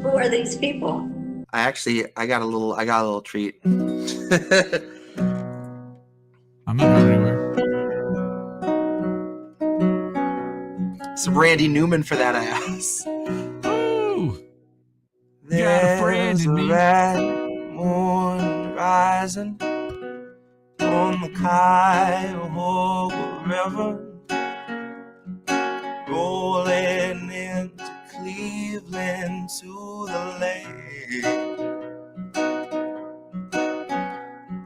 Who are these people? I got a little treat. I'm not going anywhere. Some Randy Newman for that ass. Ooh! You got a friend in me. Red moon rising on the Cuyahoga River, rolling into Cleveland to the lake.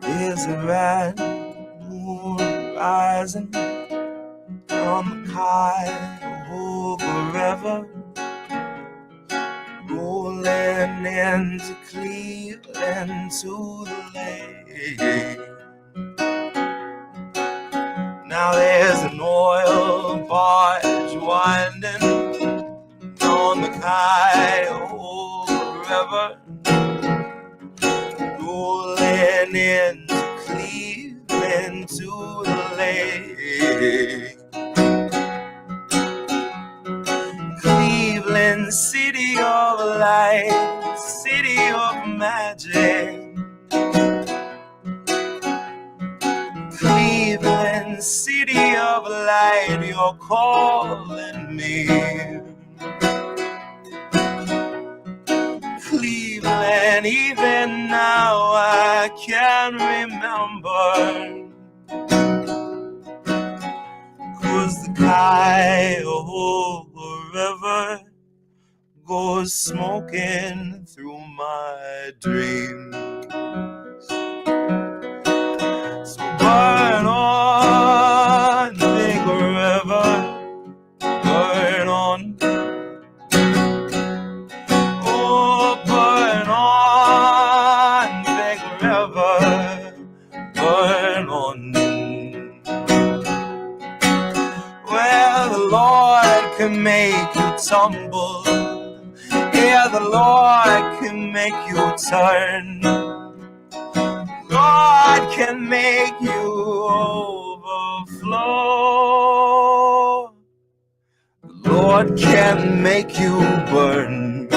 There's a red moon rising on the Cuyahoga River, rolling into Cleveland to the lake. Now there's an oil barge winding on the Cuyahoga River, rolling into Cleveland to the lake. Cleveland, city of light, city of magic. Cleveland, city of light, you're calling me. Cleveland, even now I can remember, 'cause the Cuyahoga River goes smoking through my dreams. So burn on, big river, burn on. Oh, burn on, big river, burn on. Well, the Lord can make you tumble. Yeah, the Lord can make you turn. God can make you overflow. The Lord can make you burn.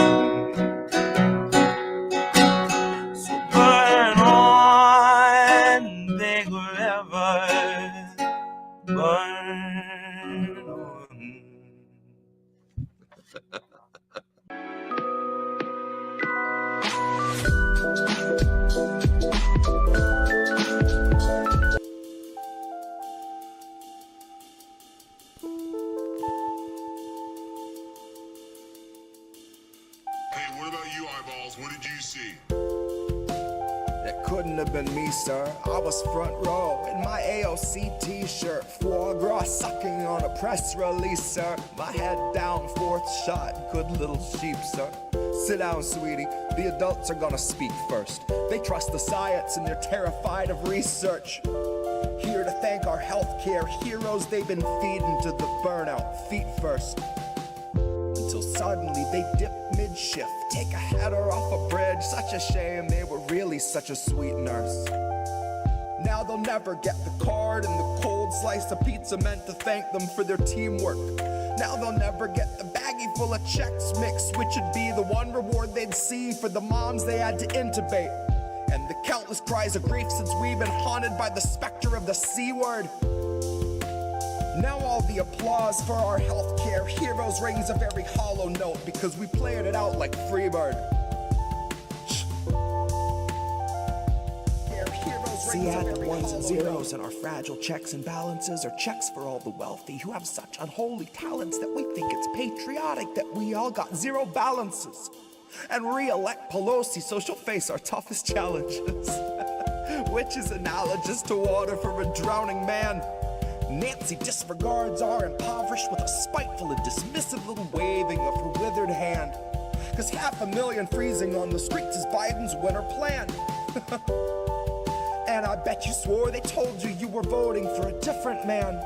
So burn on, big river, burn on. What about you, eyeballs? What did you see? It couldn't have been me, sir. I was front row in my AOC t-shirt, foie gras sucking on a press release, sir. My head down, fourth shot, good little sheep, sir. Sit down, sweetie. The adults are gonna speak first. They trust the science and they're terrified of research. Here to thank our healthcare heroes, they've been feeding to the burnout feet first. Until suddenly they dip mid-shift, take a header off a bridge. Such a shame, they were really such a sweet nurse. Now they'll never get the card and the cold slice of pizza meant to thank them for their teamwork. Now they'll never get the baggie full of checks mixed, which would be the one reward they'd see for the moms they had to intubate. And the countless cries of grief since we've been haunted by the specter of the C word. Now all the applause for our healthcare heroes rings a very hollow note because we played it out like Freebird. See, add the ones and zeros and our fragile checks and balances are checks for all the wealthy who have such unholy talents that we think it's patriotic that we all got zero balances. And re-elect Pelosi so she'll face our toughest challenges. Which is analogous to water for a drowning man. Nancy disregards our impoverished with a spiteful and dismissive little waving of her withered hand. 'Cause 500,000 freezing on the streets is Biden's winter plan. And I bet you swore they told you you were voting for a different man.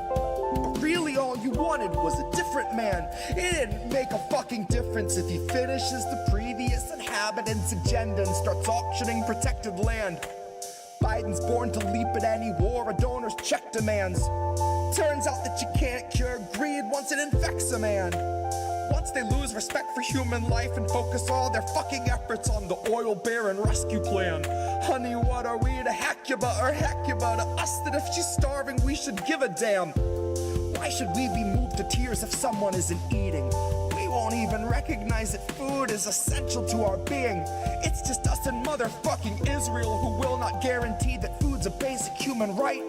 But really all you wanted was a different man. It didn't make a fucking difference if he finishes the previous inhabitant's agenda and starts auctioning protected land. Biden's born to leap at any war a donor's check demands. To Turns out that you can't cure greed once it infects a man. Once they lose respect for human life and focus all their fucking efforts on the oil baron rescue plan. Honey, what are we to Hecuba or Hecuba to us that if she's starving we should give a damn? Why should we be moved to tears if someone isn't eating? We won't even recognize that food is essential to our being. It's just us and motherfucking Israel who will not guarantee that food's a basic human right.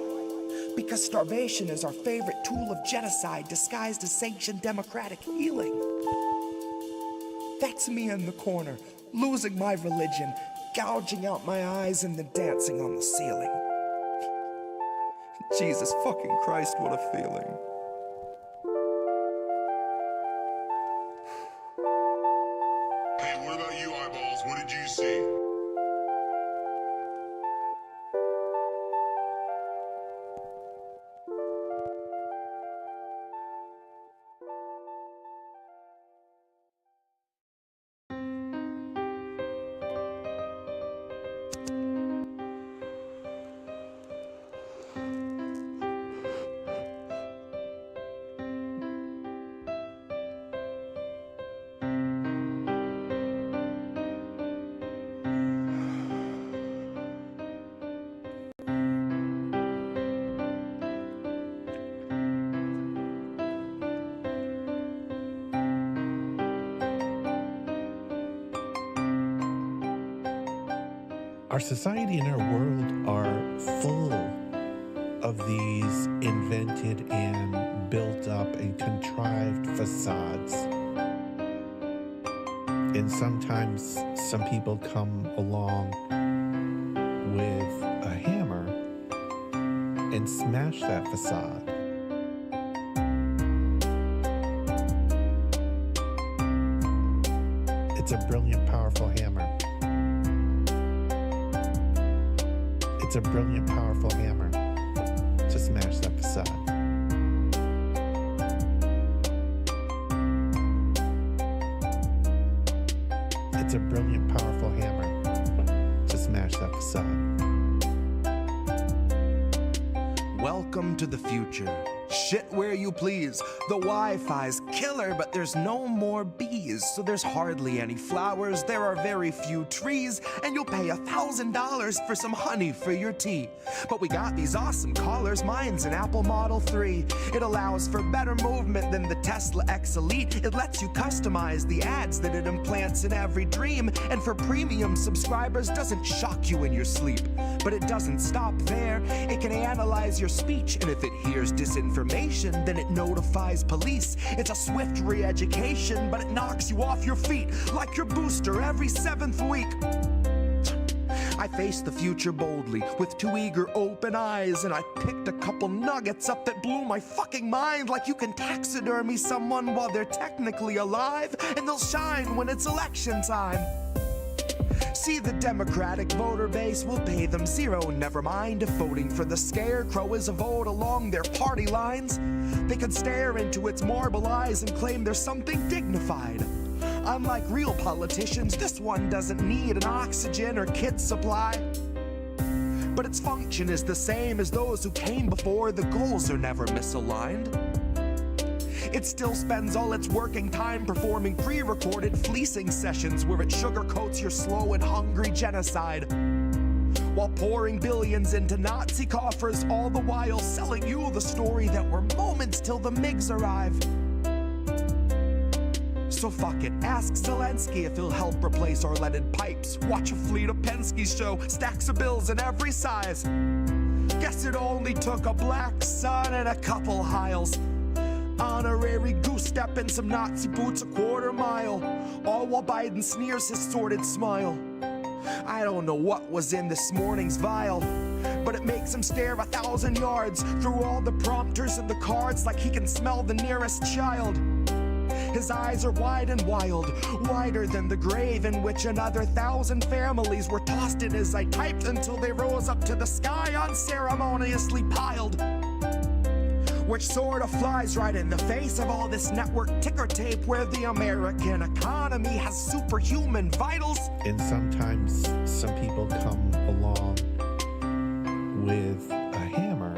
Because starvation is our favorite tool of genocide disguised as sanctioned democratic healing. That's me in the corner, losing my religion, gouging out my eyes and then dancing on the ceiling. Jesus fucking Christ, what a feeling. Hey, what about you, eyeballs? What did you see? Our society and our world are full of these invented and built up and contrived facades. And sometimes some people come along with a hammer and smash that facade. It's a brilliant, powerful hammer. It's a brilliant, powerful hammer to smash that facade. It's a brilliant, powerful hammer to smash that facade. Welcome to the future. Shit where you please. The Wi-Fi's killer, but there's no more bees. So there's hardly any flowers, there are very few trees, and you'll pay $1,000 for some honey for your tea. But we got these awesome collars, mine's an Apple Model 3. It allows for better movement than the Tesla X Elite. It lets you customize the ads that it implants in every dream. And for premium subscribers, doesn't shock you in your sleep. But it doesn't stop there. It can analyze your speech, and if it hears disinformation, then it notifies police. It's a swift re-education, but it knocks you off your feet like your booster every 7th week. I faced the future boldly with 2 eager open eyes, and I picked a couple nuggets up that blew my fucking mind. Like you can taxidermy someone while they're technically alive, and they'll shine when it's election time. See, the Democratic voter base will pay them zero. Never mind if voting for the scarecrow is a vote along their party lines. They could stare into its marble eyes and claim there's something dignified. Unlike real politicians, this one doesn't need an oxygen or kit supply. But its function is the same as those who came before. The goals are never misaligned. It still spends all its working time performing pre-recorded fleecing sessions where it sugarcoats your slow and hungry genocide, while pouring billions into Nazi coffers, all the while selling you the story that we're moments till the MiGs arrive. So fuck it, ask Zelensky if he'll help replace our leaded pipes. Watch a fleet of Penske's show, stacks of bills in every size. Guess it only took a black sun and a couple Hiles. Honorary goose step and some Nazi boots a quarter mile, all while Biden sneers his sordid smile. I don't know what was in this morning's vial, but it makes him stare 1,000 yards through all the prompters and the cards like he can smell the nearest child. His eyes are wide and wild, wider than the grave in which another 1,000 families were tossed in as I typed until they rose up to the sky unceremoniously piled. Which sort of flies right in the face of all this network ticker tape where the American economy has superhuman vitals. And sometimes some people come along with a hammer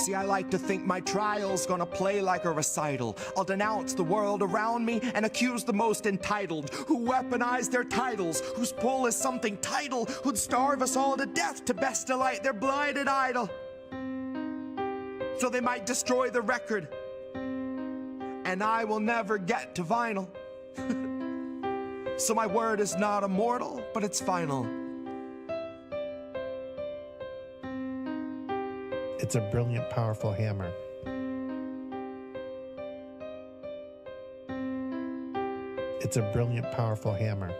See, I like to think my trial's gonna play like a recital. I'll denounce the world around me and accuse the most entitled, who weaponize their titles, whose pull is something tidal, who'd starve us all to death to best delight their blinded idol. So they might destroy the record, and I will never get to vinyl. So my word is not immortal, but it's final. It's a brilliant, powerful hammer. It's a brilliant, powerful hammer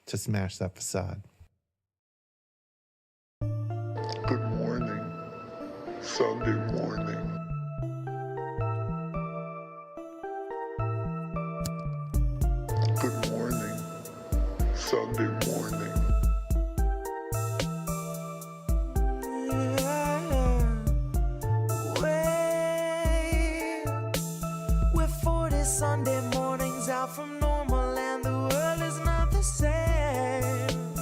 to smash that facade. Good morning, Sunday morning. Good morning, Sunday morning. We're 40 Sunday mornings out from normal, and the world is not the same.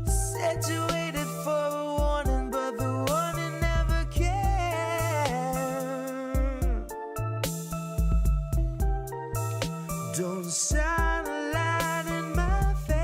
Said you waited for a warning, but the warning never came. Don't shine a light in my face.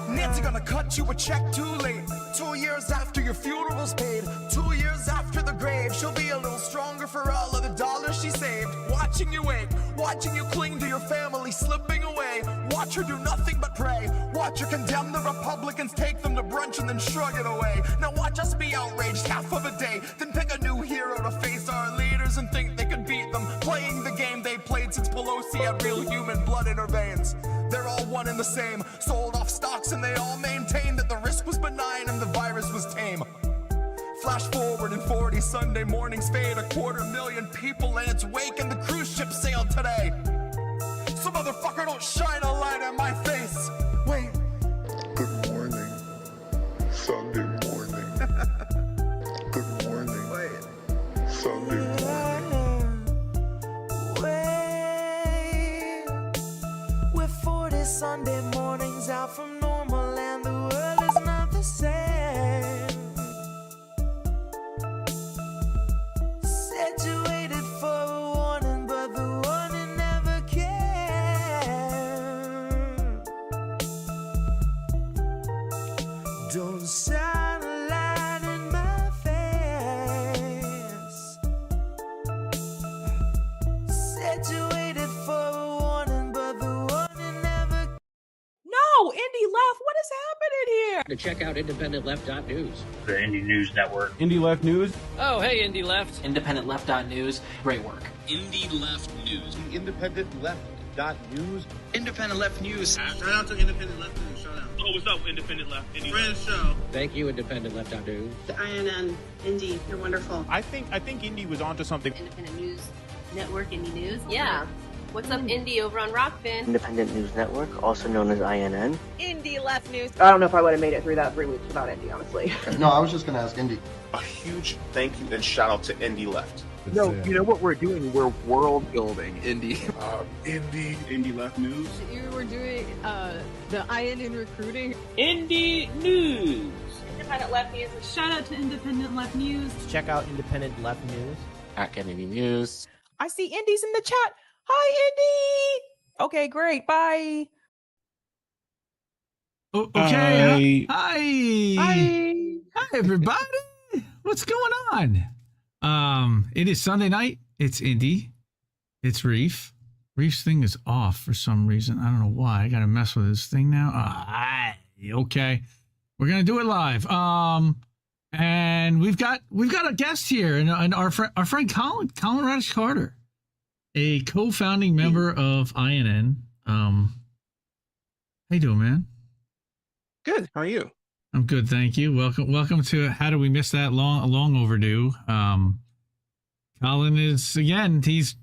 Nancy gonna cut you a check too late. 2 years after your funeral's paid, 2 years after the grave, she'll be a little stronger for all of the dollars she saved. Watching you wake, watching you cling to your family slipping away. Watch her do nothing but pray. Watch her condemn the Republicans, take them to brunch and then shrug it away. Now watch us be outraged half of a day, then pick a new hero to face our leaders and think they could beat them, playing the game they played since Pelosi had real human blood in her veins. They're all one and the same, sold off stocks and they all maintain that the risk was benign and the virus was tame. Flash forward and 40 Sunday mornings fade, 250,000 people in its wake, and the cruise ship sailed today. So motherfucker, don't shine a light in my face. Wait. Good morning, Sunday morning. Good morning, Wait. Sunday morning. Wait. We're 40 Sunday mornings out from normal, and the world is not the same. Said you waited for a warning, but the warning never came. Don't shine a light in my face. Said you waited for a warning, but the warning never. No, Indy left. What is happening here? To check out IndependentLeft.news. The Indie News Network. Indie Left News. Oh, hey, Indie Left. IndependentLeft.news. Great work. Indie Left News. IndependentLeft.news. Independent Left News. Shout out to Independent Left News. Shout out. Oh, what's up, Independent Left? Indie Friend Left. show. Thank you, IndependentLeft.news. The INN, Indy, you're wonderful. I think Indie was onto something. Independent News Network, Indie News. Yeah. What's up, Indie, over on Rockfin? Independent News Network, also known as INN. Indie Left News. I don't know if I would have made it through that 3 weeks without Indy, honestly. No, I was just going to ask Indy. A huge thank you and shout out to Indie Left. No, you know what we're doing? We're world building, Indy. Indie Left News. You were doing the INN recruiting. Indie News. Independent Left News. Shout out to Independent Left News. Check out Independent Left News. At Kennedy News. I see Indy's in the chat. Hi, Indy. Okay, great. Bye. Okay. Hi. Hi, everybody. What's going on? It is Sunday night. It's Indy. It's Reef. Reef's thing is off for some reason. I don't know why. I got to mess with this thing now. Okay. We're going to do it live. And we've got a guest here, and our friend Colin Radish Carter, a co-founding member of INN. How you doing, man? Good. How are you? I'm good, thank you. Welcome to How Do We Miss That? Long overdue. Colin is, again, he's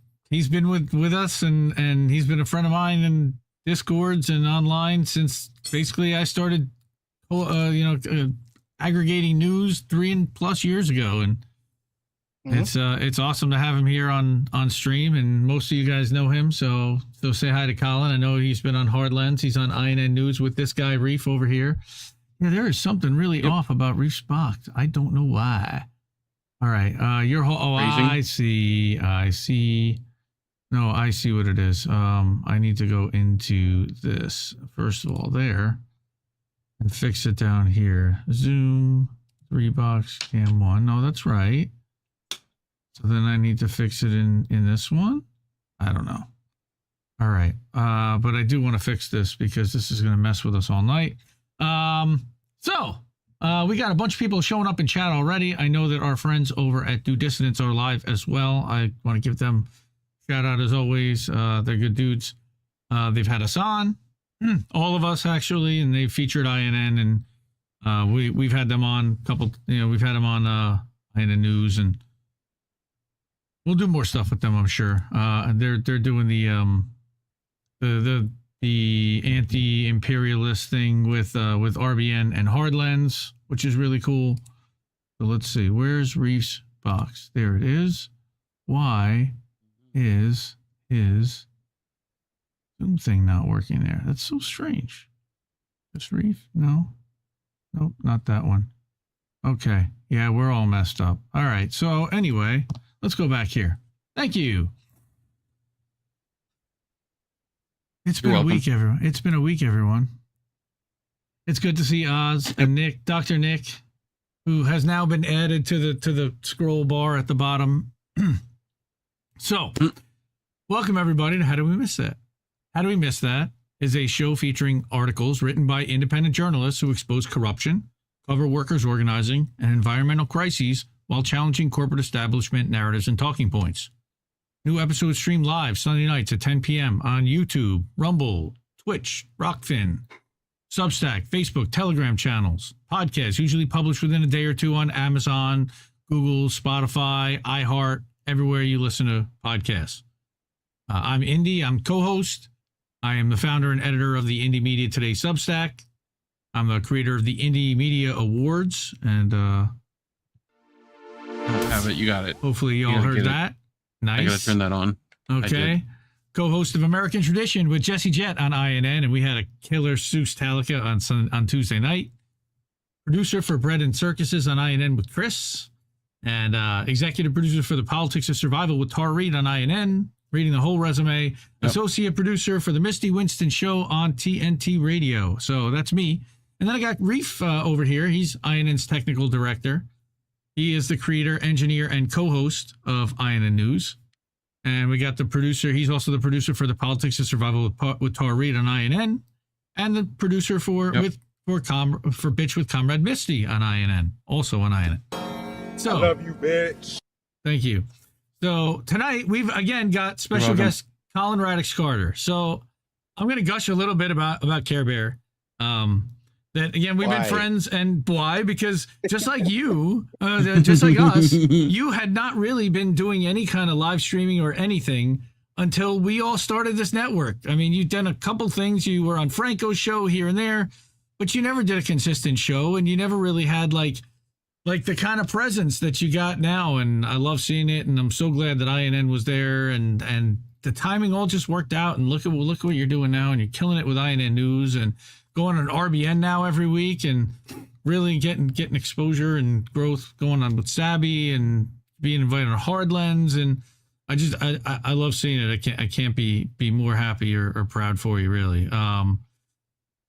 been with us, and he's been a friend of mine in Discords and online since basically I started aggregating news 3+ years ago. And It's awesome to have him here on stream, and most of you guys know him, so say hi to Colin. I know he's been on Hardlands. He's on INN News with this guy Reef over here. Yeah, there is something really off about Reef's box. I don't know why. All right, your whole. Oh, I see. No, I see what it is. I need to go into this first of all there, and fix it down here. Zoom 3-box cam 1. No, that's right. So then I need to fix it in this one. I don't know. All right. But I do want to fix this because this is going to mess with us all night. So we got a bunch of people showing up in chat already. I know that our friends over at Due Dissidence are live as well. I want to give them a shout out as always. They're good dudes. They've had us on, all of us actually, and they've featured INN, and we've had them on a couple, we've had them on INN News, and we'll do more stuff with them, I'm sure. They're doing the anti-imperialist thing with RBN and Hardlands, which is really cool. So let's see, where's Reef's box? There it is. Why is his Zoom thing not working there? That's so strange. This Reef? No. Nope, not that one. Okay. Yeah, we're all messed up. All right. So anyway, let's go back here. Thank you. It's been a week, everyone. It's been a week, everyone. It's good to see Oz and Nick, Dr. Nick, who has now been added to the scroll bar at the bottom. So, welcome everybody to How Do We Miss That? How Do We Miss That is a show featuring articles written by independent journalists who expose corruption, cover workers organizing, and environmental crises while challenging corporate establishment narratives and talking points. New episodes stream live Sunday nights at 10 p.m. on YouTube, Rumble, Twitch, Rockfin, Substack, Facebook, Telegram channels. Podcasts usually published within a day or two on Amazon, Google, Spotify, iHeart, everywhere you listen to podcasts. I'm Indy. I'm co-host. I am the founder and editor of the Indie Media Today Substack. I'm the creator of the Indie Media Awards, and I have it. You got it. Hopefully you all heard that. Nice. I gotta turn that on. Okay. Co-host of American Tradition with Jett on INN, and we had a killer Seuss Talica on Tuesday night. Producer for Bread and Circuses on INN with Chris, and executive producer for The Politics of Survival with Reade on INN, reading the whole resume. Yep. Associate producer for the Misty Winston Show on TNT Radio. So that's me. And then I got Reef over here. He's INN's technical director. He is the creator, engineer, and co-host of INN News. And we got the producer. He's also the producer for The Politics of Survival with Reade on INN, and the producer for Bitch with Comrade Misty on INN, also on INN. So, I love you, bitch. Thank you. So tonight we've again got special guest Colin Radix Carter. So I'm going to gush a little bit about Care Bear. That again, we've been friends, and why? Because just like you, just like us, you had not really been doing any kind of live streaming or anything until we all started this network. I mean, you've done a couple things. You were on Franco's show here and there, but you never did a consistent show, and you never really had like the kind of presence that you got now. And I love seeing it, and I'm so glad that INN was there, and the timing all just worked out. And look at what you're doing now, and you're killing it with INN News and going on RBN now every week, and really getting exposure and growth going on with Sabby, and being invited on Hardlands. And I love seeing it. I can't be more happy or proud for you, really.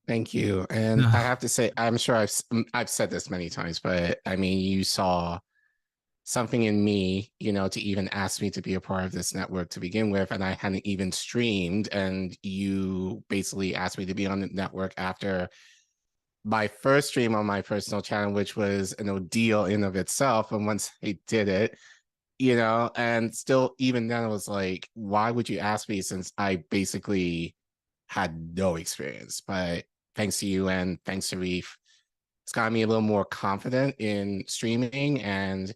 Thank you. And I have to say, I'm sure I've said this many times, but I mean, you saw something in me, to even ask me to be a part of this network to begin with. And I hadn't even streamed, and you basically asked me to be on the network after my first stream on my personal channel, which was an ordeal in of itself. And once I did it, and still, even then, I was like, why would you ask me, since I basically had no experience? But thanks to you and thanks to Reef, it's got me a little more confident in streaming and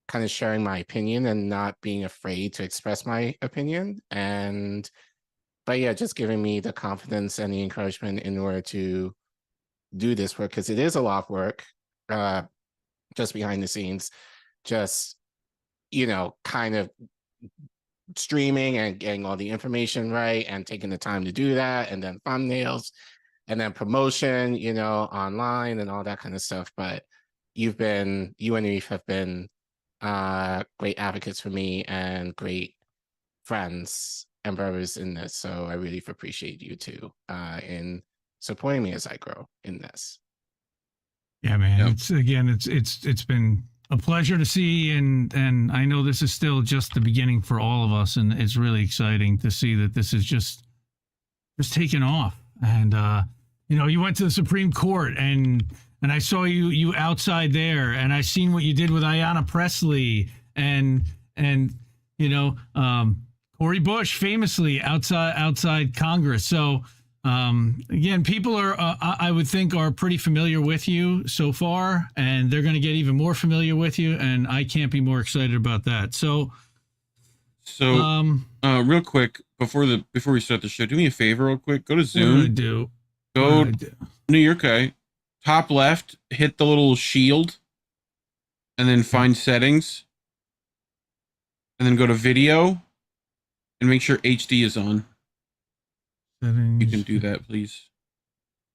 kind of sharing my opinion and not being afraid to express my opinion. But yeah, just giving me the confidence and the encouragement in order to do this work, because it is a lot of work, just behind the scenes, just kind of streaming and getting all the information right and taking the time to do that, and then thumbnails and then promotion, online and all that kind of stuff. But you and Reef have been great advocates for me and great friends and brothers in this. So I really appreciate you too in supporting me as I grow in this. Yeah, man. Yep. It's been a pleasure to see, and I know this is still just the beginning for all of us, and it's really exciting to see that this is just taken off. And you went to the Supreme Court, and I saw you outside there, and I seen what you did with Ayanna Pressley, and Cori Bush famously outside Congress. So again, people are I would think are pretty familiar with you so far, and they're going to get even more familiar with you, and I can't be more excited about that. So real quick before we start the show, do me a favor real quick. Go to Zoom. What do I do? No, you're okay. Top left, hit the little shield, and then find settings, and then go to video, and make sure HD is on. Settings. You can do that, please.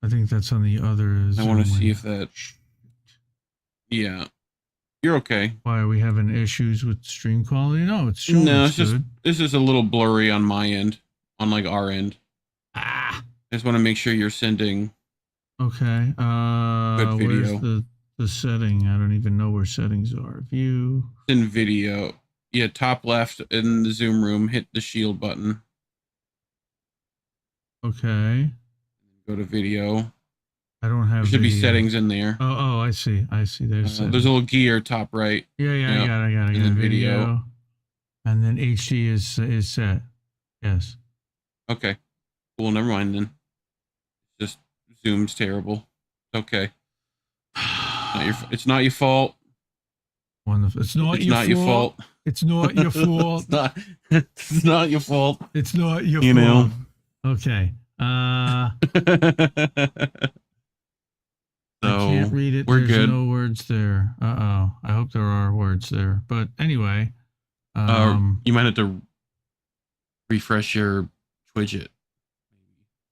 I think that's on the other. I want to see if that. Yeah, you're okay. Why are we having issues with stream quality? No, it's showing. No, it's just this is a little blurry on my end, on like our end. I just want to make sure you're sending. Okay. Good video. Where's the setting? I don't even know where settings are. View. In video. Yeah, top left in the Zoom room, hit the shield button. Okay. Go to video. I don't have. There should be settings in there. Oh, I see. There's there's a little gear top right. Yeah, I got it. And then video. And then HD is set. Yes. Okay. Cool. Never mind then. Just Zoom's terrible. Okay. It's not your fault. Wonderful. It's not your fault. It's not your fault. It's not your fault. It's not your fault. Okay. I can't read it. There's good. No words there. I hope there are words there. But anyway. You might have to refresh your Twidget.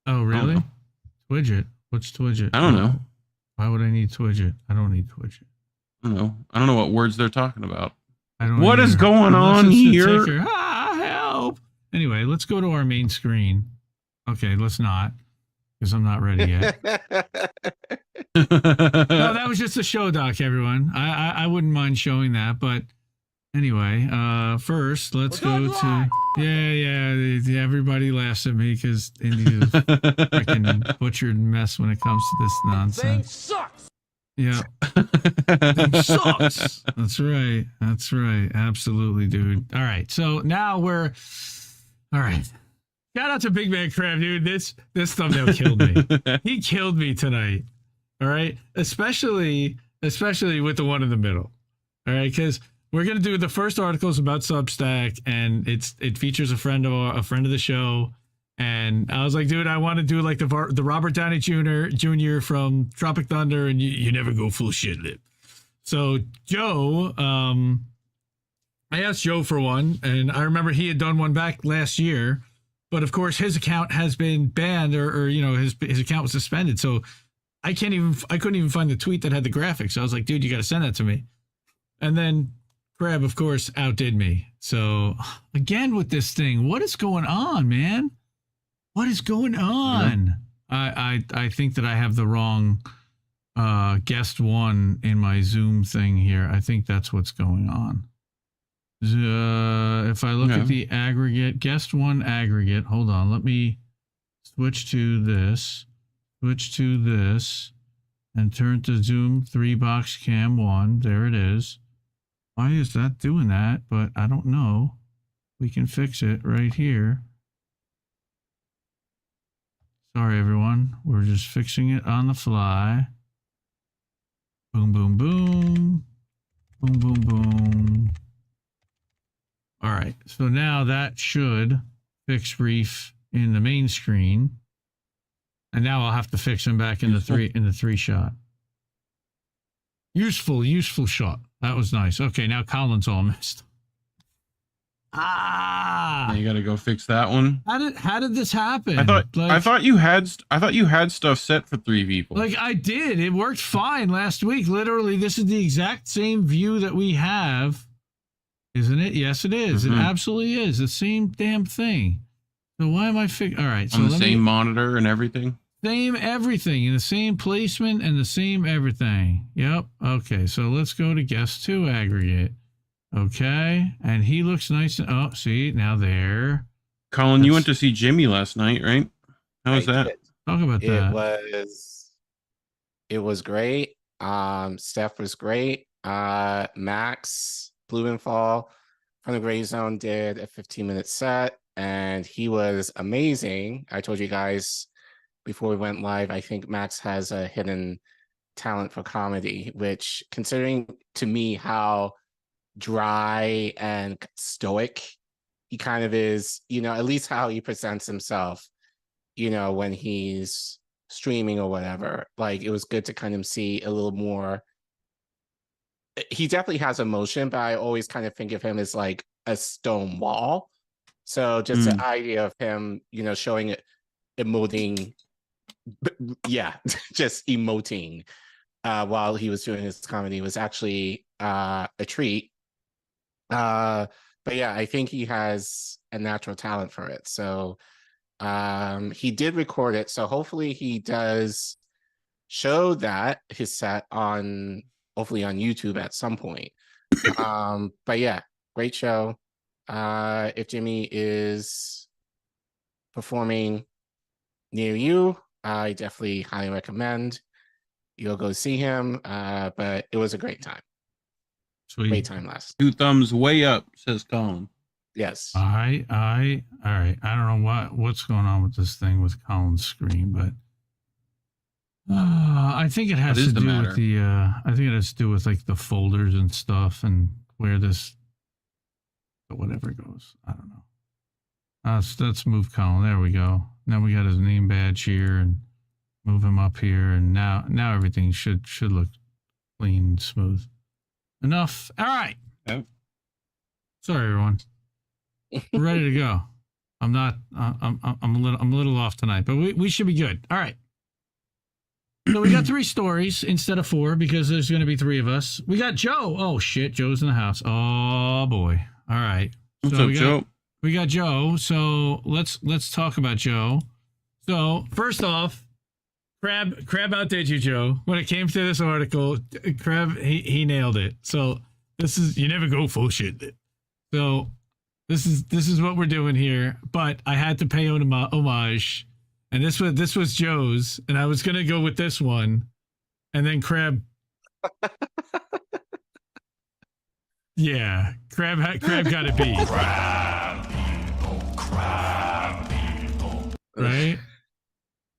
Oh, really? Twidget? What's Twidget? I don't know. Why would I need Twidget? I don't need Twidget. I don't know. I don't know what words they're talking about. I don't. What is going on here? Help! Anyway, let's go to our main screen. Okay, let's not, because I'm not ready yet. No, that was just a show doc, everyone. I wouldn't mind showing that, but anyway, first let's go to yeah. Everybody laughs at me because India's freaking butchered mess when it comes to this nonsense. Thing sucks. Yeah, thing sucks. That's right. Absolutely, dude. All right, so now we're all right. Shout out to Big Man Crab, dude. This thumbnail killed me. He killed me tonight. All right, especially with the one in the middle. All right, because we're gonna do the first articles about Substack, and it features a friend of the show. And I was like, dude, I want to do like the Robert Downey Jr. from Tropic Thunder, and you never go full shitlib. So Joe, I asked Joe for one, and I remember he had done one back last year. But of course, his account has been banned, or his account was suspended. So I couldn't even find the tweet that had the graphics. So I was like, dude, you got to send that to me. And then Crab, of course, outdid me. So again with this thing, what is going on, man? What is going on? I think that I have the wrong guest one in my Zoom thing here. I think that's what's going on. If I look at the aggregate, guest one aggregate, hold on, let me switch to this, and turn to Zoom 3-box cam 1. There it is. Why is that doing that? But I don't know. We can fix it right here. Sorry, everyone. We're just fixing it on the fly. Boom, boom, boom. Boom, boom, boom. All right, so now that should fix Reef in the main screen, and now I'll have to fix him back in the three shot. Useful shot. That was nice. Okay, now Colin's all missed. Ah, Now you got to go fix that one. how did this happen? I thought you had stuff set for 3 people. Like I did. It worked fine last week. Literally, this is the exact same view that we have, isn't it? Yes, it is. Mm-hmm. It absolutely is. The same damn thing. So why am I all right? So on the same monitor and everything. Same everything in the same placement and the same everything. Yep. Okay. So let's go to guest 2 aggregate. Okay. And he looks nice. Oh, see now there. Colin, you went to see Jimmy last night, right? How was that? Talk about that. It was great. Steph was great. Max Blumenthal from the Gray Zone did a 15-minute set, and he was amazing. I told you guys before we went live, I think Max has a hidden talent for comedy, which, considering to me how dry and stoic he kind of is, at least how he presents himself, when he's streaming or whatever. Like, it was good to kind of see a little more. He definitely has emotion, but I always kind of think of him as like a stone wall. So just the idea of him, showing it, emoting, just emoting while he was doing his comedy was actually a treat. But yeah, I think he has a natural talent for it. So he did record it. So hopefully he does show that his set hopefully on YouTube at some point. But yeah, great show. If Jimmy is performing near you, I definitely highly recommend you'll go see him. But it was a great time. Sweet. Great time last. 2 thumbs way up, says Colin. Yes. All right. I don't know what's going on with this thing with Colin's screen, but I think it has to do with I think it has to do with like the folders and stuff and where this whatever goes. I don't know. Let's move Colin. There we go. Now we got his name badge here and move him up here, and now everything should look clean and smooth. Enough. All right. Yep. Sorry, everyone. We're ready to go. I'm a little off tonight, but we should be good. All right. So we got 3 stories instead of 4 because there's going to be 3 of us. We got Joe. Oh shit, Joe's in the house. Oh boy. All right. What's up, Joe? We got Joe. So let's talk about Joe. So first off, Crab outdid you, Joe. When it came to this article, Crab he nailed it. So this is, you never go full shit. So this is what we're doing here. But I had to pay homage, and this was Joe's, and I was gonna go with this one, and then Crab. Yeah, Crab got to be. Crab people. Right.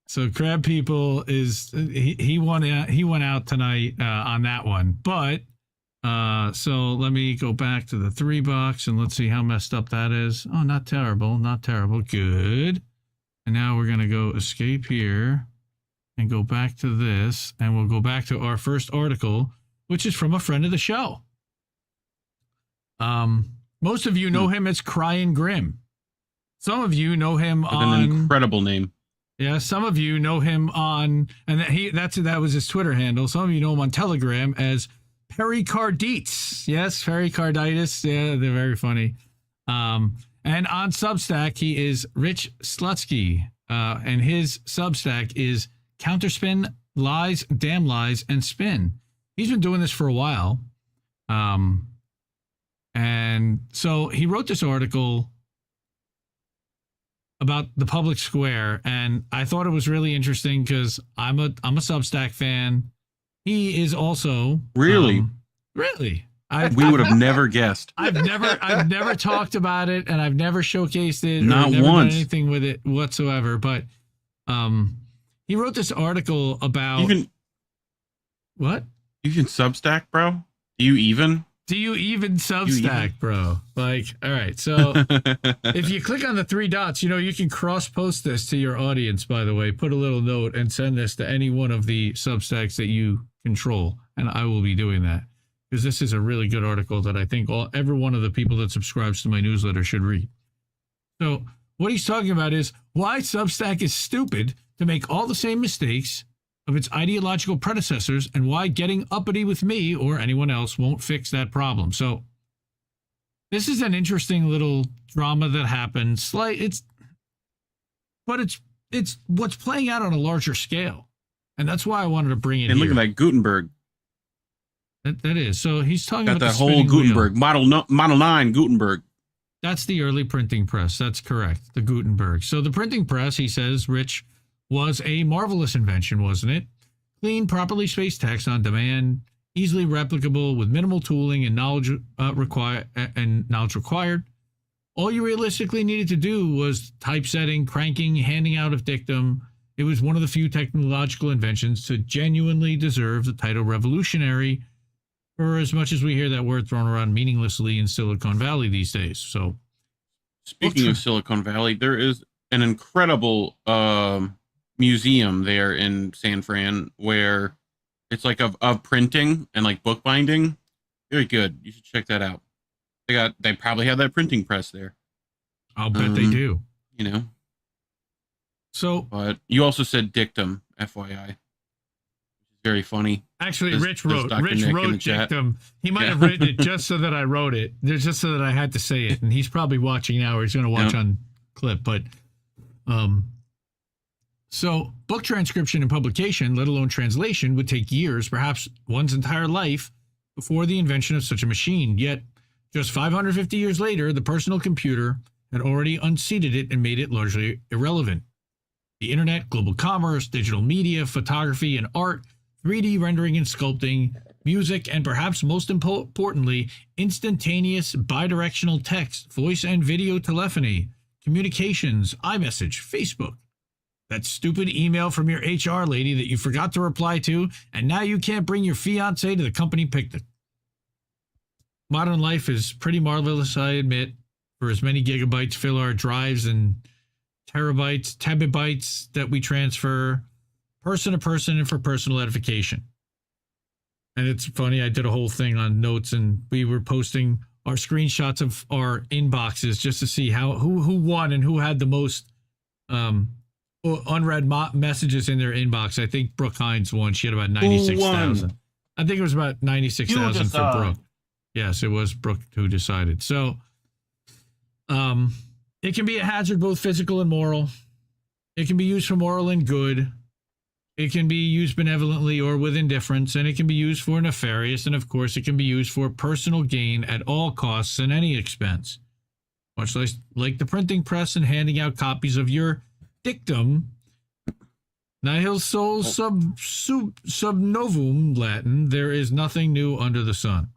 So Crab People is he went out tonight on that one, but so let me go back to the 3 box and let's see how messed up that is. Oh, not terrible, good. And now we're gonna go escape here and go back to this, and we'll go back to our first article, which is from a friend of the show. Most of you know him as Crying Grim. Some of you know him with on an incredible name. Yeah, some of you know him on, and that was his Twitter handle. Some of you know him on Telegram as Pericarditis. Yes, pericarditis. Yeah, they're very funny. And on Substack, he is Rich Slutsky, and his Substack is Counterspin, Lies, Damn Lies, and Spin. He's been doing this for a while. And so he wrote this article about the public square, and I thought it was really interesting because I'm a Substack fan. He is also really. We would have never guessed. I've never talked about it, and I've never showcased it. Not never once. done anything with it whatsoever. But he wrote this article about what? You can Substack, bro? Do you even Substack, bro? Like, all right. So if you click on the 3 dots, you can cross post this to your audience, by the way. Put a little note and send this to any one of the Substacks that you control. And I will be doing that. because this is a really good article that I think every one of the people that subscribes to my newsletter should read. So what he's talking about is why Substack is stupid to make all the same mistakes of its ideological predecessors and why getting uppity with me or anyone else won't fix that problem. So this is an interesting little drama that happens. It's what's playing out on a larger scale. And that's why I wanted to bring it And here. look at that Gutenberg. That is. So he's talking Got about that the whole spinning wheel. Gutenberg. Model 9 Gutenberg. That's the early printing press. That's correct. The Gutenberg. So the printing press, he says, Rich, was a marvelous invention, wasn't it? Clean, properly spaced text on demand, easily replicable with minimal tooling and knowledge required. All you realistically needed to do was typesetting, cranking, handing out of dictum. It was one of the few technological inventions to genuinely deserve the title revolutionary, for as much as we hear that word thrown around meaninglessly in Silicon Valley these days. So, speaking of Silicon Valley, there is an incredible museum there in San Fran where it's like of printing and like bookbinding. Very good. You should check that out. They probably have that printing press there. I'll bet they do. You know. So, but you also said dictum, FYI. Very funny. Actually, Rich wrote dictum. He might have written it just so that I wrote it. There's just so that I had to say it, and he's probably watching now, or he's going to watch on clip. But, so book transcription and publication, let alone translation, would take years, perhaps one's entire life, before the invention of such a machine. Yet, just 550 years later, the personal computer had already unseated it and made it largely irrelevant. The internet, global commerce, digital media, photography and art, 3D rendering and sculpting, music, and perhaps most importantly, instantaneous bidirectional text, voice and video telephony, communications, iMessage, Facebook. That stupid email from your HR lady that you forgot to reply to, and now you can't bring your fiancé to the company picnic. Modern life is pretty marvelous, I admit. For as many gigabytes fill our drives and terabytes that we transfer person to person and for personal edification. And it's funny, I did a whole thing on notes and we were posting our screenshots of our inboxes just to see who won and who had the most unread messages in their inbox. I think Brooke Hines won. She had about 96,000. I think it was about 96,000 for Brooke. Yes, it was Brooke who decided. So it can be a hazard, both physical and moral. It can be used for moral and good. It can be used benevolently or with indifference, and it can be used for nefarious, and of course it can be used for personal gain at all costs and any expense. Much like the printing press and handing out copies of your dictum, nihil sol sub novum Latin, there is nothing new under the sun.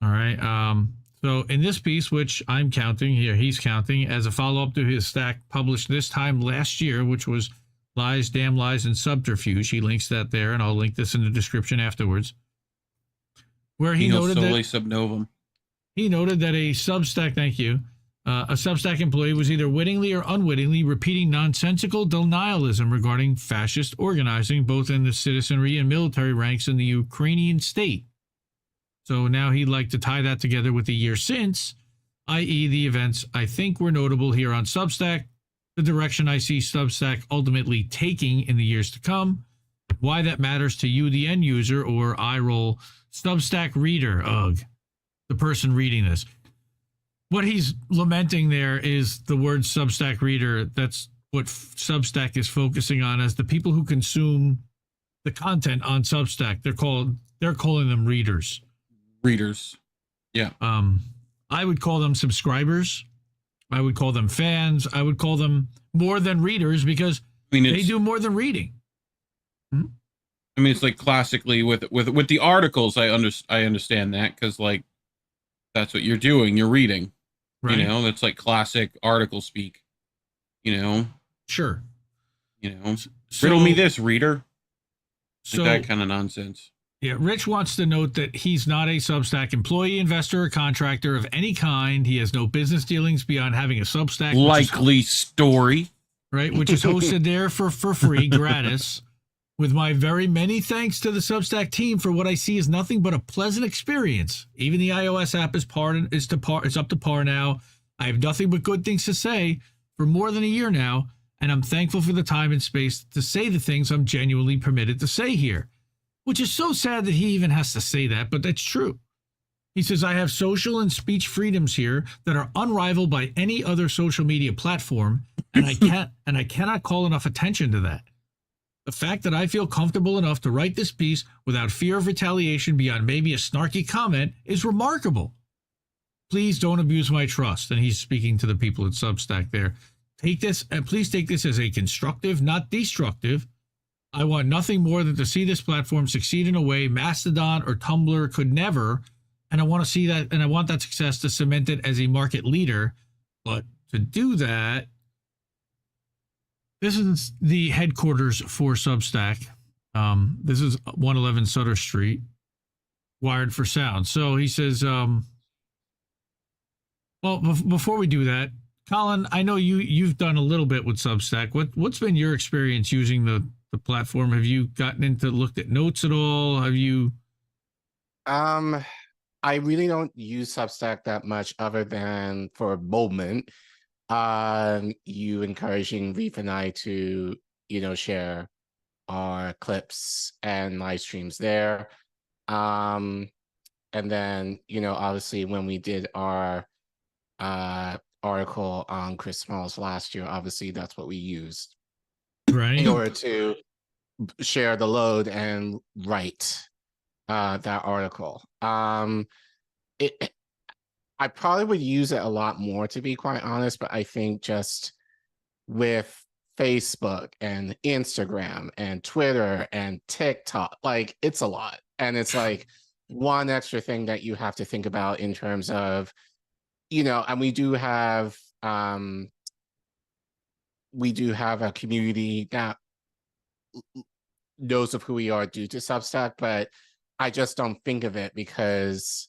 All right. So in this piece, which I'm counting here, he's counting as a follow-up to his stack published this time last year, which was Lies, Damn Lies, and Subterfuge. He links that there, and I'll link this in the description afterwards. Where he noted that a Substack, thank you, a Substack employee was either wittingly or unwittingly repeating nonsensical denialism regarding fascist organizing, both in the citizenry and military ranks in the Ukrainian state. So now he'd like to tie that together with the year since, i.e. the events I think were notable here on Substack, the direction I see Substack ultimately taking in the years to come, why that matters to you, the end user, or iRoll Substack reader, the person reading this. What he's lamenting there is the word Substack reader. That's what Substack is focusing on as the people who consume the content on Substack. They're calling them readers. Readers. Yeah. I would call them subscribers. I would call them fans. I would call them more than readers because they do more than reading. I mean, it's like classically with the articles. I understand that because like that's what you're doing. You're reading. Right. You know, that's like classic article speak. You know. Sure. You know, riddle me this, reader. So like that kind of nonsense. Yeah, Rich wants to note that he's not a Substack employee, investor, or contractor of any kind. He has no business dealings beyond having a Substack. Likely story. Right, which is hosted there for free, gratis, With my very many thanks to the Substack team for what I see is nothing but a pleasant experience. Even the iOS app is up to par now. I have nothing but good things to say for more than a year now, and I'm thankful for the time and space to say the things I'm genuinely permitted to say here. Which is so sad that he even has to say that, but that's true. He says, I have social and speech freedoms here that are unrivaled by any other social media platform, and I cannot call enough attention to that. The fact that I feel comfortable enough to write this piece without fear of retaliation beyond maybe a snarky comment is remarkable. Please don't abuse my trust. And he's speaking to the people at Substack there. Please take this as a constructive, not destructive. I want nothing more than to see this platform succeed in a way Mastodon or Tumblr could never. And I want to see that, and I want that success to cement it as a market leader. But to do that, this is the headquarters for Substack. This is 111 Sutter Street, Wired for Sound. So he says, before we do that, Colin, I know you've done a little bit with Substack. What's been your experience using the platform? Have you looked at notes at all? Have you? I really don't use Substack that much other than for a moment. You encouraging Reef and I to, share our clips and live streams there. And then, obviously when we did our article on Chris Smalls last year, obviously that's what we used. Right. In order to share the load and write that article. I probably would use it a lot more, to be quite honest, but I think just with Facebook and Instagram and Twitter and TikTok, like it's a lot. And it's like one extra thing that you have to think about in terms of, and we do have a community that knows of who we are due to Substack, but I just don't think of it because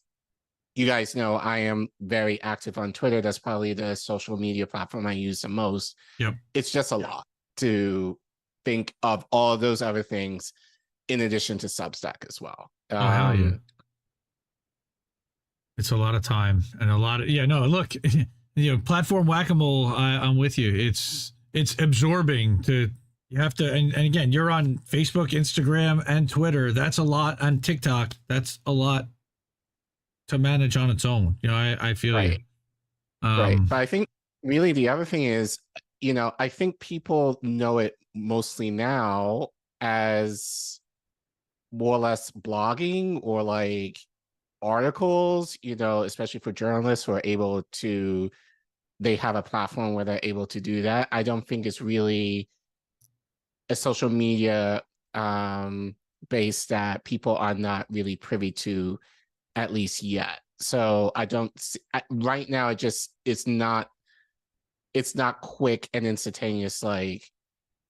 you guys know I am very active on Twitter. That's probably the social media platform I use the most. Yep. It's just a lot to think of all those other things in addition to Substack as well. Hell yeah. It's a lot of time and a lot of, look, platform whack-a-mole, I'm with you. It's absorbing you have to, and again, you're on Facebook, Instagram, and Twitter. That's a lot. On TikTok, that's a lot to manage on its own. I feel right. you. Right. But I think really the other thing is, I think people know it mostly now as more or less blogging or like articles, especially for journalists who are they have a platform where they're able to do that. I don't think it's really a social media base that people are not really privy to, at least yet. So I don't right now. It's not quick and instantaneous like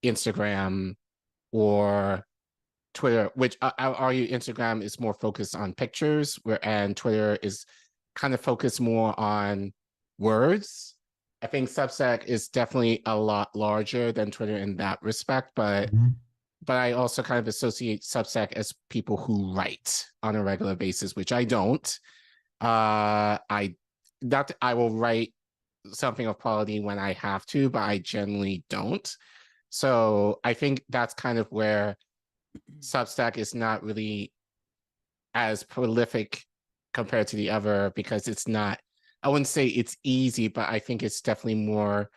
Instagram or Twitter, which I argue Instagram is more focused on pictures, and Twitter is kind of focused more on words. I think Substack is definitely a lot larger than Twitter in that respect, but I also kind of associate Substack as people who write on a regular basis, which I don't. I will write something of quality when I have to, but I generally don't. So I think that's kind of where Substack is not really as prolific compared to the other, because it's not, I wouldn't say it's easy, but I think it's definitely more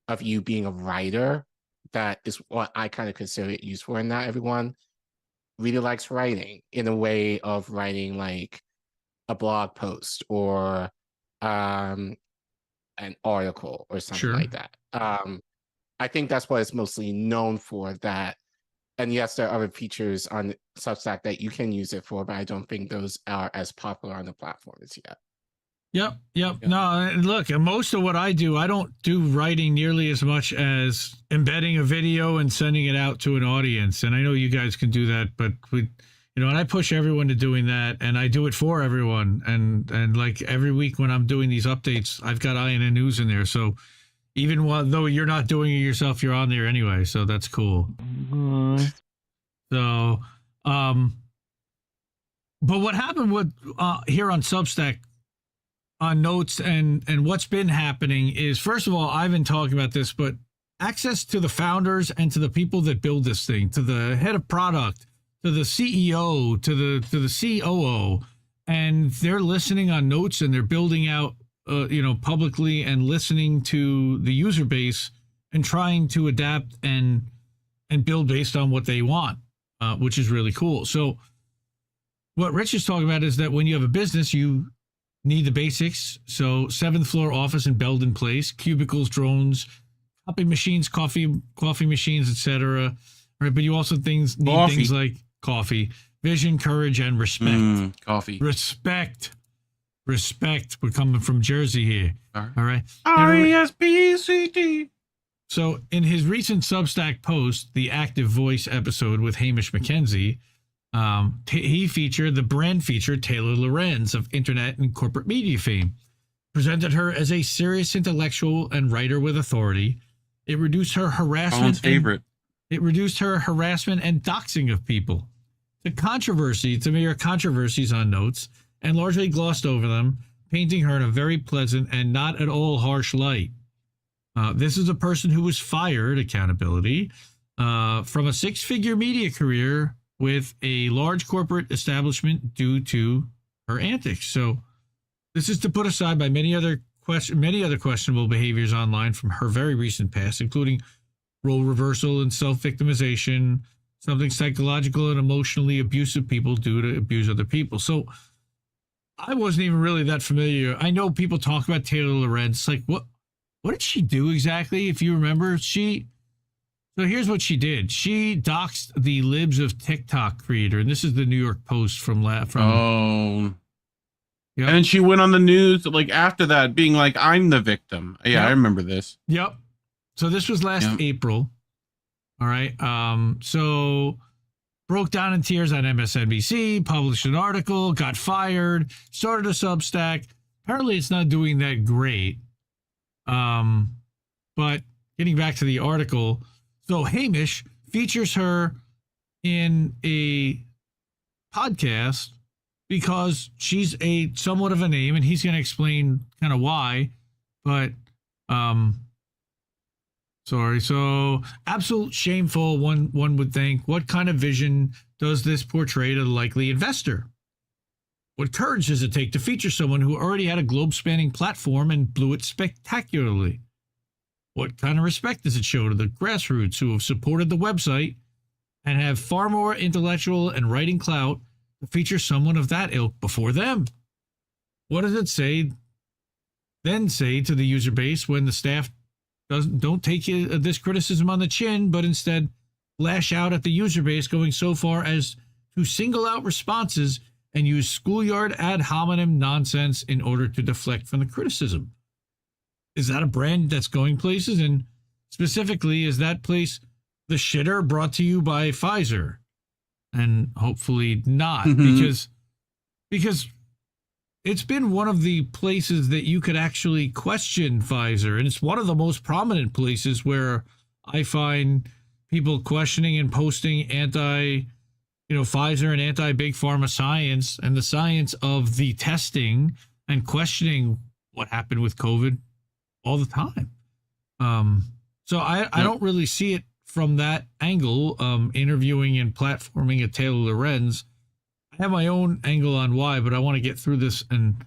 of you being a writer. That is what I kind of consider it used for. And not everyone really likes writing in a way of writing like a blog post or an article or something like that. I think that's what it's mostly known for, that. And yes, there are other features on Substack that you can use it for, but I don't think those are as popular on the platform as yet. Yep. No, look, most of what I do, I don't do writing nearly as much as embedding a video and sending it out to an audience. And I know you guys can do that, but and I push everyone to doing that, and I do it for everyone. And like every week when I'm doing these updates, I've got INN News in there. So even though you're not doing it yourself, you're on there anyway. So that's cool. So, but what happened with here on Substack on notes and what's been happening is, first of all, I've been talking about this, but access to the founders and to the people that build this thing, to the head of product, to the CEO, to the COO, and they're listening on notes and they're building out, publicly and listening to the user base and trying to adapt and build based on what they want, which is really cool. So what Rich is talking about is that when you have a business, you need the basics. So 7th floor office in Belden Place, cubicles, drones, copy machines, coffee machines, etc. Right, but you also need things like coffee, vision, courage, and respect. Coffee. Respect. We're coming from Jersey here. All right. RESPCT. So in his recent Substack post, the Active Voice episode with Hamish McKenzie, he featured the brand featured Taylor Lorenz of internet and corporate media fame, presented her as a serious intellectual and writer with authority. It reduced her harassment. It reduced her harassment and doxing of people to mere controversies on notes, and largely glossed over them, painting her in a very pleasant and not at all harsh light. This is a person who was fired, accountability, from a 6-figure media career with a large corporate establishment due to her antics. So this is to put aside by many other questionable behaviors online from her very recent past, including role reversal and self-victimization, something psychological and emotionally abusive people do to abuse other people. So I wasn't even really that familiar. I know people talk about Taylor Lorenz. Like, what did she do exactly? If you remember, so here's what she did. She doxed the Libs of TikTok creator, and this is the New York Post from. Yep. And then she went on the news like after that, being like, "I'm the victim." Yeah, yep. I remember this. Yep. So this was last April. All right. So broke down in tears on MSNBC, published an article, got fired, started a Substack. Apparently, it's not doing that great. But getting back to the article, so Hamish features her in a podcast because she's somewhat of a name, and he's going to explain kind of why. But so absolute shameful. One would think. What kind of vision does this portray to the likely investor? What courage does it take to feature someone who already had a globe-spanning platform and blew it spectacularly? What kind of respect does it show to the grassroots who have supported the website and have far more intellectual and writing clout to feature someone of that ilk before them? What does it say to the user base when the staff don't take this criticism on the chin, but instead lash out at the user base, going so far as to single out responses and use schoolyard ad hominem nonsense in order to deflect from the criticism? Is that a brand that's going places? And specifically, is that place the shitter brought to you by Pfizer? And hopefully not, because it's been one of the places that you could actually question Pfizer. And it's one of the most prominent places where I find people questioning and posting Pfizer and anti-big pharma science and the science of the testing and questioning what happened with COVID all the time. So I don't really see it from that angle, interviewing and platforming a Taylor Lorenz. I have my own angle on why, but I want to get through this and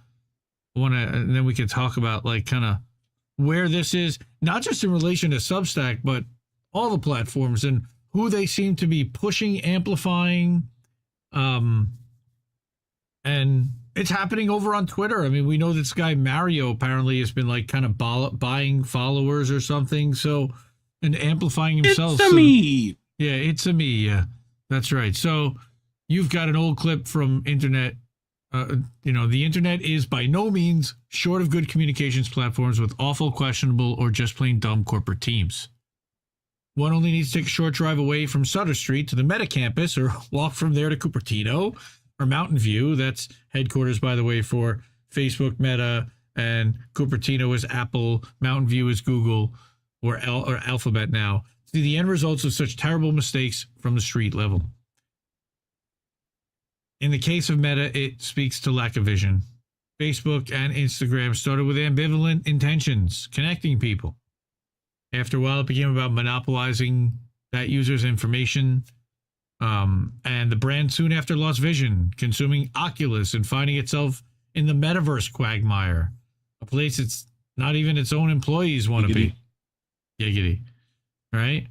then we can talk about like kind of where this is, not just in relation to Substack, but all the platforms and who they seem to be pushing, amplifying. And it's happening over on Twitter. I mean, we know this guy Mario apparently has been like kind of buying followers or something. So, and amplifying himself. It's a me. Yeah, it's a me. Yeah, that's right. So you've got an old clip from internet. The internet is by no means short of good communications platforms with awful, questionable, or just plain dumb corporate teams. One only needs to take a short drive away from Sutter Street to the Meta campus or walk from there to Cupertino or Mountain View. That's headquarters, by the way, for Facebook, Meta, and Cupertino is Apple, Mountain View is Google, or Alphabet now. See the end results of such terrible mistakes from the street level. In the case of Meta, it speaks to lack of vision. Facebook and Instagram started with ambivalent intentions, connecting people. After a while, it became about monopolizing that user's information. And the brand soon after lost vision, consuming Oculus and finding itself in the metaverse quagmire, a place it's not even its own employees want to be. Giggity. Right?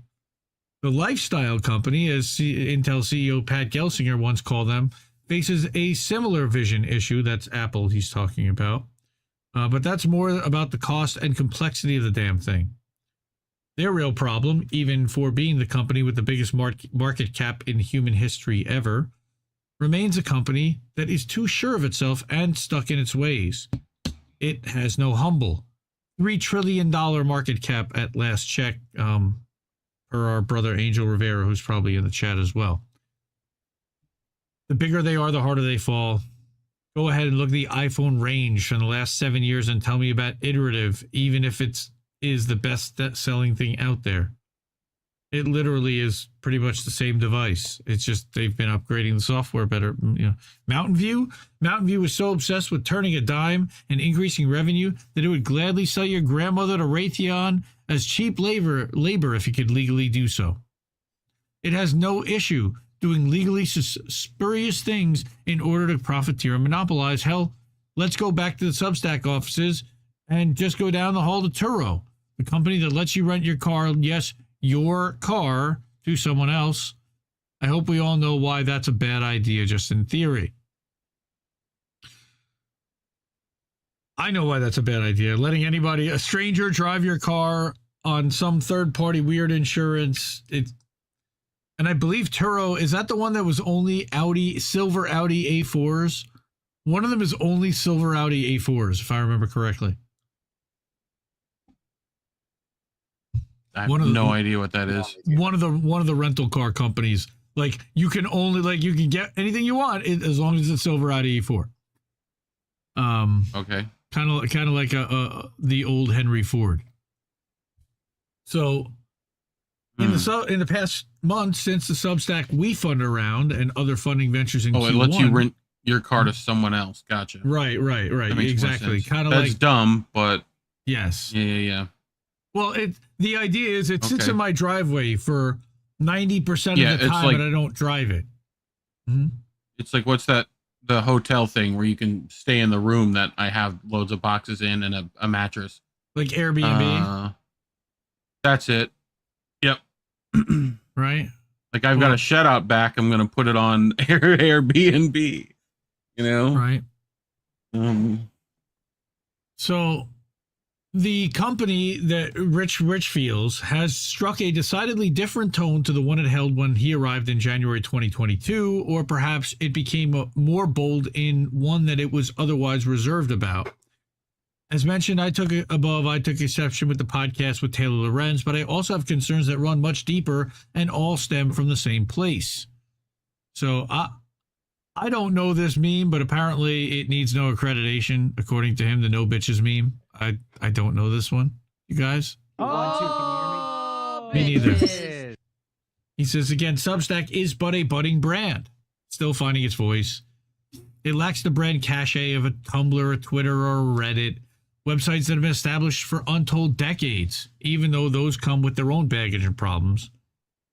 The lifestyle company, as Intel CEO Pat Gelsinger once called them, faces a similar vision issue. That's Apple he's talking about. But that's more about the cost and complexity of the damn thing. Their real problem, even for being the company with the biggest market cap in human history ever, remains a company that is too sure of itself and stuck in its ways. It has no humble. $3 trillion market cap at last check, per our brother Angel Rivera, who's probably in the chat as well. The bigger they are, the harder they fall. Go ahead and look at the iPhone range from the last 7 years and tell me about iterative, even if it's the best selling thing out there. It literally is pretty much the same device. It's just they've been upgrading the software better. You know, Mountain View was so obsessed with turning a dime and increasing revenue that it would gladly sell your grandmother to Raytheon as cheap labor if it could legally do so. It has no issue doing legally spurious things in order to profiteer and monopolize. Hell, let's go back to the Substack offices and just go down the hall to Turo, the company that lets you rent your car, yes, your car, to someone else. I hope we all know why that's a bad idea, just in theory. I know why that's a bad idea. Letting a stranger drive your car on some third-party weird insurance. And I believe Turo, is that the one that was only silver Audi A4s? One of them is only silver Audi A4s, if I remember correctly. I have no idea what that is. One of the rental car companies, like you can get anything you want as long as it's silver Audi A4. Okay. Kind of like the old Henry Ford. So in the past month, since the Substack We Fund around and other funding ventures in Q1, it lets you rent your car to someone else. Gotcha. Right. Exactly. Kind of that's like dumb, but yes. Yeah. Well, the idea is it sits in my driveway for 90% of the time, but I don't drive it. Mm-hmm. It's like, what's that? The hotel thing where you can stay in the room that I have loads of boxes in and a mattress. Like Airbnb? That's it. Yep. Right? Like I've got a shed out back. I'm going to put it on Airbnb. You know? Right. So the company that Rich feels has struck a decidedly different tone to the one it held when he arrived in January 2022, or perhaps it became more bold in one that it was otherwise reserved about. As mentioned, I took exception with the podcast with Taylor Lorenz, but I also have concerns that run much deeper and all stem from the same place. So I don't know this meme, but apparently it needs no accreditation, according to him, the no bitches meme. I don't know this one. You guys? Oh, me neither. He says, again, Substack is but a budding brand, still finding its voice. It lacks the brand cachet of a Tumblr, a Twitter, or a Reddit, websites that have been established for untold decades, even though those come with their own baggage and problems.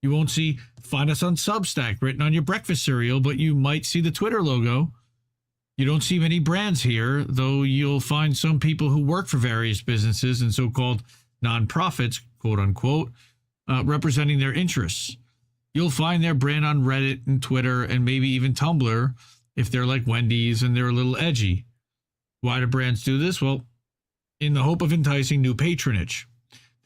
You won't see "Find us on Substack" written on your breakfast cereal, but you might see the Twitter logo. You don't see many brands here, though you'll find some people who work for various businesses and so-called nonprofits, quote unquote, representing their interests. You'll find their brand on Reddit and Twitter and maybe even Tumblr if they're like Wendy's and they're a little edgy. Why do brands do this? Well, in the hope of enticing new patronage.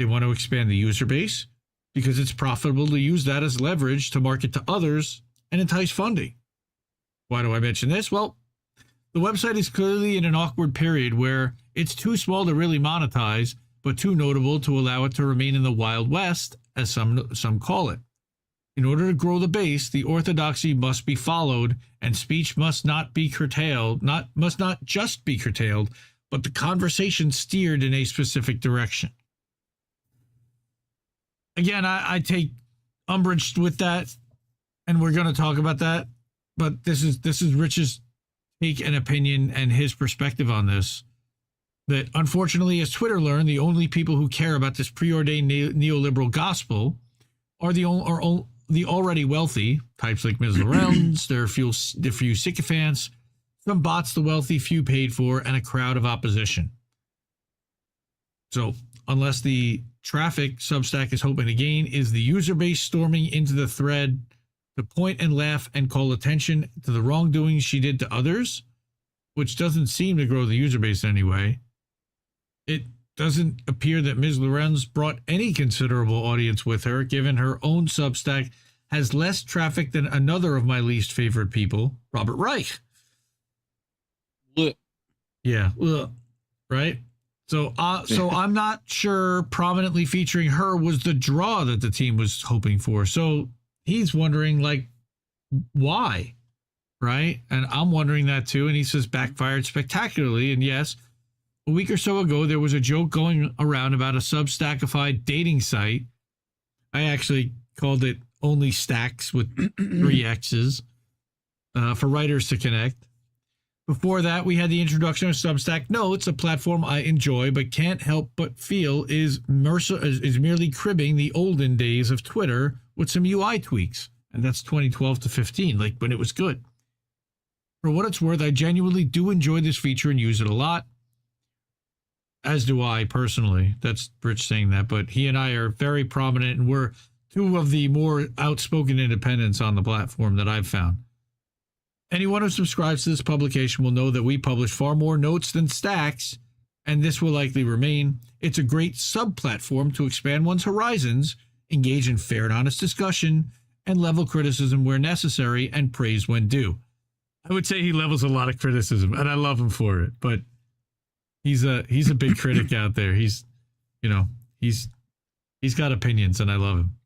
They want to expand the user base because it's profitable to use that as leverage to market to others and entice funding. Why do I mention this? Well, the website is clearly in an awkward period where it's too small to really monetize, but too notable to allow it to remain in the Wild West, as some call it. In order to grow the base, the orthodoxy must be followed, and speech must not be curtailed, must not just be curtailed, but the conversation steered in a specific direction. Again, I take umbrage with that, and we're going to talk about that. but this is Rich's take and opinion and his perspective on this. That unfortunately, as Twitter learned, the only people who care about this preordained neoliberal gospel are the already wealthy types like Ms. Lorenz, their few sycophants, some bots the wealthy, few paid for, and a crowd of opposition. So unless the traffic Substack is hoping to gain is the user base storming into the thread to point and laugh and call attention to the wrongdoings she did to others, which doesn't seem to grow the user base anyway. It doesn't appear that Ms. Lorenz brought any considerable audience with her, given her own Substack has less traffic than another of my least favorite people, Robert Reich. Yeah, right? So I'm not sure prominently featuring her was the draw that the team was hoping for. So he's wondering, like, why, right? And I'm wondering that too. And he says backfired spectacularly. And yes, a week or so ago, there was a joke going around about a Substackified dating site. I actually called it Only Stacks with 3 X's for writers to connect. Before that, we had the introduction of Substack Notes, a platform I enjoy but can't help but feel is merely cribbing the olden days of Twitter with some UI tweaks. And that's 2012 to 15, like when it was good. For what it's worth, I genuinely do enjoy this feature and use it a lot. As do I personally. That's Rich saying that, but he and I are very prominent and we're two of the more outspoken independents on the platform that I've found. Anyone who subscribes to this publication will know that we publish far more notes than stacks, and this will likely remain. It's a great sub-platform to expand one's horizons, engage in fair and honest discussion, and level criticism where necessary and praise when due. I would say he levels a lot of criticism, and I love him for it, but he's a big critic out there. He's got opinions, and I love him.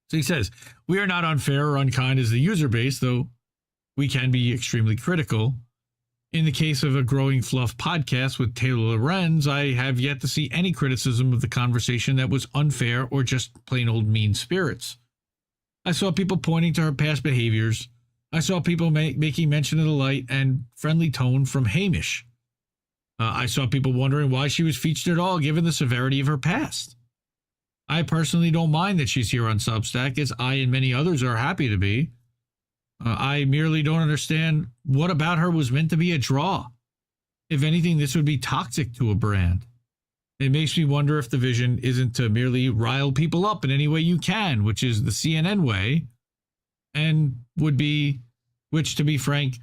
So he says, we are not unfair or unkind as the user base, though we can be extremely critical. In the case of a Growing Fluff podcast with Taylor Lorenz, I have yet to see any criticism of the conversation that was unfair or just plain old mean spirits. I saw people pointing to her past behaviors. I saw people making mention of the light and friendly tone from Hamish. I saw people wondering why she was featured at all, given the severity of her past. I personally don't mind that she's here on Substack, as I and many others are happy to be. I merely don't understand what about her was meant to be a draw. If anything, this would be toxic to a brand. It makes me wonder if the vision isn't to merely rile people up in any way you can, which is the CNN way, and which, to be frank,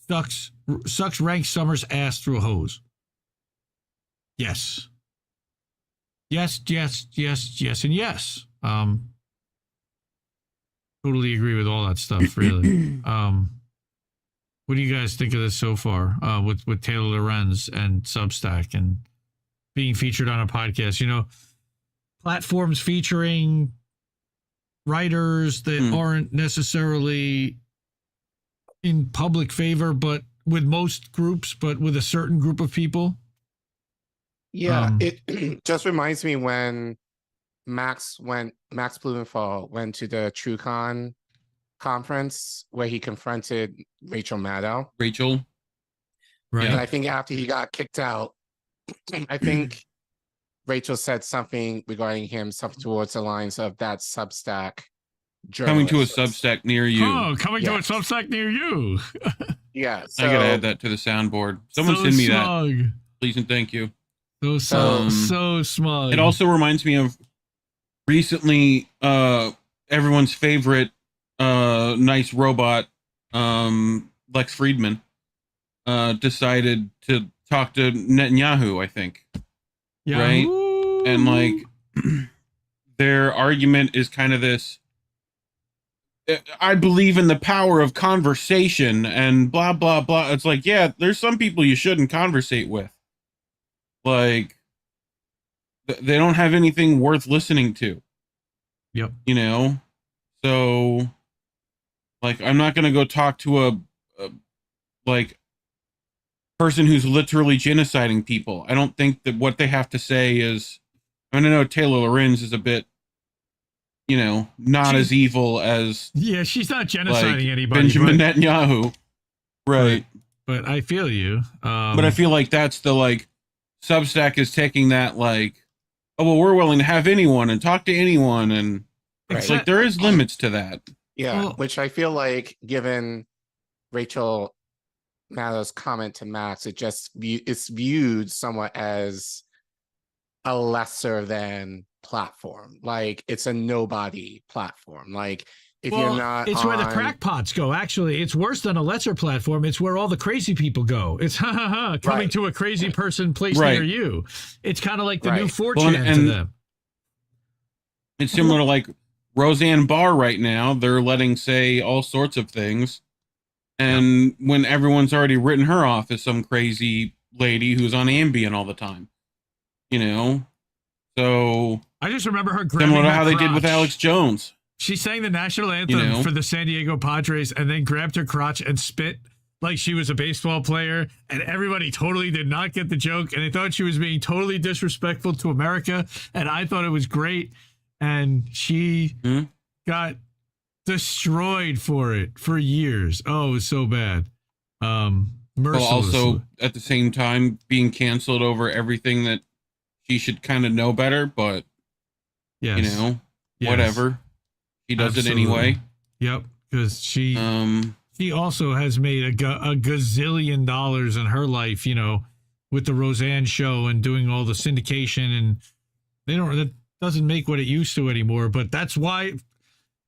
sucks Rank Summers' ass through a hose. Yes. Yes, and yes. Totally agree with all that stuff, really. What do you guys think of this so far with Taylor Lorenz and Substack and being featured on a podcast? You know, platforms featuring writers that aren't necessarily in public favor, but with most groups, but with a certain group of people. Yeah, it just reminds me when Max Blumenthal went to the TrueCon conference where he confronted Rachel Maddow. Rachel. Right. And I think after he got kicked out, I think Rachel said something regarding him, something towards the lines of that Substack coming to a Substack near you. Oh, coming to a Substack near you. Yeah. So, I gotta add that to the soundboard. Someone send me that. Please and thank you. So smug. It also reminds me of recently everyone's favorite nice robot, Lex Friedman, decided to talk to Netanyahu, I think. Right? And like their argument is kind of this, I believe in the power of conversation and blah, blah, blah. It's like, yeah, there's some people you shouldn't conversate with. Like, they don't have anything worth listening to. Yep. You know? So, like, I'm not going to go talk to a person who's literally genociding people. I don't think that what they have to say is, I mean, I know Taylor Lorenz is a bit, you know, not as evil as Yeah, she's not genociding like anybody. Benjamin Netanyahu. Right. But I feel you. But I feel like that's the like Substack is taking that like, oh well, we're willing to have anyone and talk to anyone, and it's like there is limits to that. Yeah, which I feel like, given Rachel Maddow's comment to Max, it's viewed somewhat as a lesser than platform. Like it's a nobody platform. Like if you're not, it's where the crackpots go. Actually, it's worse than a lesser platform. It's where all the crazy people go. It's coming to a crazy person place near you. It's kind of like the new 4chan to them. It's similar to like Roseanne Barr right now. They're letting say all sorts of things, and when everyone's already written her off as some crazy lady who's on Ambien all the time, you know. So I just remember her grabbing similar to her how they did with crotch. Alex Jones. She sang the national anthem for the San Diego Padres and then grabbed her crotch and spit like she was a baseball player. And everybody totally did not get the joke. And they thought she was being totally disrespectful to America. And I thought it was great. And she got destroyed for it for years. Oh, it was so bad. Mercilessly. Also, at the same time, being canceled over everything that she should kind of know better. But, you know, whatever. He does it anyway. Yep, because she also has made a gazillion dollars in her life, you know, with the Roseanne show and doing all the syndication, and that doesn't make what it used to anymore. But that's why,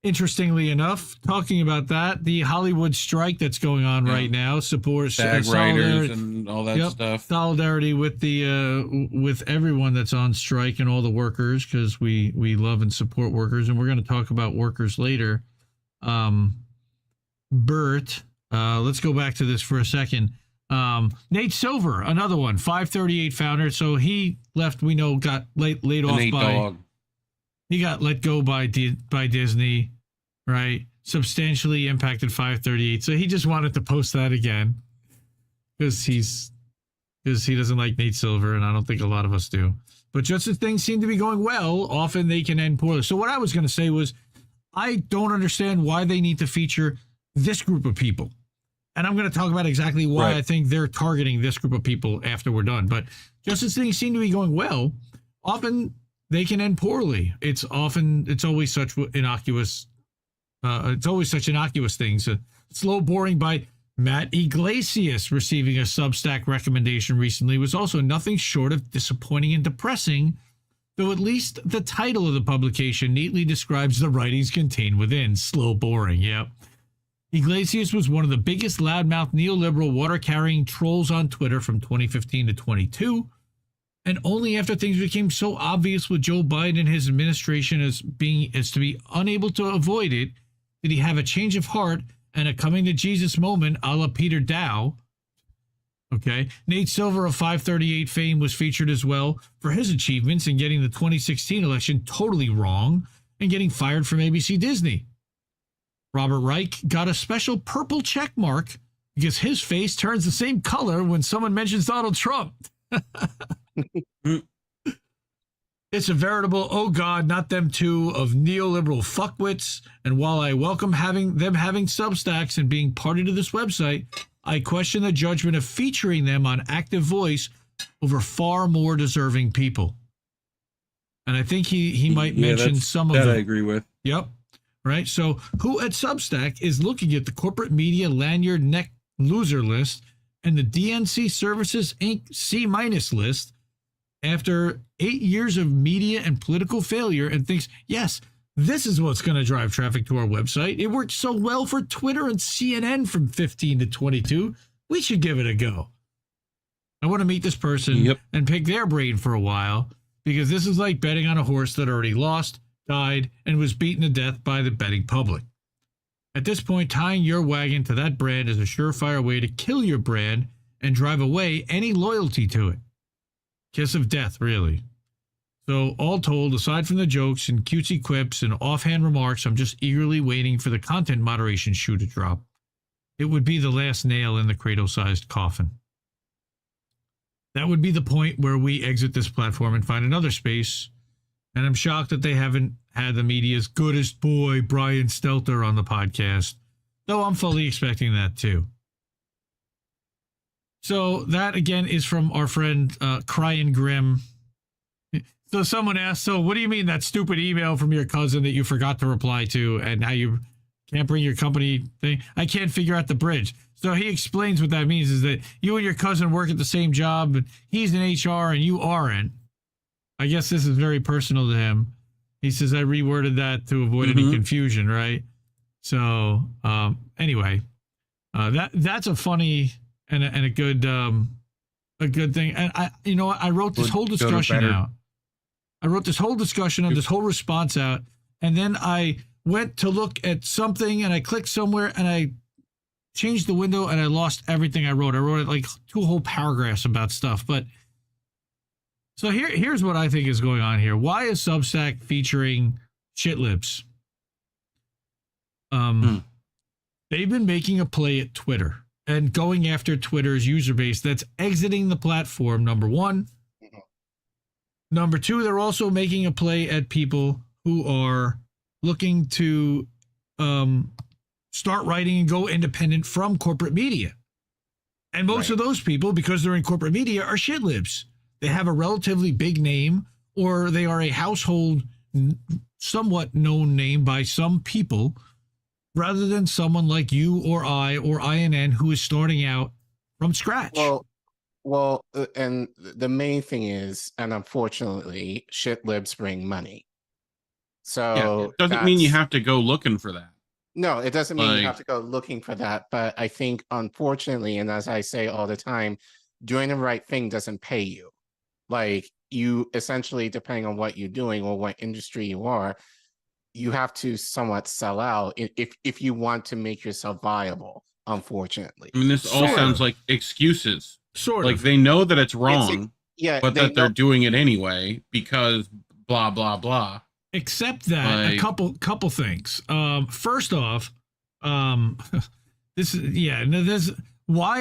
interestingly enough, talking about that, the Hollywood strike that's going on right now supports SAG writers and all that stuff. Solidarity with the with everyone that's on strike and all the workers, because we love and support workers, and we're going to talk about workers later. Bert, let's go back to this for a second. Nate Silver, another one, 538 founder. So he left. We know got laid off by. He got let go by Disney, right? Substantially impacted 538. So he just wanted to post that again because he doesn't like Nate Silver, and I don't think a lot of us do. But just as things seem to be going well, often they can end poorly. So what I was going to say was, I don't understand why they need to feature this group of people. And I'm going to talk about exactly why I think they're targeting this group of people after we're done. But just as things seem to be going well, often they can end poorly. It's always such innocuous. It's always such innocuous things. Slow Boring by Matt Iglesias, receiving a Substack recommendation recently, was also nothing short of disappointing and depressing, though at least the title of the publication neatly describes the writings contained within. Slow Boring, yep. Iglesias was one of the biggest loudmouth neoliberal water-carrying trolls on Twitter from 2015 to 22. And only after things became so obvious with Joe Biden and his administration as to be unable to avoid it, did he have a change of heart and a coming to Jesus moment a la Peter Dow. Okay. Nate Silver of 538 fame was featured as well for his achievements in getting the 2016 election totally wrong and getting fired from ABC Disney. Robert Reich got a special purple check mark because his face turns the same color when someone mentions Donald Trump. It's a veritable, oh God, not them too, of neoliberal fuckwits. And while I welcome having Substacks and being party to this website, I question the judgment of featuring them on Active Voice over far more deserving people. And I think he might mention some of them. That I agree with. Yep. Right. So who at Substack is looking at the corporate media lanyard neck loser list and the DNC Services Inc. C- list after 8 years of media and political failure and thinks, yes, this is what's going to drive traffic to our website. It worked so well for Twitter and CNN from 15 to 22. We should give it a go. I want to meet this person and pick their brain for a while, because this is like betting on a horse that already lost, died, and was beaten to death by the betting public. At this point, tying your wagon to that brand is a surefire way to kill your brand and drive away any loyalty to it. Kiss of death, really. So, all told, aside from the jokes and cutesy quips and offhand remarks, I'm just eagerly waiting for the content moderation shoe to drop. It would be the last nail in the cradle-sized coffin. That would be the point where we exit this platform and find another space And I'm shocked that they haven't had the media's goodest boy, Brian Stelter, on the podcast, though I'm fully expecting that too. So that, again, is from our friend Crying Grim. So someone asked, so what do you mean that stupid email from your cousin that you forgot to reply to and now you can't bring your company thing? I can't figure out the bridge. So he explains what that means is that you and your cousin work at the same job, but he's in HR and you aren't. I guess this is very personal to him. He says, I reworded that to avoid any confusion, right? So anyway, that's a funny and a good thing. And I wrote this whole discussion out. I wrote this whole discussion and this whole response out, and then I went to look at something and I clicked somewhere and I changed the window and I lost everything I wrote. I wrote like 2 whole paragraphs about stuff. But so here's what I think is going on here. Why is Substack featuring Shitlibs? They've been making a play at Twitter and going after Twitter's user base that's exiting the platform, number one. Number two, they're also making a play at people who are looking to start writing and go independent from corporate media. And most of those people, because they're in corporate media, are shitlibs. They have a relatively big name, or they are a household, somewhat known name by some people, rather than someone like you or I or INN who is starting out from scratch. Well, and the main thing is, and unfortunately, shitlibs bring money. So it doesn't mean you have to go looking for that. No, it doesn't mean you have to go looking for that. But I think, unfortunately, and as I say all the time, doing the right thing doesn't pay you. Like, you essentially, depending on what you're doing or what industry you are, you have to somewhat sell out if you want to make yourself viable, unfortunately. I mean, this all sounds like excuses. Sort of. Like, they know that it's wrong, but they're doing it anyway because blah, blah, blah. Except that a couple things. First off, why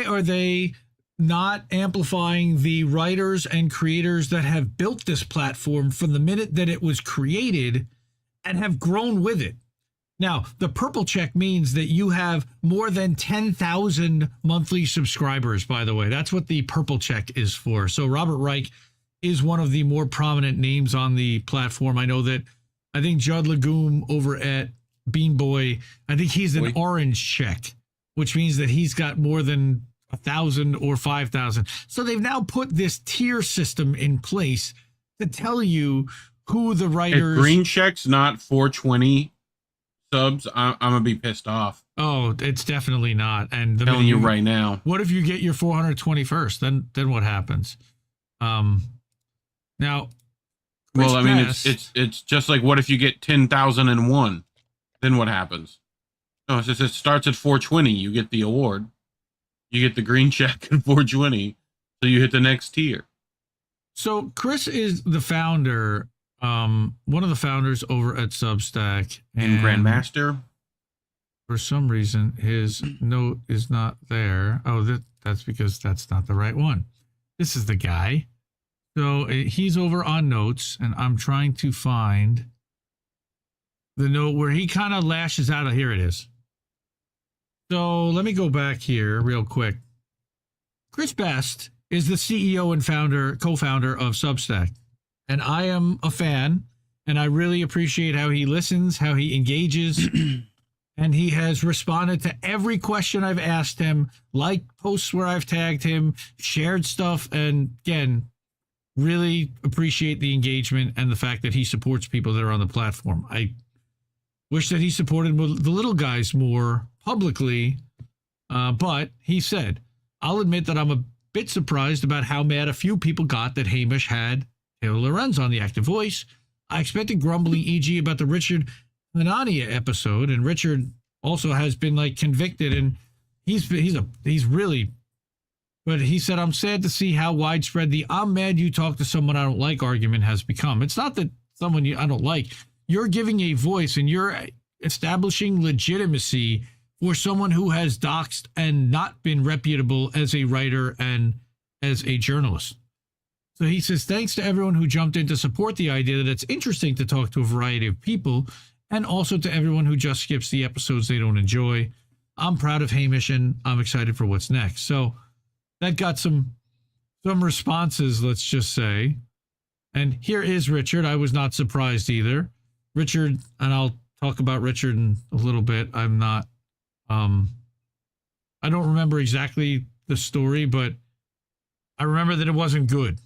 are they not amplifying the writers and creators that have built this platform from the minute that it was created and have grown with it? Now, the purple check means that you have more than 10,000 monthly subscribers, by the way. That's what the purple check is for. So Robert Reich is one of the more prominent names on the platform. I think Judd Legume over at Bean Boy, I think he's an orange check, which means that he's got more than 1,000 or 5,000. So they've now put this tier system in place to tell you who the writers... If green check's not 420 subs, I'm going to be pissed off. Oh, it's definitely not. And I'm telling you right now. What if you get your 421st? Then what happens? Now... Well, I mean, it's just like, what if you get 10,001? Then what happens? No, it says it starts at 420. You get the award. You get the green check at 420. So you hit the next tier. So Chris is the founder, one of the founders over at Substack. And Grandmaster. For some reason, his note is not there. Oh, that's because that's not the right one. This is the guy. So he's over on notes, and I'm trying to find the note where he kind of lashes out. Here it is. So let me go back here real quick. Chris Best is the CEO and co-founder of Substack, and I am a fan, and I really appreciate how he listens, how he engages, and he has responded to every question I've asked him, liked posts where I've tagged him, shared stuff, and again, really appreciate the engagement and the fact that he supports people that are on the platform. I wish that he supported the little guys more publicly, but he said, I'll admit that I'm a bit surprised about how mad a few people got that Hamish had Taylor Lorenz on the active voice. I expected grumbling, e.g. about the Richard Hanania episode, and Richard also has been convicted, and he's really... But he said, I'm sad to see how widespread the I'm mad you talk to someone I don't like argument has become. It's not that someone I don't like. You're giving a voice and you're establishing legitimacy for someone who has doxed and not been reputable as a writer and as a journalist. So he says, thanks to everyone who jumped in to support the idea that it's interesting to talk to a variety of people, and also to everyone who just skips the episodes they don't enjoy. I'm proud of Hamish, and I'm excited for what's next. So that got some responses, let's just say. And here is Richard. I was not surprised either. Richard, and I'll talk about Richard in a little bit. I'm not, I don't remember exactly the story, but I remember that it wasn't good.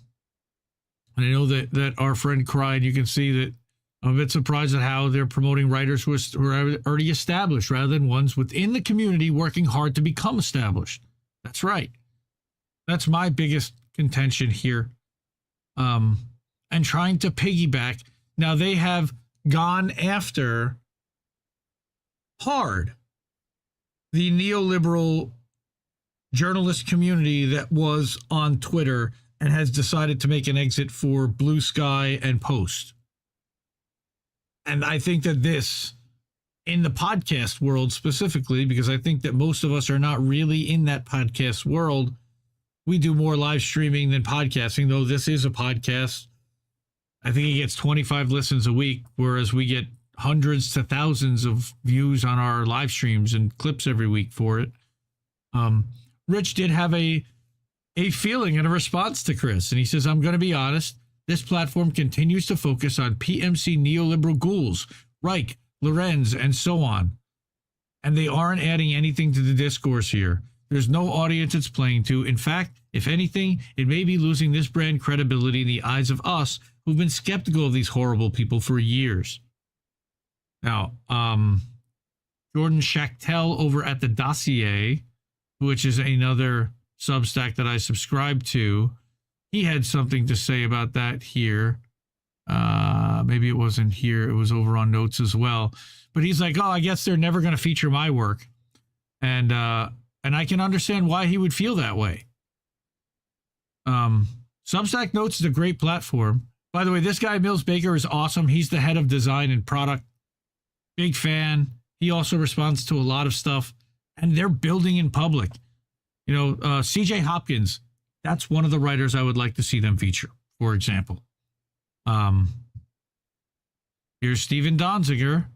And I know that our friend cried. You can see that I'm a bit surprised at how they're promoting writers who are already established rather than ones within the community working hard to become established. That's right. That's my biggest contention here. And trying to piggyback. Now they have gone after hard the neoliberal journalist community that was on Twitter and has decided to make an exit for Blue Sky and Post. And I think that this, in the podcast world specifically, because I think that most of us are not really in that podcast world, we do more live streaming than podcasting, though this is a podcast. I think it gets 25 listens a week, whereas we get hundreds to thousands of views on our live streams and clips every week for it. Rich did have a feeling and a response to Chris, and he says, I'm going to be honest, this platform continues to focus on PMC neoliberal ghouls, Reich, Lorenz, and so on. And they aren't adding anything to the discourse here. There's no audience it's playing to. In fact, if anything, it may be losing this brand credibility in the eyes of us who've been skeptical of these horrible people for years. Now, Jordan Schachtel over at the Dossier, which is another Substack that I subscribe to, he had something to say about that here. Maybe it wasn't here. It was over on Notes as well. But he's like, oh, I guess they're never going to feature my work. And I can understand why he would feel that way. Substack Notes is a great platform. By the way, this guy, Mills Baker, is awesome. He's the head of design and product. Big fan. He also responds to a lot of stuff. And they're building in public. You know, CJ Hopkins, that's one of the writers I would like to see them feature, for example. Here's Steven Donziger.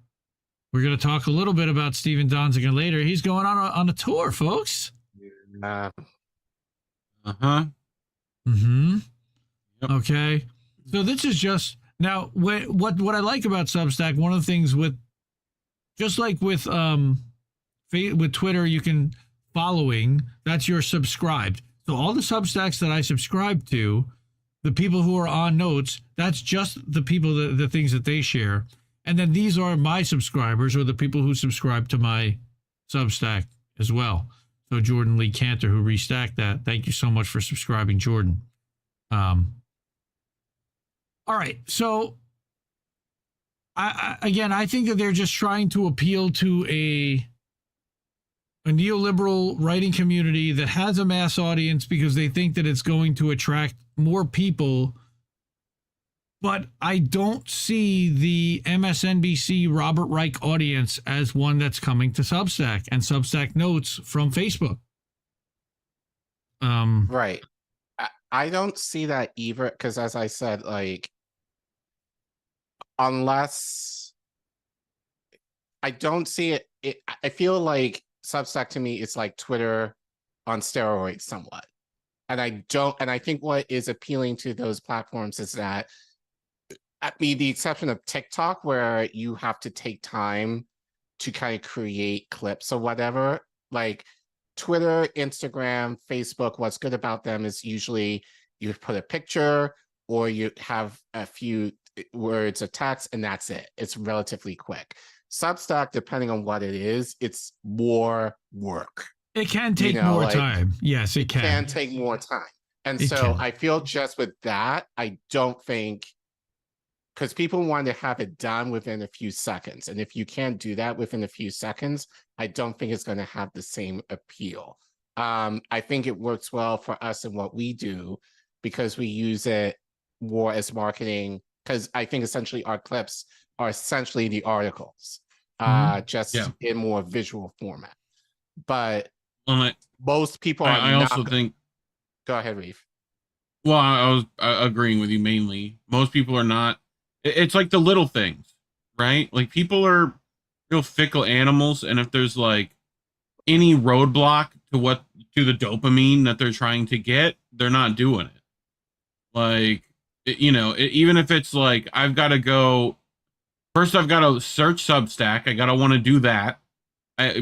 We're going to talk a little bit about Steven Donziger later. He's going on a tour, folks. Okay. So this is just now what I like about Substack. One of the things with Twitter, you can following. That's your subscribed. So all the Substacks that I subscribe to, the people who are on Notes, that's just the people the things that they share. And then these are my subscribers, or the people who subscribe to my Substack as well. So Jordan Lee Cantor, who restacked that, thank you so much for subscribing, Jordan. All right, so I think that they're just trying to appeal to a neoliberal writing community that has a mass audience because they think that it's going to attract more people. But I don't see the MSNBC Robert Reich audience as one that's coming to Substack and Substack Notes from Facebook. Right. I don't see that either, because as I said, like, unless I don't see it, I feel like Substack to me is like Twitter on steroids somewhat. And I think what is appealing to those platforms is that, I mean, the exception of TikTok, where you have to take time to kind of create clips or whatever, like Twitter, Instagram, Facebook, what's good about them is usually you put a picture or you have a few words of text and that's it. It's relatively quick. Substack, depending on what it is, it's more work. It can take more time. Yes, it can. It can take more time. And so I feel just with that, I don't think, because people want to have it done within a few seconds. And if you can't do that within a few seconds, I don't think it's going to have the same appeal. I think it works well for us in what we do because we use it more as marketing, because I think essentially our clips are essentially the articles, just in more visual format. But most people are I also think... Go ahead, Reef. Well, I was agreeing with you mainly. Most people are not. It's like the little things, right? Like people are real fickle animals, and if there's like any roadblock to the dopamine that they're trying to get, they're not doing it. Like, even if it's like I've got to go first, I've got to search Substack. I gotta want to do that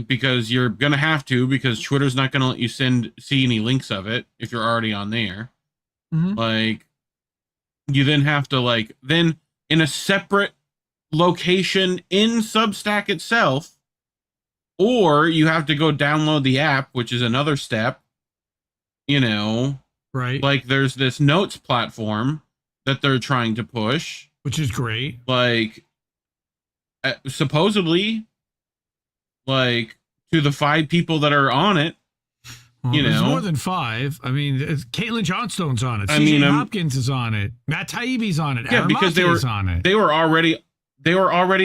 because you're gonna have to, because Twitter's not gonna let you see any links of it if you're already on there. Like, you then have to then in a separate location in Substack itself, or you have to go download the app, which is another step. Right? Like, there's this notes platform that they're trying to push, which is great. Like, supposedly, like, to the 5 people that are on it. Well, there's more than 5. I mean, Caitlin Johnstone's on it. CJ Hopkins is on it. Matt Taibbi's on it. Yeah, because they were on it. They were already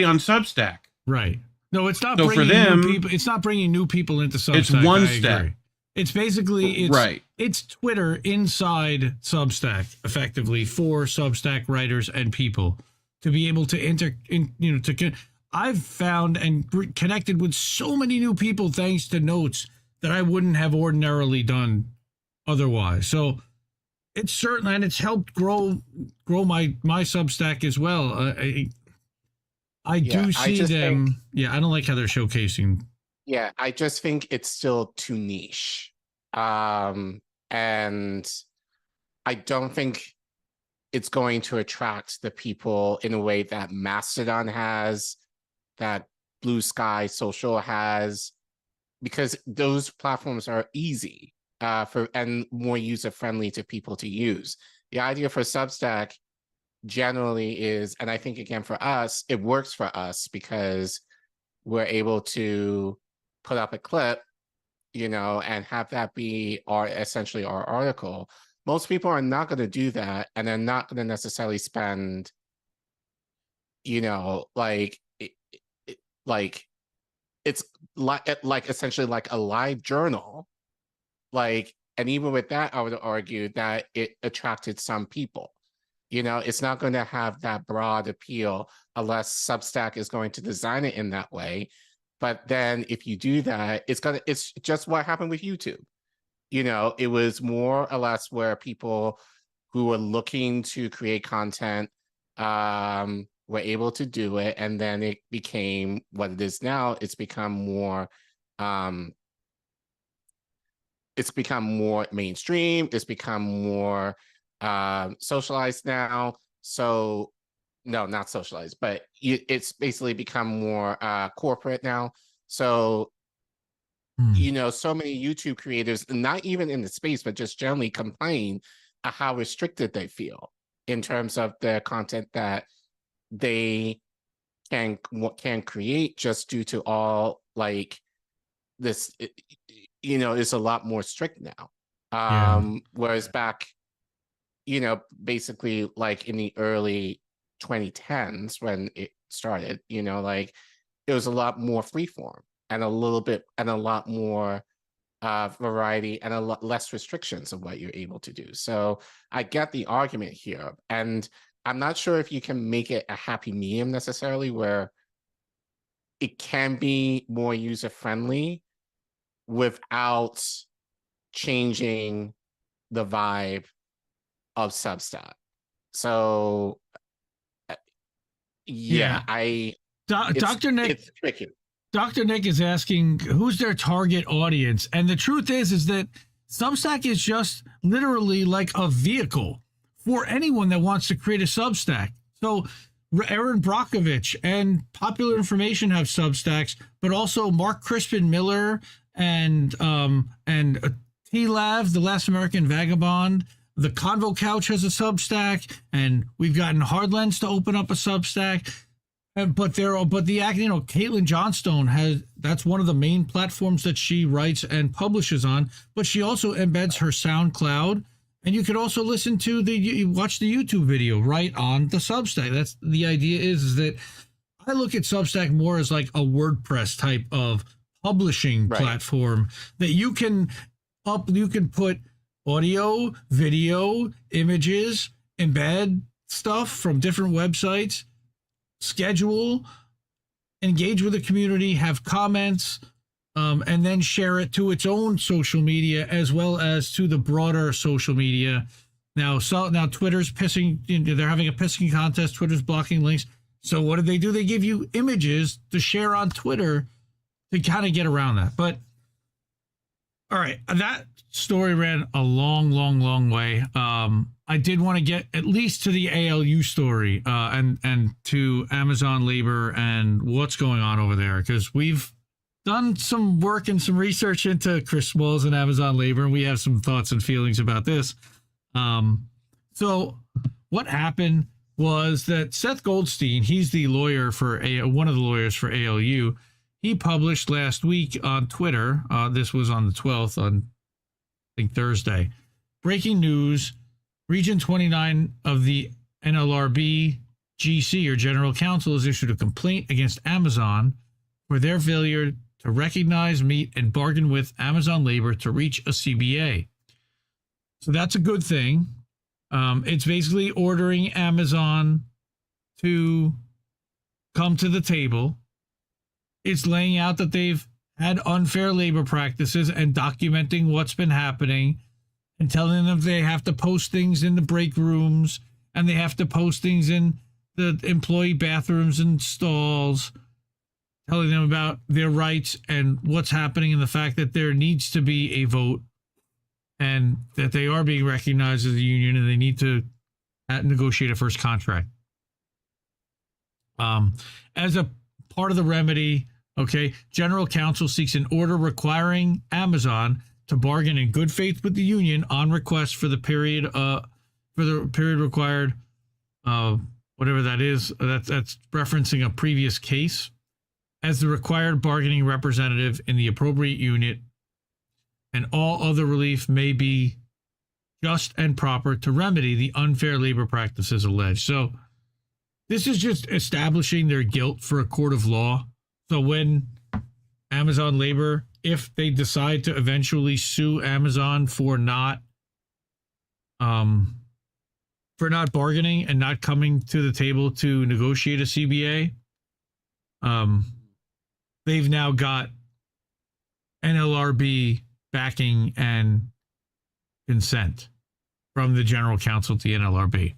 on Substack. Right. No, it's not. So bringing for them, new people, it's not bringing new people into Substack. It's one step. Agree. It's basically right. It's Twitter inside Substack, effectively, for Substack writers and people to be able to I've found and connected with so many new people thanks to notes that I wouldn't have ordinarily done otherwise. So it's certain, and it's helped grow my Substack as well. I do see them. I don't like how they're showcasing. Yeah, I just think it's still too niche. And I don't think it's going to attract the people in a way that Mastodon has, that Blue Sky Social has, because those platforms are easy and more user-friendly to people to use. The idea for Substack generally is, and I think again for us, it works for us because we're able to put up a clip, and have that be essentially our article. Most people are not going to do that, and they're not going to necessarily spend, it's like essentially like a live journal, and even with that, I would argue that it attracted some people. It's not going to have that broad appeal unless Substack is going to design it in that way. But then if you do that, it's just what happened with YouTube. It was more or less where people who were looking to create content were able to do it, and then it became what it is now. It's become more mainstream. It's become more socialized now. So no, not socialized, but it's basically become more corporate now. So so many YouTube creators, not even in the space, but just generally complain how restricted they feel in terms of the content that they can create, just due to all this, is a lot more strict now. Whereas back, basically in the early 2010s when it started, it was a lot more freeform and a lot more variety and a lot less restrictions of what you're able to do. So I get the argument here, and I'm not sure if you can make it a happy medium necessarily, where it can be more user-friendly without changing the vibe of Substack. So Dr. Nick, it's tricky. Dr. Nick is asking who's their target audience, and the truth is that Substack is just literally like a vehicle for anyone that wants to create a Substack. So Aaron Brockovich and Popular Information have Substacks, but also Mark Crispin Miller and tlib, the Last American Vagabond. The Convo Couch has a Substack, and we've gotten Hardlens to open up a Substack. But Caitlin Johnstone that's one of the main platforms that she writes and publishes on. But she also embeds her SoundCloud, and you could also listen to watch the YouTube video right on the Substack. That's the idea. Is that I look at Substack more as like a WordPress type of publishing platform that you can put audio, video, images, embed stuff from different websites, schedule, engage with the community, have comments, and then share it to its own social media as well as to the broader social media. Now Twitter's pissing, they're having a pissing contest. Twitter's blocking links. So what do? They give you images to share on Twitter to kind of get around that. But all right, that story ran a long way. I did want to get at least to the ALU story and to Amazon labor and what's going on over there, because we've done some work and some research into Chris Smalls and Amazon labor, and we have some thoughts and feelings about this. So what happened was that Seth Goldstein, he's the lawyer for one of the lawyers for ALU. He published last week on Twitter, this was on the 12th, on I think Thursday, breaking news, Region 29 of the NLRB GC, or General Counsel, has issued a complaint against Amazon for their failure to recognize, meet, and bargain with Amazon labor to reach a CBA. So that's a good thing. It's basically ordering Amazon to come to the table. It's laying out that they've had unfair labor practices and documenting what's been happening and telling them they have to post things in the break rooms and they have to post things in the employee bathrooms and stalls, telling them about their rights and what's happening and the fact that there needs to be a vote and that they are being recognized as a union and they need to negotiate a first contract. As a part of the remedy, General Counsel seeks an order requiring Amazon to bargain in good faith with the union on request for the period required, whatever that is. That's referencing a previous case, as the required bargaining representative in the appropriate unit, and all other relief may be just and proper to remedy the unfair labor practices alleged. So this is just establishing their guilt for a court of law. So when Amazon labor, if they decide to eventually sue Amazon for not bargaining and not coming to the table to negotiate a CBA, they've now got NLRB backing and consent from the General Counsel to the NLRB.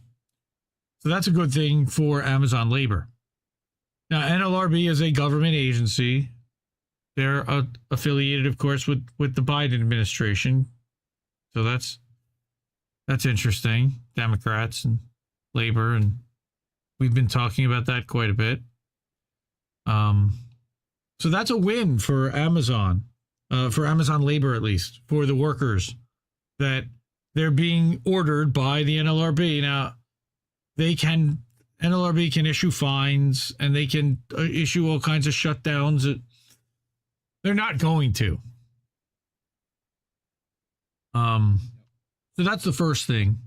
So that's a good thing for Amazon labor. Now, NLRB is a government agency. They're affiliated, of course, with the Biden administration. So that's interesting. Democrats and labor, and we've been talking about that quite a bit. So that's a win for Amazon labor, at least for the workers, that they're being ordered by the NLRB. Now, NLRB can issue fines and they can issue all kinds of shutdowns. They're not going to. So that's the first thing.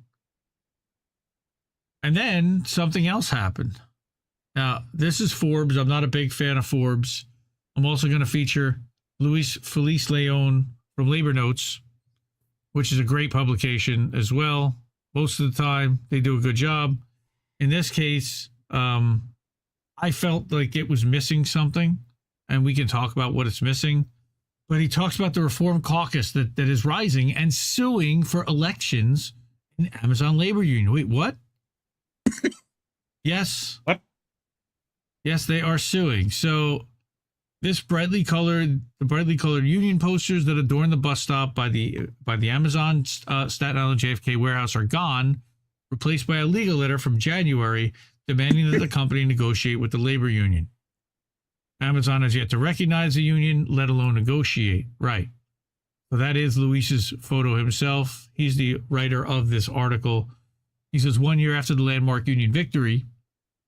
And then something else happened. Now, this is Forbes. I'm not a big fan of Forbes. I'm also going to feature Luis Feliz Leon from Labor Notes, which is a great publication as well. Most of the time, they do a good job. In this case, I felt like it was missing something, and we can talk about what it's missing. But he talks about the Reform Caucus that is rising and suing for elections in the Amazon labor union. Wait, what? Yes. What? Yes, they are suing. So this brightly colored union posters that adorn the bus stop by the Amazon Staten Island JFK warehouse are gone, replaced by a legal letter from January demanding that the company negotiate with the labor union. Amazon has yet to recognize the union, let alone negotiate. Right. So that is Luis's photo himself. He's the writer of this article. He says, 1 year after the landmark union victory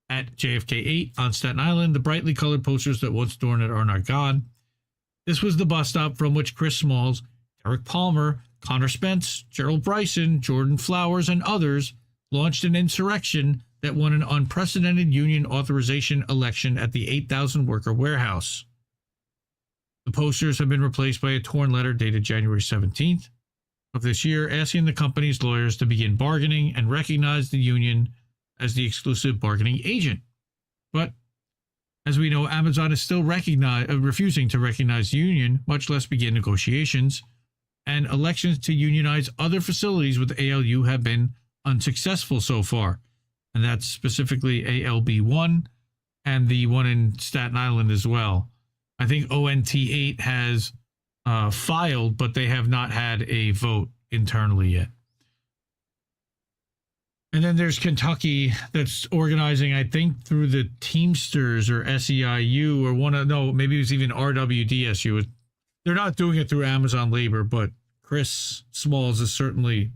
at JFK 8 on Staten Island, the brightly colored posters that once adorned it are not gone. This was the bus stop from which Chris Smalls, Eric Palmer, Connor Spence, Gerald Bryson, Jordan Flowers, and others launched an insurrection that won an unprecedented union authorization election at the 8,000 worker warehouse. The posters have been replaced by a torn letter dated January 17th. of this year, asking the company's lawyers to begin bargaining and recognize the union as the exclusive bargaining agent. But as we know, Amazon is still refusing to recognize the union, much less begin negotiations, and elections to unionize other facilities with ALU have been unsuccessful so far. And that's specifically ALB1 and the one in Staten Island as well. I think ONT8 has filed, but they have not had a vote internally yet. And then there's Kentucky that's organizing, I think, through the Teamsters or SEIU or maybe it was even RWDSU. They're not doing it through Amazon Labor, but Chris Smalls is certainly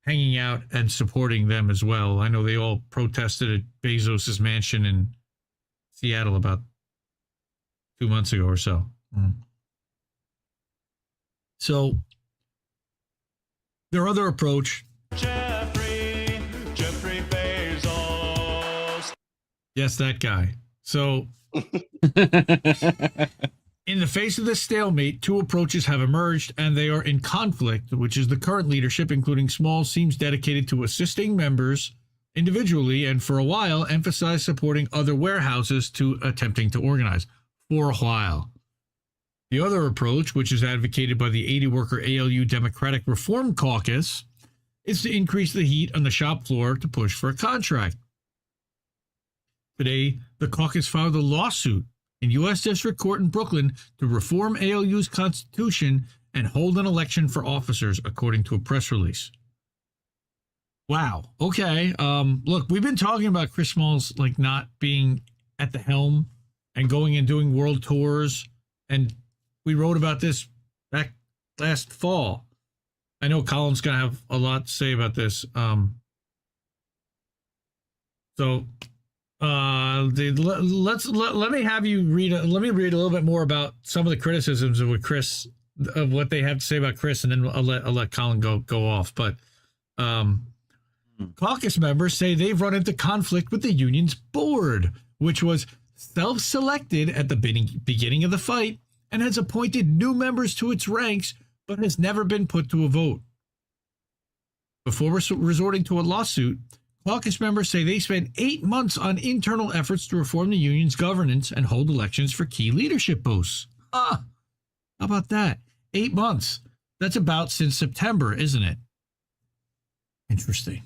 hanging out and supporting them as well. I know they all protested at Bezos's mansion in Seattle about 2 months ago or so. So their other approach. Jeffrey Bezos. Yes, that guy. So in the face of this stalemate, two approaches have emerged, and they are in conflict, which is the current leadership, including Small, seems dedicated to assisting members individually and for a while emphasized supporting other warehouses to attempting to organize for a while. The other approach, which is advocated by the 80-worker ALU Democratic Reform Caucus, is to increase the heat on the shop floor to push for a contract. Today, the caucus filed a lawsuit in U.S. District Court in Brooklyn to reform ALU's constitution and hold an election for officers, according to a press release. Wow. Okay. Look, we've been talking about Chris Smalls like not being at the helm and going and doing world tours, and we wrote about this back last fall. I know Colin's gonna have a lot to say about this. Let me have you read. Let me read a little bit more about some of the criticisms of what they have to say about Chris, and then I'll let Colin go off. But caucus members say they've run into conflict with the union's board, which was self-selected at the beginning of the fight and has appointed new members to its ranks, but has never been put to a vote. Before resorting to a lawsuit, caucus members say they spent 8 months on internal efforts to reform the union's governance and hold elections for key leadership posts. How about that? 8 months. That's about since September, isn't it? Interesting.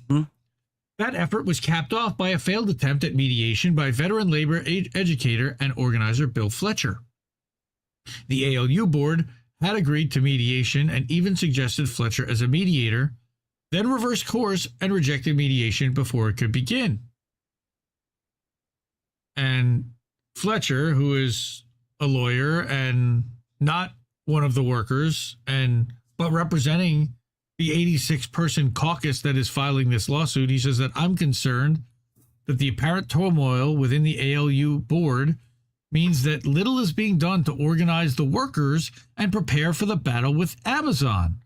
That effort was capped off by a failed attempt at mediation by veteran labor educator and organizer Bill Fletcher. The ALU board had agreed to mediation and even suggested Fletcher as a mediator, then reversed course and rejected mediation before it could begin. And Fletcher, who is a lawyer and not one of the workers, but representing the 86-person caucus that is filing this lawsuit, he says that I'm concerned that the apparent turmoil within the ALU board means that little is being done to organize the workers and prepare for the battle with Amazon.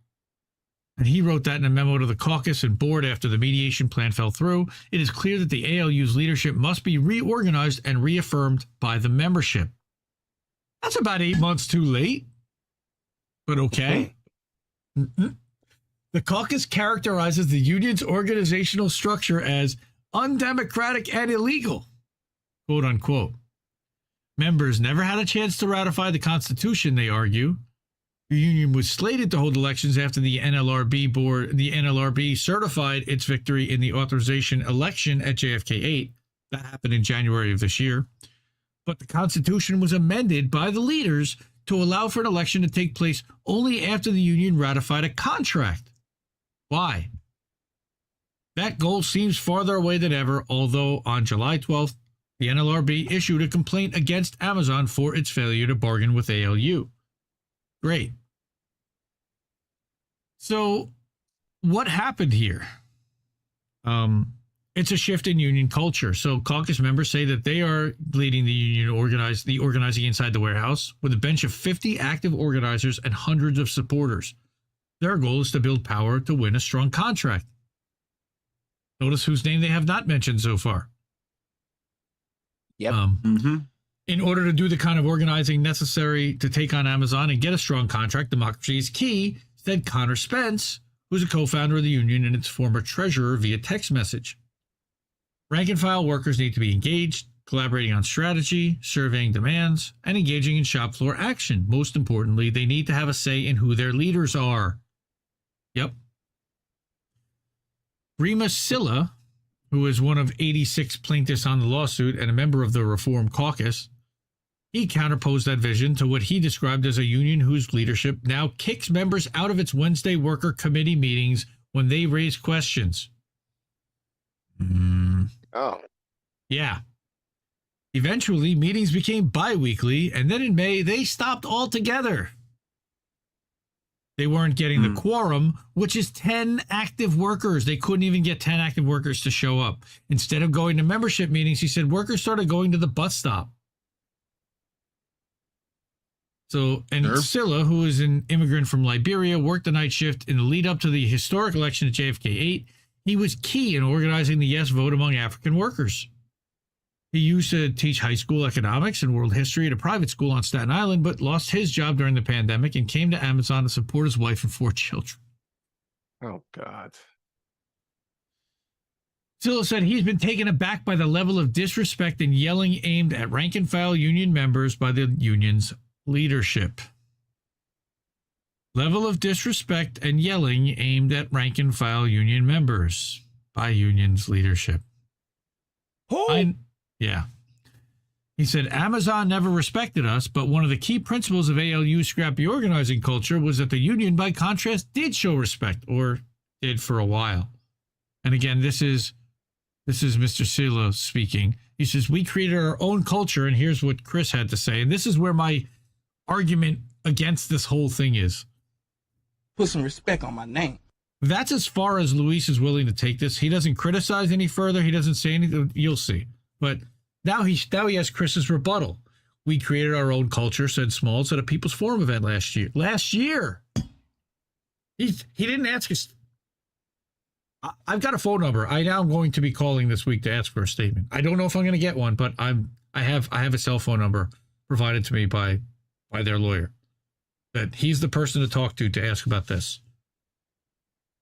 And he wrote that in a memo to the caucus and board after the mediation plan fell through. It is clear that the ALU's leadership must be reorganized and reaffirmed by the membership. That's about 8 months too late, but okay. The caucus characterizes the union's organizational structure as undemocratic and illegal, quote unquote. Members never had a chance to ratify the Constitution, they argue. The union was slated to hold elections after the NLRB certified its victory in the authorization election at JFK 8. That happened in January of this year. But the Constitution was amended by the leaders to allow for an election to take place only after the union ratified a contract. Why? That goal seems farther away than ever, although on July 12th, the NLRB issued a complaint against Amazon for its failure to bargain with ALU. Great. So what happened here? It's a shift in union culture. So caucus members say that they are leading the union organizing inside the warehouse with a bench of 50 active organizers and hundreds of supporters. Their goal is to build power to win a strong contract. Notice whose name they have not mentioned so far. Yep. In order to do the kind of organizing necessary to take on Amazon and get a strong contract, democracy is key, said Connor Spence, who's a co-founder of the union and its former treasurer, via text message. Rank and file workers need to be engaged, collaborating on strategy, surveying demands, and engaging in shop floor action. Most importantly, they need to have a say in who their leaders are. Yep. Rima Silla, who is one of 86 plaintiffs on the lawsuit and a member of the Reform Caucus, he counterposed that vision to what he described as a union whose leadership now kicks members out of its Wednesday worker committee meetings when they raise questions. Oh. Yeah. Eventually, meetings became bi-weekly, and then in May, they stopped altogether. They weren't getting the quorum, which is 10 active workers. They couldn't even get 10 active workers to show up. Instead of going to membership meetings, he said workers started going to the bus stop. So, and Silla, who is an immigrant from Liberia, worked the night shift in the lead up to the historic election at JFK 8. He was key in organizing the yes vote among African workers. He used to teach high school economics and world history at a private school on Staten Island, but lost his job during the pandemic and came to Amazon to support his wife and 4 children. Oh, God. Silla said he's been taken aback by the level of disrespect and yelling aimed at rank-and-file union members by the union's leadership. Level of disrespect and yelling aimed at rank-and-file union members by union's leadership. Yeah. He said, Amazon never respected us, but one of the key principles of ALU's scrappy organizing culture was that the union, by contrast, did show respect, or did for a while. And again, this is Mr. Silla speaking. He says, we created our own culture, and here's what Chris had to say. And this is where my argument against this whole thing is. Put some respect on my name. That's as far as Luis is willing to take this. He doesn't criticize any further. He doesn't say anything. You'll see. But now he has Chris's rebuttal. We created our own culture, said Smalls, at a People's Forum event last year. He didn't ask us. I've got a phone number. I now am going to be calling this week to ask for a statement. I don't know if I'm going to get one, but I have a cell phone number provided to me by their lawyer. That he's the person to talk to ask about this.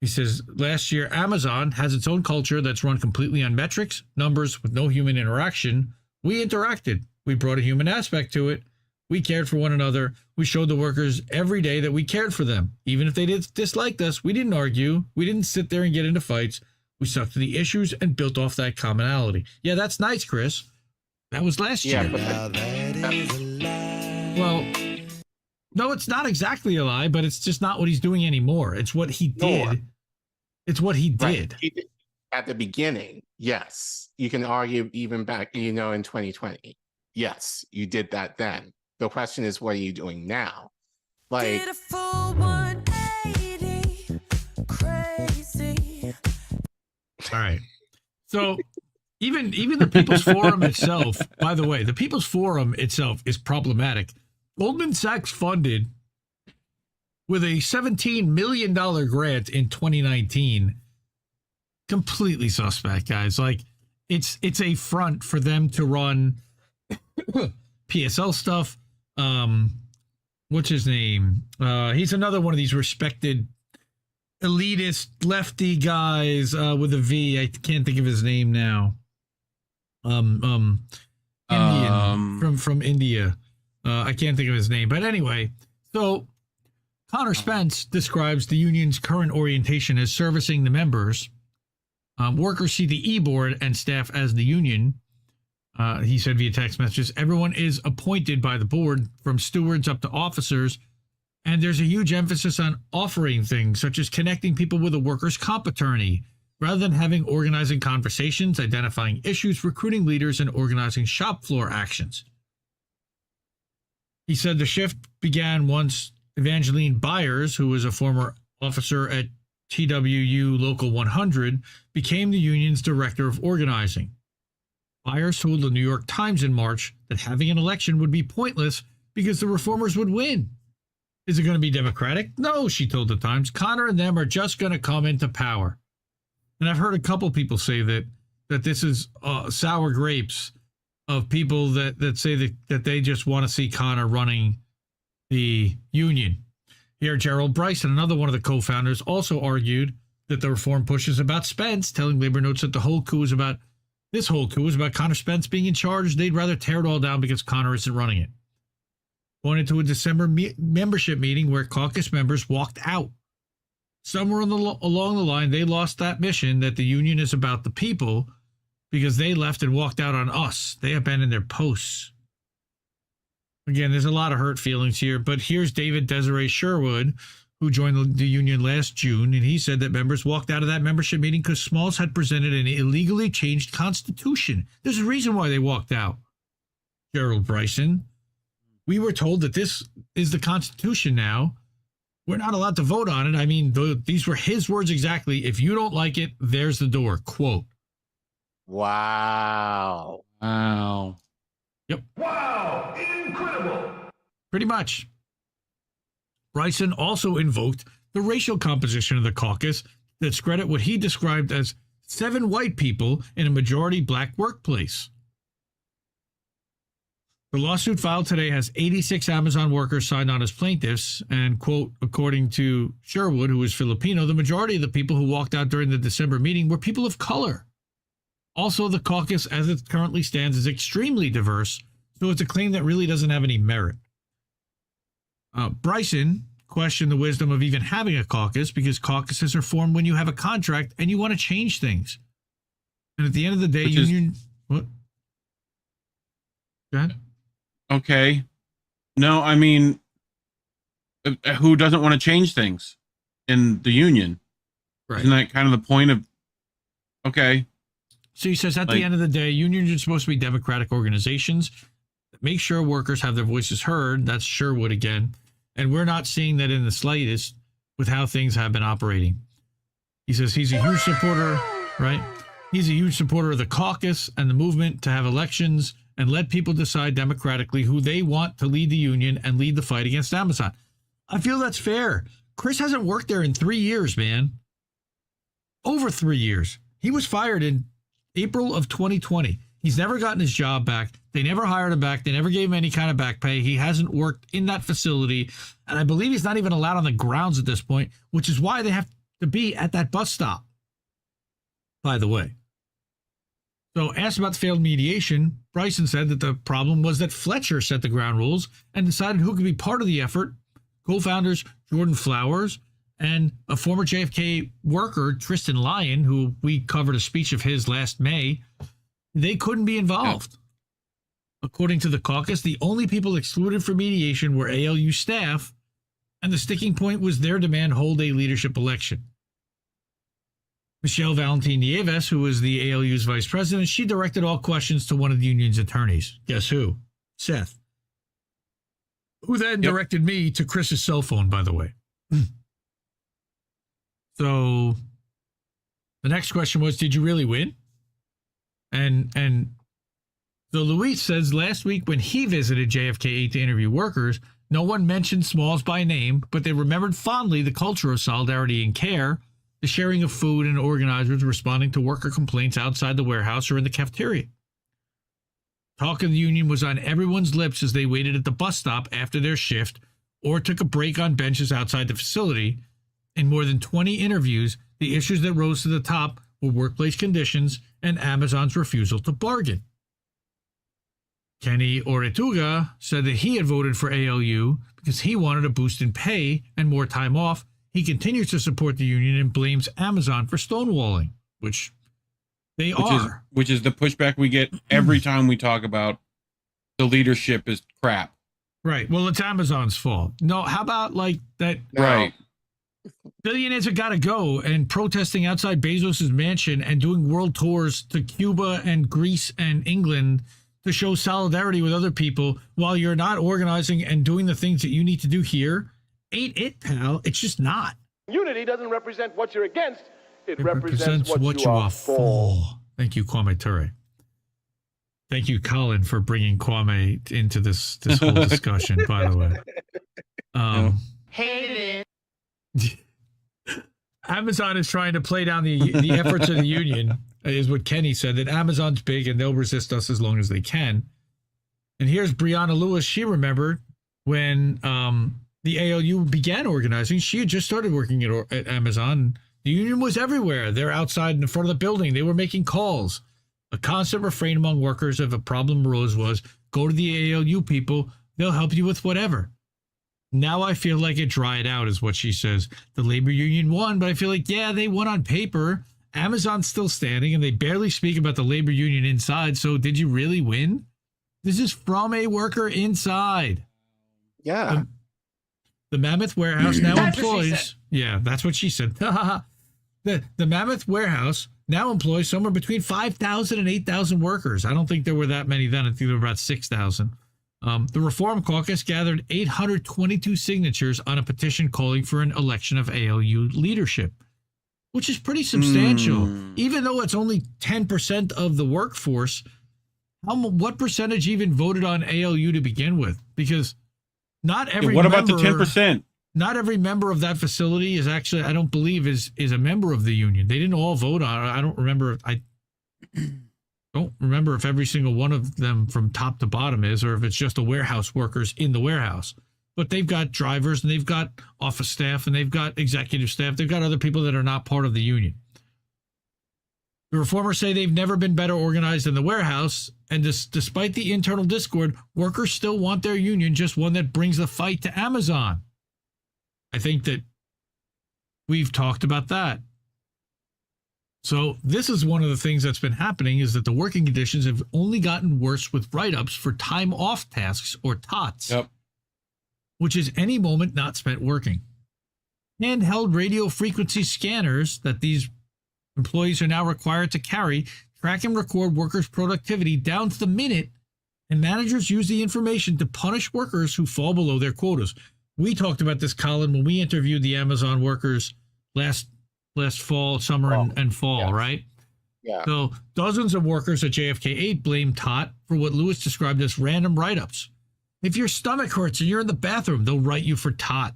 He says, last year, Amazon has its own culture that's run completely on metrics, numbers, with no human interaction. We interacted. We brought a human aspect to it. We cared for one another. We showed the workers every day that we cared for them. Even if they disliked us, we didn't argue. We didn't sit there and get into fights. We stuck to the issues and built off that commonality. Yeah, that's nice, Chris. That was last year. Well, no, it's not exactly a lie, but it's just not what he's doing anymore. It's what he did. No. It's what he did. Right. At the beginning, yes. You can argue even back, in 2020. Yes, you did that then. The question is, what are you doing now? Like, Did a full 180, crazy. All right. So even the People's Forum itself, by the way, the People's Forum itself is problematic. Goldman Sachs funded with a $17 million grant in 2019. Completely suspect, guys. Like, it's a front for them to run PSL stuff. What's his name? He's another one of these respected elitist lefty guys with a V. I can't think of his name now. Indian from India. I can't think of his name, but anyway, so Connor Spence describes the union's current orientation as servicing the members. Workers see the e-board and staff as the union. He said via text messages, everyone is appointed by the board, from stewards up to officers, and there's a huge emphasis on offering things such as connecting people with a workers' comp attorney, rather than having organizing conversations, identifying issues, recruiting leaders, and organizing shop floor actions. He said the shift began once Evangeline Byers, who was a former officer at TWU Local 100, became the union's director of organizing. Byers told the New York Times in March that having an election would be pointless because the reformers would win. Is it going to be democratic? No, she told the Times. Connor and them are just going to come into power. And I've heard a couple people say that this is sour grapes of people that say that they just want to see Connor running the union. Here, Gerald Bryson, another one of the co-founders, also argued that the reform push is about Spence, telling Labor Notes that this whole coup was about Connor Spence being in charge. They'd rather tear it all down because Connor isn't running it. Pointed to a December membership meeting where caucus members walked out. Somewhere along the line, they lost that mission that the union is about the people because they left and walked out on us. They abandoned their posts. Again, there's a lot of hurt feelings here, but here's David Desiree Sherwood, who joined the union last June, and he said that members walked out of that membership meeting because Smalls had presented an illegally changed constitution. There's a reason why they walked out. Gerald Bryson, we were told that this is the Constitution now. We're not allowed to vote on it. I mean, these were his words exactly. If you don't like it, there's the door. Quote. Wow. Yep. Wow. Incredible. Pretty much. Bryson also invoked the racial composition of the caucus that discredit what he described as 7 white people in a majority black workplace. The lawsuit filed today has 86 Amazon workers signed on as plaintiffs, and, quote, according to Sherwood, who is Filipino, the majority of the people who walked out during the December meeting were people of color. Also, the caucus, as it currently stands, is extremely diverse, so it's a claim that really doesn't have any merit. Bryson questioned the wisdom of even having a caucus because caucuses are formed when you have a contract and you want to change things. And at the end of the day, what? Go ahead. Okay. No, I mean, who doesn't want to change things in the union? Right. Isn't that kind of the point of, okay. So he says at the end of the day, unions are supposed to be democratic organizations that make sure workers have their voices heard. That's Sherwood again. And we're not seeing that in the slightest with how things have been operating. He says he's a huge supporter, right? He's a huge supporter of the caucus and the movement to have elections and let people decide democratically who they want to lead the union and lead the fight against Amazon. I feel that's fair. Chris hasn't worked there in 3 years, man. Over 3 years. He was fired in April of 2020. He's never gotten his job back. They never hired him back. They never gave him any kind of back pay. He hasn't worked in that facility. And I believe he's not even allowed on the grounds at this point, which is why they have to be at that bus stop, by the way. So asked about the failed mediation, Bryson said that the problem was that Fletcher set the ground rules and decided who could be part of the effort. Co-founders Jordan Flowers and a former JFK worker, Tristan Lyon, who we covered a speech of his last May, they couldn't be involved. According to the caucus, the only people excluded from mediation were ALU staff, and the sticking point was their demand hold a leadership election. Michelle Valentin Nieves, who was the ALU's vice president, she directed all questions to one of the union's attorneys. Guess who? Seth. Who then directed me to Chris's cell phone, by the way. So the next question was, did you really win? And so Luis says last week when he visited JFK to interview workers, no one mentioned Smalls by name, but they remembered fondly the culture of solidarity and care, the sharing of food, and organizers responding to worker complaints outside the warehouse or in the cafeteria. Talk of the union was on everyone's lips as they waited at the bus stop after their shift or took a break on benches outside the facility. In more than 20 interviews, the issues that rose to the top were workplace conditions and Amazon's refusal to bargain. Kenny Oretuga said that he had voted for ALU because he wanted a boost in pay and more time off. He continues to support the union and blames Amazon for stonewalling, which they are. Which is the pushback we get every time we talk about the leadership is crap. Right. Well, it's Amazon's fault. No, how about like that? Right. Billionaires have got to go, and protesting outside Bezos' mansion and doing world tours to Cuba and Greece and England to show solidarity with other people while you're not organizing and doing the things that you need to do here. Ain't it, pal? It's just not. Unity doesn't represent what you're against. It represents what you are for. Thank you, Kwame Ture. Thank you, Colin, for bringing Kwame into this whole discussion, by the way. Hated it. Amazon is trying to play down the efforts of the union, is what Kenny said, that Amazon's big and they'll resist us as long as they can. And here's Brianna Lewis. She remembered when the ALU began organizing, she had just started working at Amazon. The union was everywhere. They're outside in front of the building. They were making calls. A constant refrain among workers if a problem arose was, go to the ALU people. They'll help you with whatever. Now I feel like it dried out, is what she says. The labor union won, but I feel like, yeah, they won on paper. Amazon's still standing, and they barely speak about the labor union inside. So did you really win? This is from a worker inside. Yeah. The Mammoth Warehouse now employs... Yeah, that's what she said. The Mammoth Warehouse now employs somewhere between 5,000 and 8,000 workers. I don't think there were that many then. I think there were about 6,000. The Reform Caucus gathered 822 signatures on a petition calling for an election of ALU leadership, which is pretty substantial. Even though it's only 10% of the workforce, what percentage even voted on ALU to begin with? Because not every what about the 10%? Not every member of that facility is actually, I don't believe, is a member of the union. They didn't all vote on it. I don't remember. I don't remember if every single one of them from top to bottom is, or if it's just the warehouse workers in the warehouse. But they've got drivers, and they've got office staff, and they've got executive staff. They've got other people that are not part of the union. The reformers say they've never been better organized than the warehouse, and despite the internal discord, workers still want their union, just one that brings the fight to Amazon. I think that we've talked about that. So this is one of the things that's been happening, is that the working conditions have only gotten worse with write-ups for time off tasks, or TOTS, which is any moment not spent working. Handheld radio frequency scanners that these employees are now required to carry track and record workers' productivity down to the minute, and managers use the information to punish workers who fall below their quotas. We talked about this, Colin, when we interviewed the Amazon workers last fall, summer, and fall, right? Yeah. So dozens of workers at JFK 8 blame TOT for what Lewis described as random write-ups. If your stomach hurts and you're in the bathroom, they'll write you for TOT.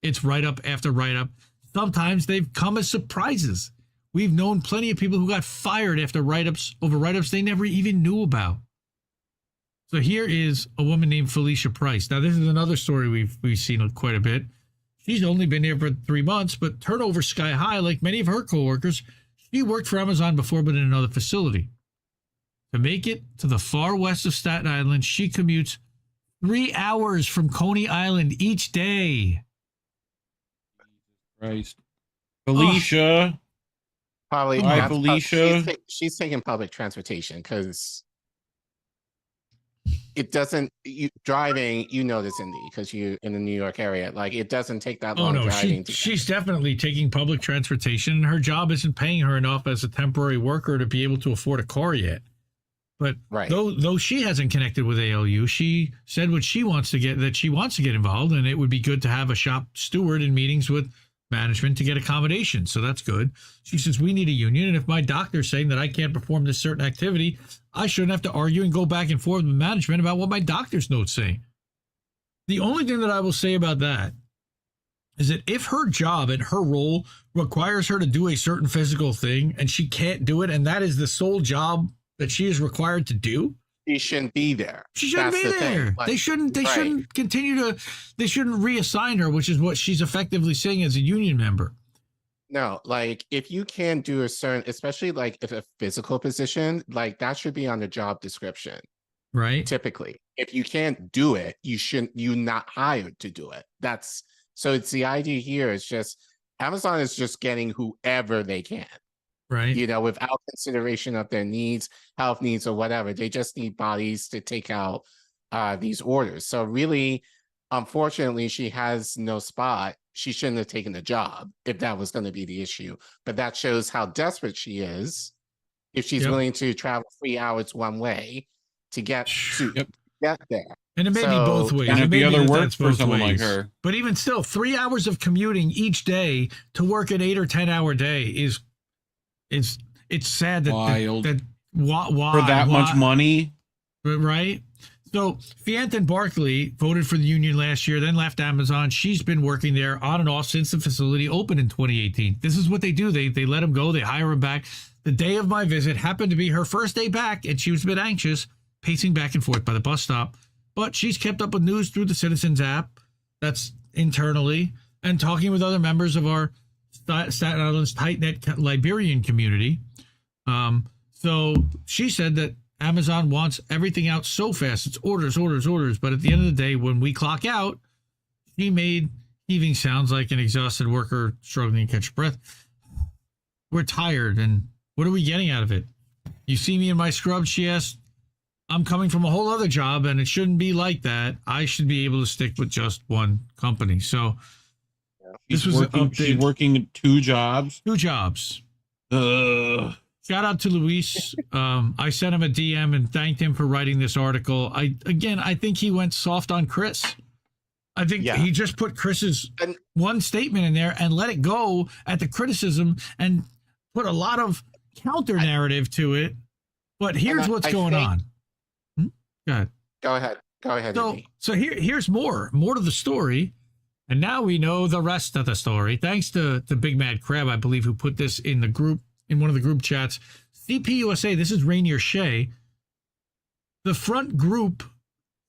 It's write-up after write-up. Sometimes they've come as surprises. We've known plenty of people who got fired after write-ups over write-ups they never even knew about. So here is a woman named Felicia Price. Now, this is another story we've seen quite a bit. She's only been here for 3 months, but turnover sky high. Like many of her coworkers, she worked for Amazon before, but in another facility. To make it to the far west of Staten Island, she commutes 3 hours from Coney Island each day. Christ. Felicia. Probably. Hi, Felicia. She's taking public transportation because it doesn't, driving, you know this, Indy, because you're in the New York area. Like, it doesn't take that long driving. She's definitely taking public transportation, and her job isn't paying her enough as a temporary worker to be able to afford a car yet. But though she hasn't connected with ALU, she said what she wants to get, that she wants to get involved, and it would be good to have a shop steward in meetings with management to get accommodations. So that's good. She says, we need a union, and if my doctor's saying that I can't perform this certain activity, I shouldn't have to argue and go back and forth with management about what my doctor's notes say. The only thing that I will say about that is that if her job and her role requires her to do a certain physical thing and she can't do it, and that is the sole job that she is required to do, she shouldn't be there. She shouldn't be there. Like, they shouldn't continue to, they shouldn't reassign her, which is what she's effectively saying as a union member. No, like, if you can't do a certain, especially like if a physical position, like that should be on the job description. Right. Typically, if you can't do it, you're not hired to do it. So it's the idea here is just Amazon is just getting whoever they can. Right. You know, without consideration of their needs, health needs, or whatever. They just need bodies to take out these orders. So really, unfortunately, she has no spot. She shouldn't have taken the job if that was going to be the issue. But that shows how desperate she is if she's willing to travel 3 hours one way to get there. And it may be both ways. And it'd be other work for someone ways. like her. But even still, 3 hours of commuting each day to work an 8 or 10 hour day is it's sad that wild. Why for that much money, right? So Fianton Barkley voted for the union last year, then left Amazon. She's been working there on and off since the facility opened in 2018. This is what they do. They let him go. They hire him back. The day of my visit happened to be her first day back, and she was a bit anxious, pacing back and forth by the bus stop. But she's kept up with news through the Citizens app. That's internally and talking with other members of our Staten Island's tight-knit Liberian community. So she said that Amazon wants everything out so fast. It's orders. But at the end of the day, when we clock out, she made heaving sounds like an exhausted worker struggling to catch breath. We're tired, and what are we getting out of it? You see me in my scrubs, she asked. I'm coming from a whole other job, and it shouldn't be like that. I should be able to stick with just one company. So this was she's working 2 jobs. 2 jobs. Shout out to Luis. I sent him a DM and thanked him for writing this article. I think he went soft on Chris. I think he just put Chris's one statement in there and let it go at the criticism and put a lot of counter narrative to it. But here's what's going on. Go ahead. Go ahead. So here's more to the story. And now we know the rest of the story. Thanks to Big Mad Crab, I believe, who put this in the group, in one of the group chats. CPUSA, this is Rainier Shea. The front group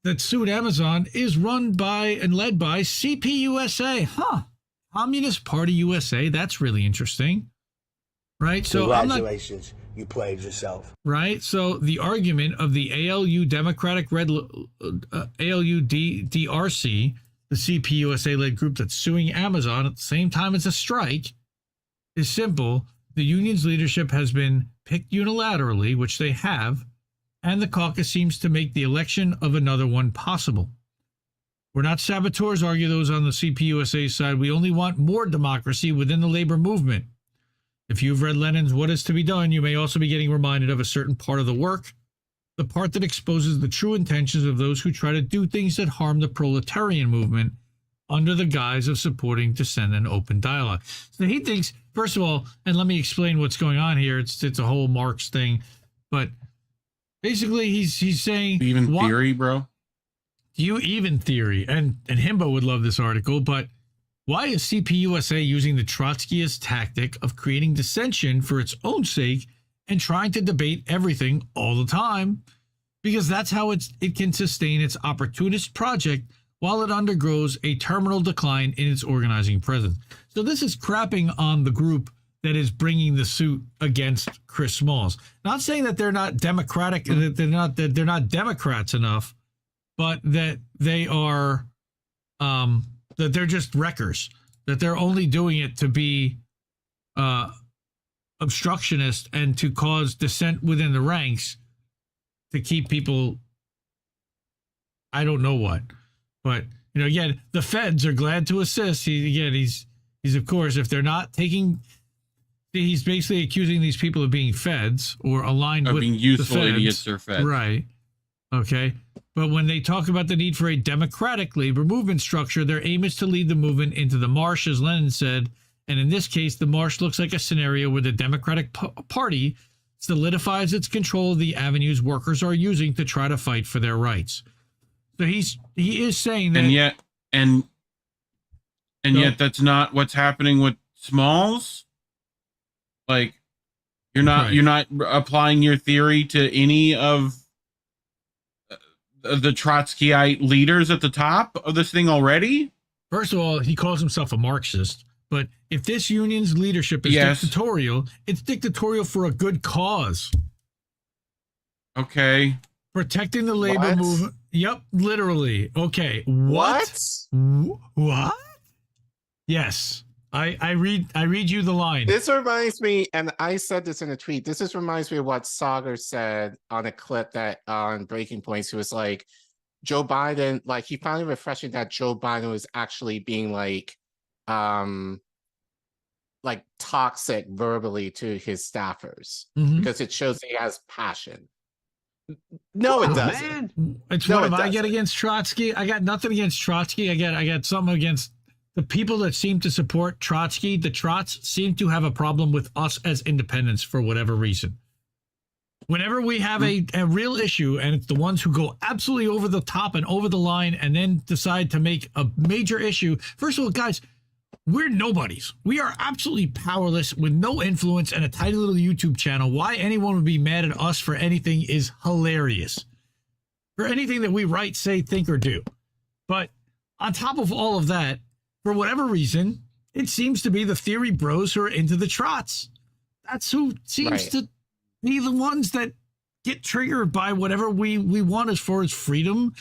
that sued Amazon is run by and led by CPUSA. Communist Party USA. That's really interesting. Right? So congratulations. You played yourself. Right? So the argument of the ALU Democratic ALU DRC, the CPUSA-led group that's suing Amazon at the same time as a strike, is simple. The union's leadership has been picked unilaterally, which they have, and the caucus seems to make the election of another one possible. We're not saboteurs, argue those on the CPUSA side. We only want more democracy within the labor movement. If you've read Lenin's What Is to Be Done, you may also be getting reminded of a certain part of the work, the part that exposes the true intentions of those who try to do things that harm the proletarian movement under the guise of supporting dissent and open dialogue. So he thinks, first of all, and let me explain what's going on here. It's a whole Marx thing, but basically he's saying even theory, bro. You even theory, and Himbo would love this article, but why is CPUSA using the Trotskyist tactic of creating dissension for its own sake and trying to debate everything all the time? Because that's how it can sustain its opportunist project while it undergoes a terminal decline in its organizing presence. So this is crapping on the group that is bringing the suit against Chris Smalls. Not saying that they're not democratic, that they're not Democrats enough, but that they are that they're just wreckers, that they're only doing it to be obstructionist and to cause dissent within the ranks to keep people, I don't know what. But, you know, again, the feds are glad to assist. He's of course, if they're not taking, he's basically accusing these people of being feds or aligned with being useful the feds. Idiots or feds. Right. Okay. But when they talk about the need for a democratic labor movement structure, their aim is to lead the movement into the marsh, as Lenin said. And in this case, the marsh looks like a scenario where the Democratic Party solidifies its control of the avenues workers are using to try to fight for their rights. So he is saying that, and yet that's not what's happening with Smalls. Like you're not applying your theory to any of the Trotskyite leaders at the top of this thing already. First of all, he calls himself a Marxist. But if this union's leadership is dictatorial, it's dictatorial for a good cause. Okay. Protecting the labor movement. Yep, literally. Okay. What? Yes. I read you the line. This reminds me, and I said this in a tweet, reminds me of what Sagar said on a clip that on Breaking Points. He was like, Joe Biden, like he found it refreshing that Joe Biden was actually being like toxic verbally to his staffers because it shows he has passion. No, it doesn't. It's what I get against Trotsky. I got nothing against Trotsky. I got something against the people that seem to support Trotsky. The Trots seem to have a problem with us as independents for whatever reason. Whenever we have a real issue, and it's the ones who go absolutely over the top and over the line and then decide to make a major issue. First of all, guys, we're nobodies. We are absolutely powerless with no influence and a tiny little YouTube channel. Why anyone would be mad at us for anything is hilarious. For anything that we write, say, think, or do. But on top of all of that, for whatever reason, it seems to be the theory bros who are into the trots. That's who seems to be the ones that get triggered by whatever we want as far as freedom,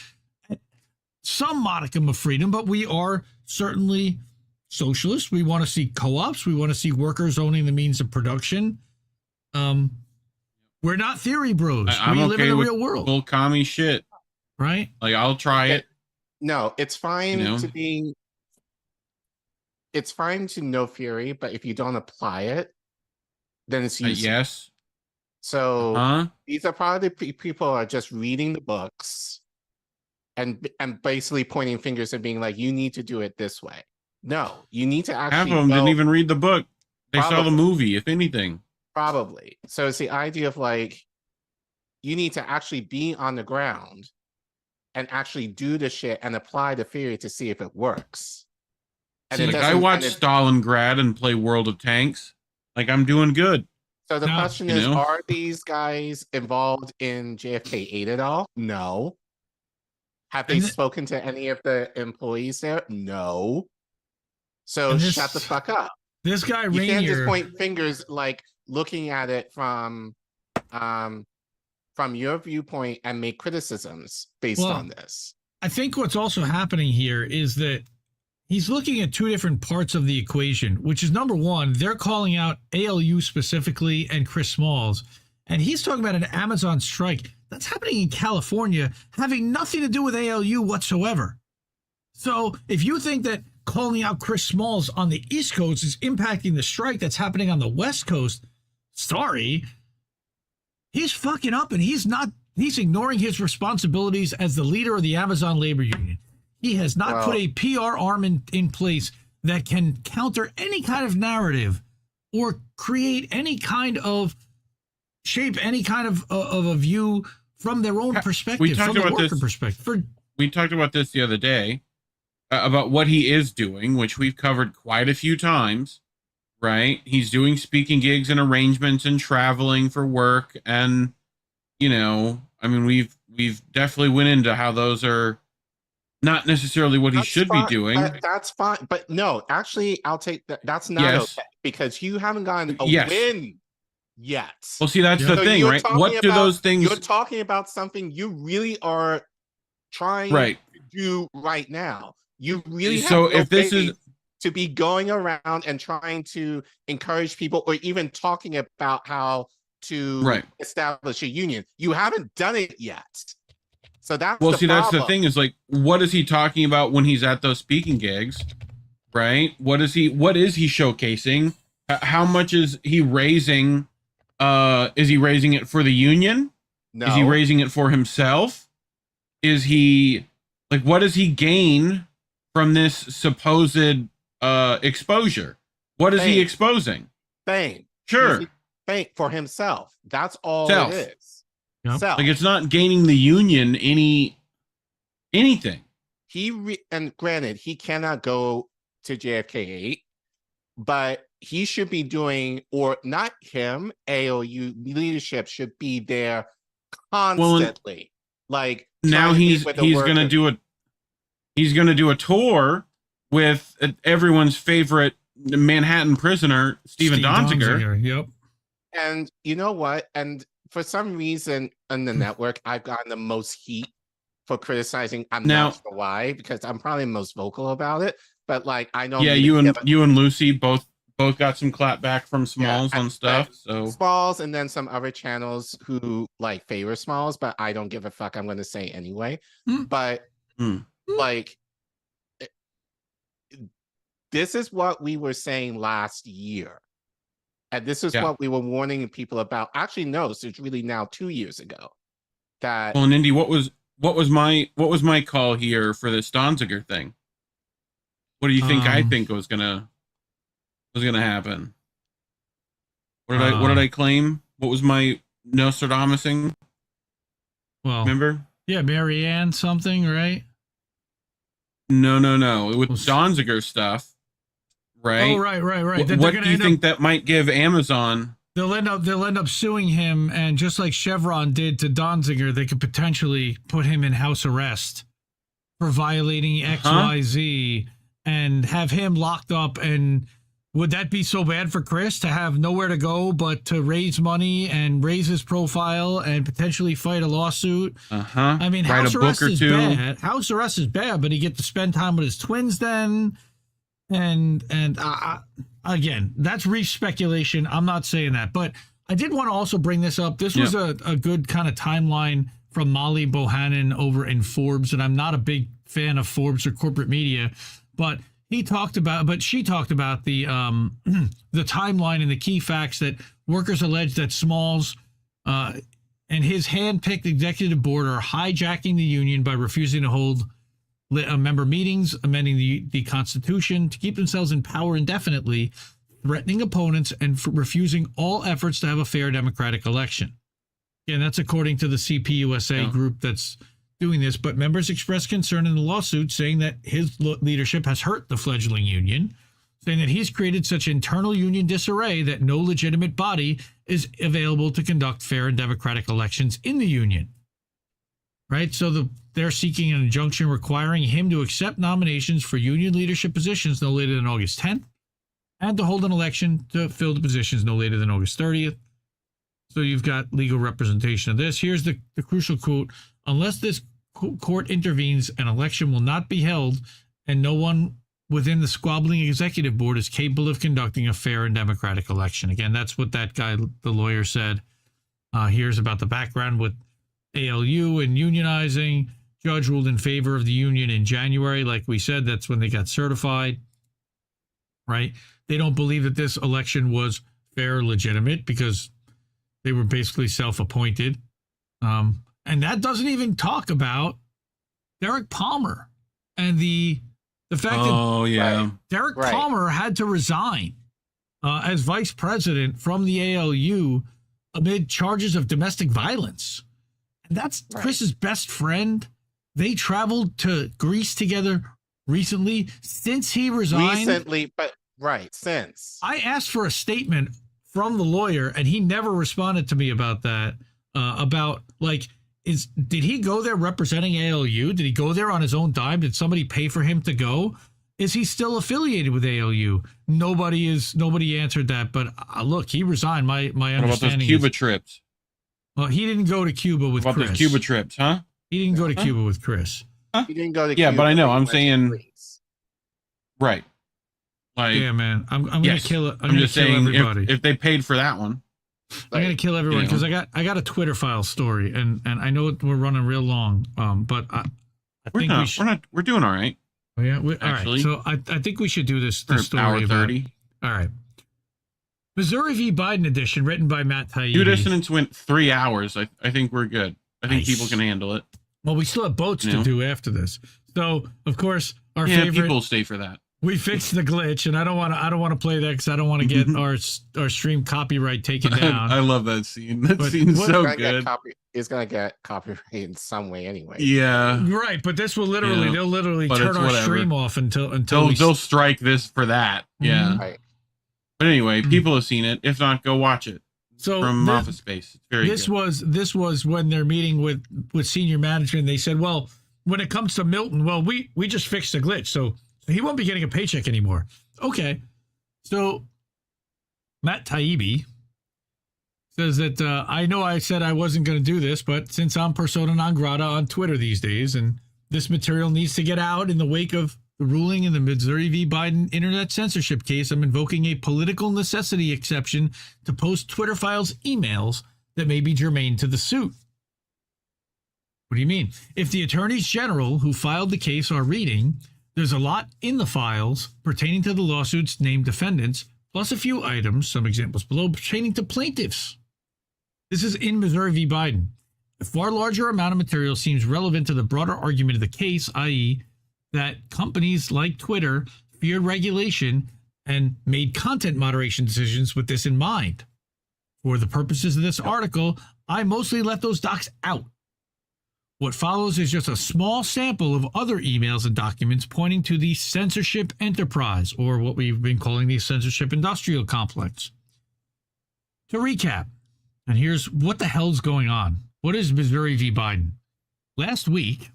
some modicum of freedom, but we are certainly socialists. We want to see co-ops. We want to see workers owning the means of production. We're not theory bros. I'm we okay live in the with real world. full commie shit. Right? Like, I'll try it. No, it's fine You know? to be. It's fine to know theory, but if you don't apply it, then it's useless. Yes. So these are probably people who are just reading the books and basically pointing fingers and being like, "You need to do it this way." No, you need to actually. Half of them didn't even read the book. They saw the movie, if anything. Probably. So it's the idea of like, you need to actually be on the ground and actually do the shit and apply the theory to see if it works. And See, like, I watched Stalingrad and play World of Tanks. Like, I'm doing good. So the question is, are these guys involved in JFK 8 at all? No. Have they spoken to any of the employees there? No. So shut the fuck up. This guy you Rainier, can't just point fingers like looking at it from your viewpoint and make criticisms based on this. I think what's also happening here is that he's looking at two different parts of the equation, which is number one, they're calling out ALU specifically and Chris Smalls, and he's talking about an Amazon strike that's happening in California, having nothing to do with ALU whatsoever. So if you think that calling out Chris Smalls on the East Coast is impacting the strike that's happening on the West Coast, sorry, he's fucking up, and he's ignoring his responsibilities as the leader of the Amazon labor union. He has not put a PR arm in place that can counter any kind of narrative or create any kind of shape, any kind of a view from their own perspective, We talked from the about worker this. perspective. We talked about this the other day about what he is doing, which we've covered quite a few times. Right? He's doing speaking gigs and arrangements and traveling for work, and I mean, we've definitely went into how those are not necessarily what he should be doing. That's fine, but no, actually, I'll take that. That's not okay because you haven't gotten a win yet. Well, see, that's the thing, right? What do those things? You're talking about something you really are trying to do right now. You really have if this is to be going around and trying to encourage people, or even talking about how to establish a union. You haven't done it yet. So that's that's the thing is, like, what is he talking about when he's at those speaking gigs, right? What is he showcasing? How much is he raising? Is he raising it for the union? No. Is he raising it for himself? Is he, like, what does he gain from this supposed exposure? What is he exposing? Fame. Sure. Fame for himself. That's all it is. Self. Like, it's not gaining the union anything. And granted, he cannot go to JFK 8, but he should be doing, or not him, AOU leadership should be there constantly. Like, now he's gonna do a tour with everyone's favorite Manhattan prisoner, Steve Donziger. Yep. And you know what? And for some reason on the network, I've gotten the most heat for criticizing. I'm not sure why, because I'm probably the most vocal about it. But like, I know. Yeah, you and Lucy both got some clap back from Smalls on stuff. So Smalls, and then some other channels who like favor Smalls, but I don't give a fuck. I'm going to say anyway. But like, this is what we were saying last year. And this is what we were warning people about. Actually, no, so it's really now 2 years ago. That and Indy, what was my call here for this Donziger thing? What do you think I think was gonna happen? What did I claim? What was my Nostradamusing? Well, remember? Yeah, Marianne something, right? No. With Donziger stuff. Right. Oh, right. What do you think that might give Amazon? They'll end up suing him, and just like Chevron did to Donziger, they could potentially put him in house arrest for violating XYZ and have him locked up. And would that be so bad for Chris to have nowhere to go but to raise money and raise his profile and potentially fight a lawsuit? I mean, house arrest is bad. House arrest is bad, but he get to spend time with his twins then. And again, that's Reef speculation. I'm not saying that, but I did want to also bring this up. This was a good kind of timeline from Molly Bohannon over in Forbes, and I'm not a big fan of Forbes or corporate media, but she talked about the the timeline and the key facts that workers allege that Smalls and his hand-picked executive board are hijacking the union by refusing to hold member meetings, amending the Constitution to keep themselves in power indefinitely, threatening opponents, and refusing all efforts to have a fair democratic election. Again, that's according to the CPUSA group that's doing this, but members expressed concern in the lawsuit, saying that his leadership has hurt the fledgling union, saying that he's created such internal union disarray that no legitimate body is available to conduct fair and democratic elections in the union. Right? So they're seeking an injunction requiring him to accept nominations for union leadership positions no later than August 10th and to hold an election to fill the positions no later than August 30th. So you've got legal representation of this. Here's the crucial quote. Unless this court intervenes, an election will not be held, and no one within the squabbling executive board is capable of conducting a fair and democratic election. Again, that's what that guy, the lawyer, said. Here's about the background with ALU and unionizing. Judge ruled in favor of the union in January. Like we said, that's when they got certified, right? They don't believe that this election was fair or legitimate because they were basically self-appointed. And that doesn't even talk about Derek Palmer and the fact that Derek Palmer had to resign as vice president from the ALU amid charges of domestic violence. And that's Chris's best friend. They traveled to Greece together recently since he resigned. Since. I asked for a statement from the lawyer, and he never responded to me about that. Did he go there representing ALU? Did he go there on his own dime? Did somebody pay for him to go? Is he still affiliated with ALU? Nobody answered that. But look, he resigned. My understanding. What about those Cuba trips? Well, he didn't go to Cuba with Chris. What about those Cuba trips, huh? He didn't go to Cuba with Chris. Huh? He didn't go to Cuba. Yeah, but I know. I'm saying. Right. Like, yeah, man. I'm gonna kill it. I'm just saying if they paid for that one. I'm gonna kill everyone because I got a Twitter file story and I know we're running real long. But I think we're doing all right. Oh yeah, all right. So I think we should do this story. Hour 30. All right. Missouri v. Biden edition, written by Matt Taibbi. Due distance went 3 hours. I think we're good. I think people can handle it. Well, we still have boats to do after this. So of course our favorite people stay for that. We fixed the glitch, and I don't want to play that because I don't want to get our stream copyright taken down. I love that scene. That scene's so good. It's gonna get copyright in some way anyway. Yeah, right. But this will literally—they'll literally turn our stream off until they'll strike this for that. Yeah. Right. But anyway, people have seen it. If not, go watch it. So from Office Space, it's very good. This was when they're meeting with senior management. They said, well, when it comes to Milton, well, we just fixed the glitch, so he won't be getting a paycheck anymore. Okay. So Matt Taibbi says that I know I said I wasn't going to do this, but since I'm persona non grata on Twitter these days, and this material needs to get out in the wake of the ruling in the Missouri v. Biden internet censorship case, I'm invoking a political necessity exception to post Twitter files emails that may be germane to the suit. What do you mean? If the attorneys general who filed the case are reading, there's a lot in the files pertaining to the lawsuit's named defendants, plus a few items, some examples below, pertaining to plaintiffs. This is in Missouri v. Biden. A far larger amount of material seems relevant to the broader argument of the case, i.e., that companies like Twitter feared regulation and made content moderation decisions with this in mind. For the purposes of this article, I mostly let those docs out. What follows is just a small sample of other emails and documents pointing to the censorship enterprise, or what we've been calling the censorship industrial complex. To recap, and here's what the hell's going on. What is Missouri v. Biden? Last week,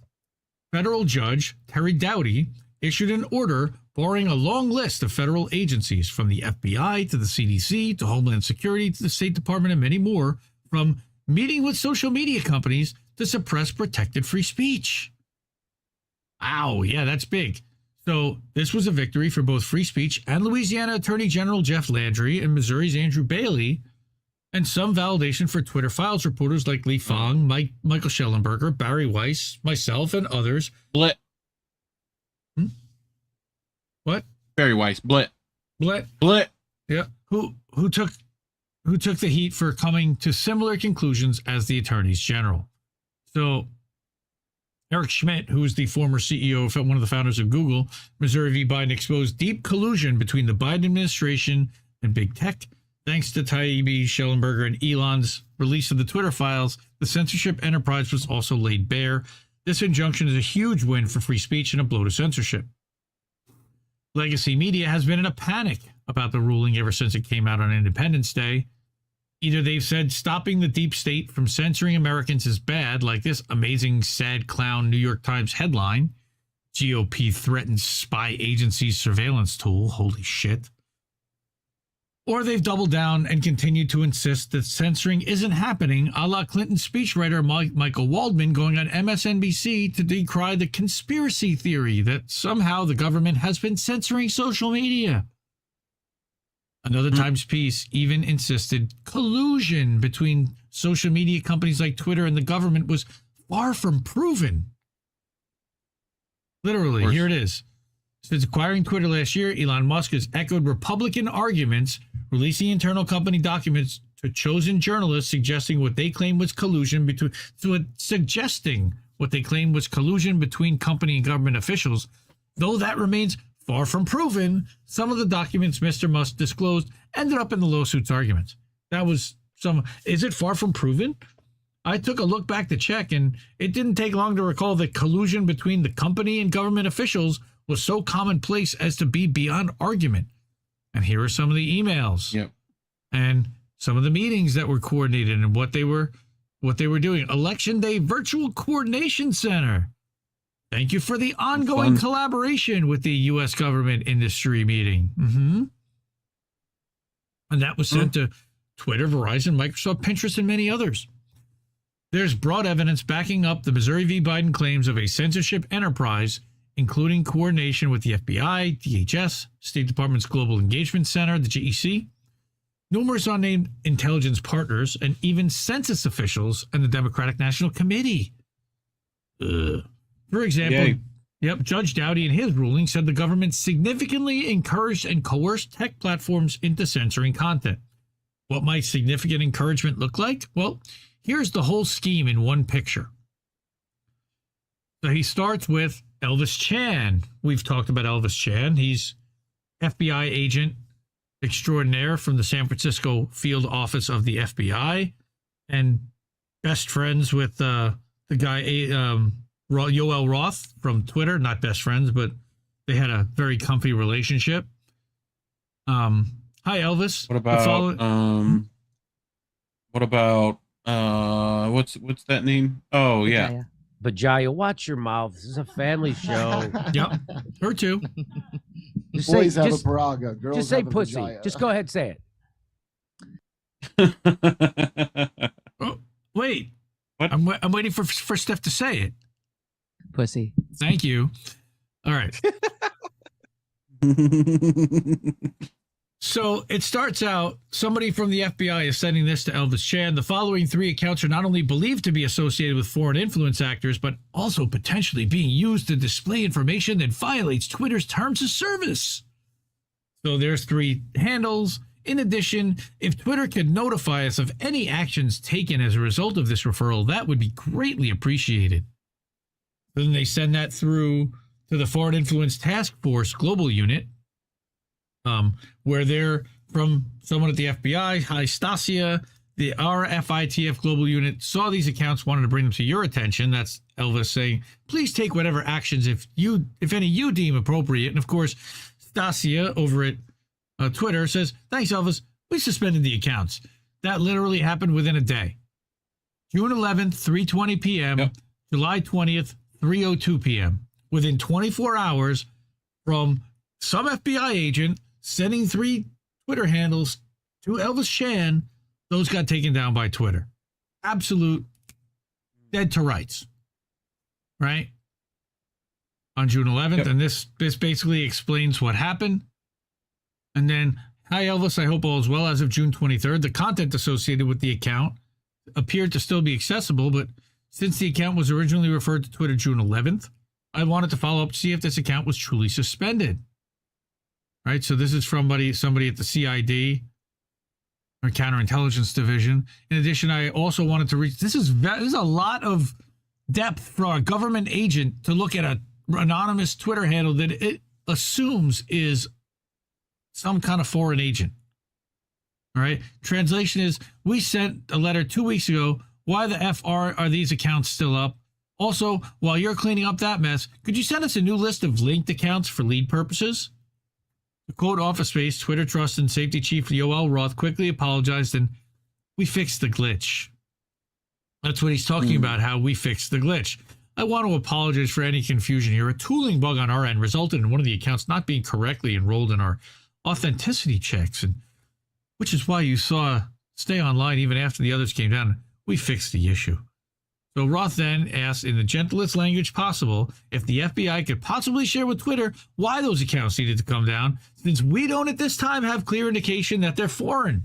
federal judge Terry Doughty issued an order barring a long list of federal agencies, from the FBI to the CDC to Homeland Security to the State Department and many more, from meeting with social media companies to suppress protected free speech. Wow, yeah, that's big. So this was a victory for both free speech and Louisiana Attorney General Jeff Landry and Missouri's Andrew Bailey, and some validation for Twitter Files reporters like Lee Fong, Michael Schellenberger, Barry Weiss, myself, and others. Blit. What? Barry Weiss. Blit. Blit. Yeah. Who took the heat for coming to similar conclusions as the attorneys general. So Eric Schmidt, who is the former CEO of one of the founders of Google, Missouri v. Biden, exposed deep collusion between the Biden administration and big tech. Thanks to Taibbi, Schellenberger, and Elon's release of the Twitter Files, the censorship enterprise was also laid bare. This injunction is a huge win for free speech and a blow to censorship. Legacy media has been in a panic about the ruling ever since it came out on Independence Day. Either they've said stopping the deep state from censoring Americans is bad, like this amazing sad clown New York Times headline, GOP threatens spy agency's surveillance tool, holy shit. Or they've doubled down and continued to insist that censoring isn't happening, a la Clinton speechwriter Michael Waldman going on MSNBC to decry the conspiracy theory that somehow the government has been censoring social media. Another Times piece even insisted collusion between social media companies like Twitter and the government was far from proven. Literally, here it is. Since acquiring Twitter last year, Elon Musk has echoed Republican arguments, releasing internal company documents to chosen journalists suggesting what they claim was collusion between company and government officials. Though that remains far from proven, some of the documents Mr. Musk disclosed ended up in the lawsuit's arguments. That was some. Is it far from proven? I took a look back to check, and it didn't take long to recall that collusion between the company and government officials was so commonplace as to be beyond argument. And here are some of the emails and some of the meetings that were coordinated and what they were doing. Election Day Virtual Coordination Center. Thank you for the ongoing collaboration with the U.S. government industry meeting. And that was sent to Twitter, Verizon, Microsoft, Pinterest, and many others. There's broad evidence backing up the Missouri v. Biden claims of a censorship enterprise, including coordination with the FBI, DHS, State Department's Global Engagement Center, the GEC, numerous unnamed intelligence partners, and even census officials and the Democratic National Committee. For example, Judge Dowdy in his ruling said the government significantly encouraged and coerced tech platforms into censoring content. What might significant encouragement look like? Well, here's the whole scheme in one picture. So he starts with Elvis Chan. We've talked about Elvis Chan. He's FBI agent extraordinaire from the San Francisco field office of the FBI and best friends with the guy Yoel Roth from Twitter. Not best friends, but they had a very comfy relationship. Hi, Elvis. What about what's that name? Oh, yeah. Bajaya, watch your mouth. This is a family show. Yep. Her too. Boys have a paraga. Girls just say have a pussy. vagina. Just go ahead and say it. Oh, wait. What? I'm waiting for Steph to say it. Pussy. Thank you. All right. So it starts out, somebody from the FBI is sending this to Elvis Chan. The following 3 accounts are not only believed to be associated with foreign influence actors, but also potentially being used to display information that violates Twitter's terms of service. So there's 3 handles. In addition, if Twitter could notify us of any actions taken as a result of this referral, that would be greatly appreciated. Then they send that through to the Foreign Influence Task Force Global Unit, where they're from someone at the FBI. Hi, Stasia. The RFITF Global Unit saw these accounts, wanted to bring them to your attention. That's Elvis saying, please take whatever actions, if any, you deem appropriate. And of course, Stasia over at Twitter says, thanks, Elvis. We suspended the accounts. That literally happened within a day. June 11th, 3:20 p.m., July 20th, 3:02 p.m. Within 24 hours, from some FBI agent sending 3 Twitter handles to Elvis Shan. Those got taken down by Twitter. Absolute dead to rights. Right? On June 11th. Yep. And this basically explains what happened. And then, hi Elvis, I hope all is well. As of June 23rd, the content associated with the account appeared to still be accessible, but since the account was originally referred to Twitter June 11th, I wanted to follow up to see if this account was truly suspended. Right, so this is from somebody at the CID, or Counterintelligence Division. In addition, I also wanted to reach, this is a lot of depth for a government agent to look at an anonymous Twitter handle that it assumes is some kind of foreign agent. All right. Translation is, we sent a letter 2 weeks ago. Why the F are these accounts still up? Also, while you're cleaning up that mess, could you send us a new list of linked accounts for lead purposes? The quote Office Space Twitter Trust and Safety Chief Yoel Roth quickly apologized, and we fixed the glitch. That's what he's talking about, how we fixed the glitch. I want to apologize for any confusion here. A tooling bug on our end resulted in one of the accounts not being correctly enrolled in our authenticity checks, and which is why you saw stay online even after the others came down. We fixed the issue. So Roth then asked in the gentlest language possible if the FBI could possibly share with Twitter why those accounts needed to come down, since we don't at this time have clear indication that they're foreign.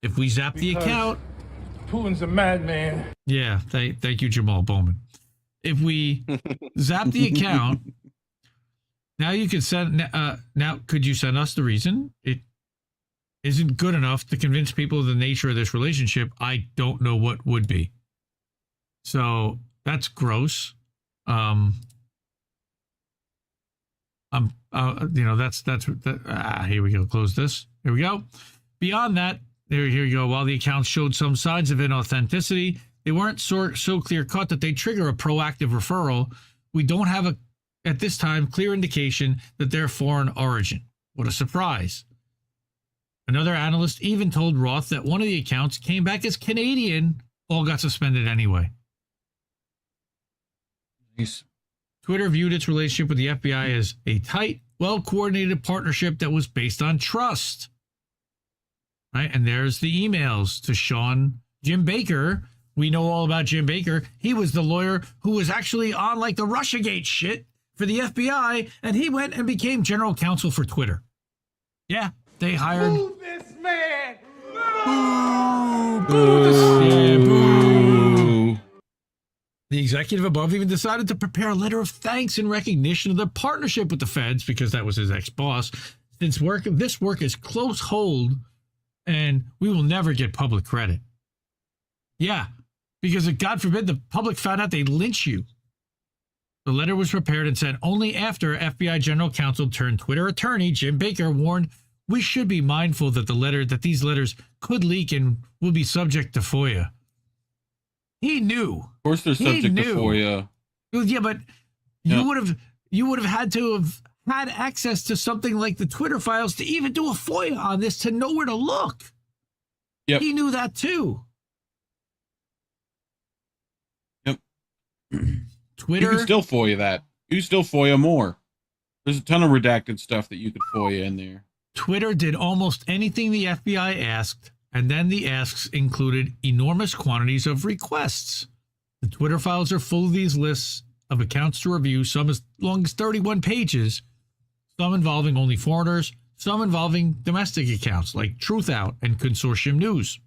If we zap the account... Putin's a madman. Yeah, thank you, Jamal Bowman. If we zap the account, now you can send... now, could you send us the reason? It isn't good enough to convince people of the nature of this relationship. I don't know what would be. So that's gross. Here we go. Close this. Here we go. Beyond that, here you go. While the accounts showed some signs of inauthenticity, they weren't so clear cut that they trigger a proactive referral. We don't have at this time, clear indication that they're foreign origin. What a surprise. Another analyst even told Roth that one of the accounts came back as Canadian, all got suspended anyway. Nice. Twitter viewed its relationship with the FBI as a tight, well-coordinated partnership that was based on trust. Right? And there's the emails to Jim Baker. We know all about Jim Baker. He was the lawyer who was actually on like the Russiagate shit for the FBI, and he went and became general counsel for Twitter. Yeah, they hired... Boo this man! Boo! The executive above even decided to prepare a letter of thanks in recognition of their partnership with the feds, because that was his ex-boss. Since this work is close hold, and we will never get public credit. Yeah, because if, God forbid, the public found out, they'd lynch you. The letter was prepared and sent only after FBI General Counsel turned Twitter attorney Jim Baker warned we should be mindful that these letters could leak and will be subject to FOIA. He knew. Of course, they're subject to FOIA. Yeah, but you would have had to have had access to something like the Twitter files to even do a FOIA on this, to know where to look. Yep. He knew that too. Yep. Twitter. You can still FOIA that. You can still FOIA more. There's a ton of redacted stuff that you could FOIA in there. Twitter did almost anything the FBI asked, and then the asks included enormous quantities of requests. The Twitter files are full of these lists of accounts to review, some as long as 31 pages, some involving only foreigners, some involving domestic accounts like Truthout and Consortium News.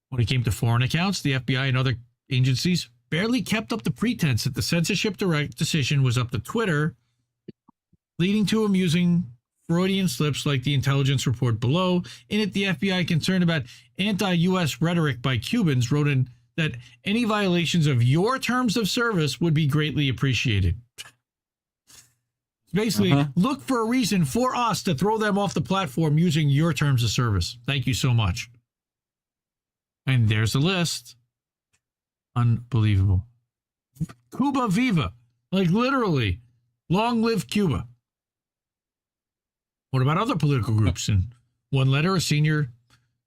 When it came to foreign accounts, the FBI and other agencies barely kept up the pretense that the censorship direct decision was up to Twitter, leading to amusing Freudian slips like the intelligence report below. In it, the FBI, concerned about anti-U.S. rhetoric by Cubans, wrote in that any violations of your terms of service would be greatly appreciated. Basically, look for a reason for us to throw them off the platform using your terms of service. Thank you so much. And there's a list. Unbelievable. Cuba Viva. Like literally, long live Cuba. What about other political groups? In one letter, a senior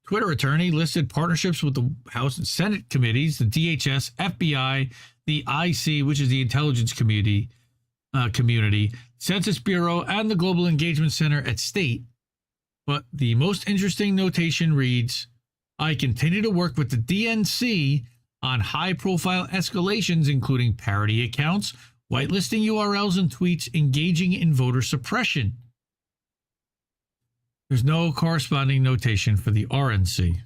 Twitter attorney listed partnerships with the House and Senate committees, the DHS, FBI, the IC, which is the intelligence community, Census Bureau, and the Global Engagement Center at State. But the most interesting notation reads, I continue to work with the DNC on high-profile escalations, including parody accounts, whitelisting URLs and tweets engaging in voter suppression. There's no corresponding notation for the RNC.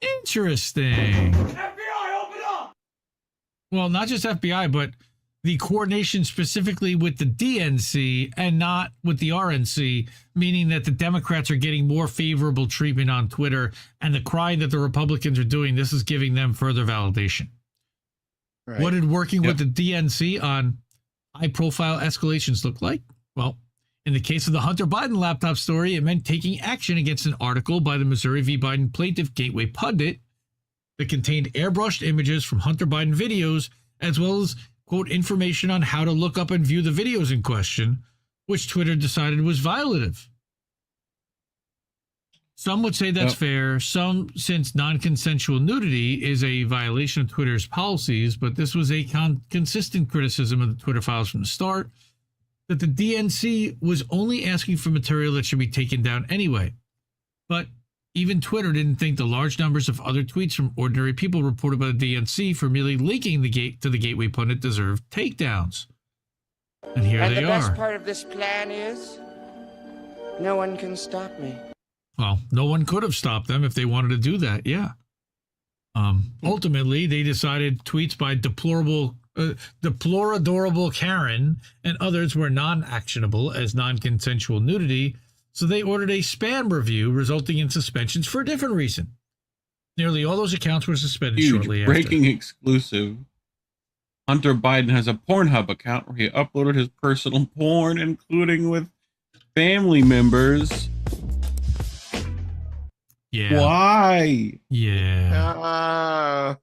Interesting. FBI, open up! Well, not just FBI, but the coordination specifically with the DNC and not with the RNC, meaning that the Democrats are getting more favorable treatment on Twitter, and the crying that the Republicans are doing, this is giving them further validation. Right. What did working with the DNC on high-profile escalations look like? Well, in the case of the Hunter Biden laptop story, it meant taking action against an article by the Missouri v. Biden plaintiff Gateway Pundit that contained airbrushed images from Hunter Biden videos, as well as, quote, information on how to look up and view the videos in question, which Twitter decided was violative. Some would say that's fair. Some, since non-consensual nudity is a violation of Twitter's policies, but this was a consistent criticism of the Twitter files from the start, that the DNC was only asking for material that should be taken down anyway. But even Twitter didn't think the large numbers of other tweets from ordinary people reported by the DNC for merely linking to the Gateway Pundit deserved takedowns. And here they are. And the best part of this plan is, no one can stop me. Well, no one could have stopped them if they wanted to do that, yeah. Ultimately, they decided tweets by deplorable Karen and others were non-actionable as non-consensual nudity, so they ordered a spam review, resulting in suspensions for a different reason. Nearly all those accounts were suspended shortly after. Breaking exclusive. Hunter Biden has a Pornhub account where he uploaded his personal porn, including with family members. Yeah. Why? Yeah.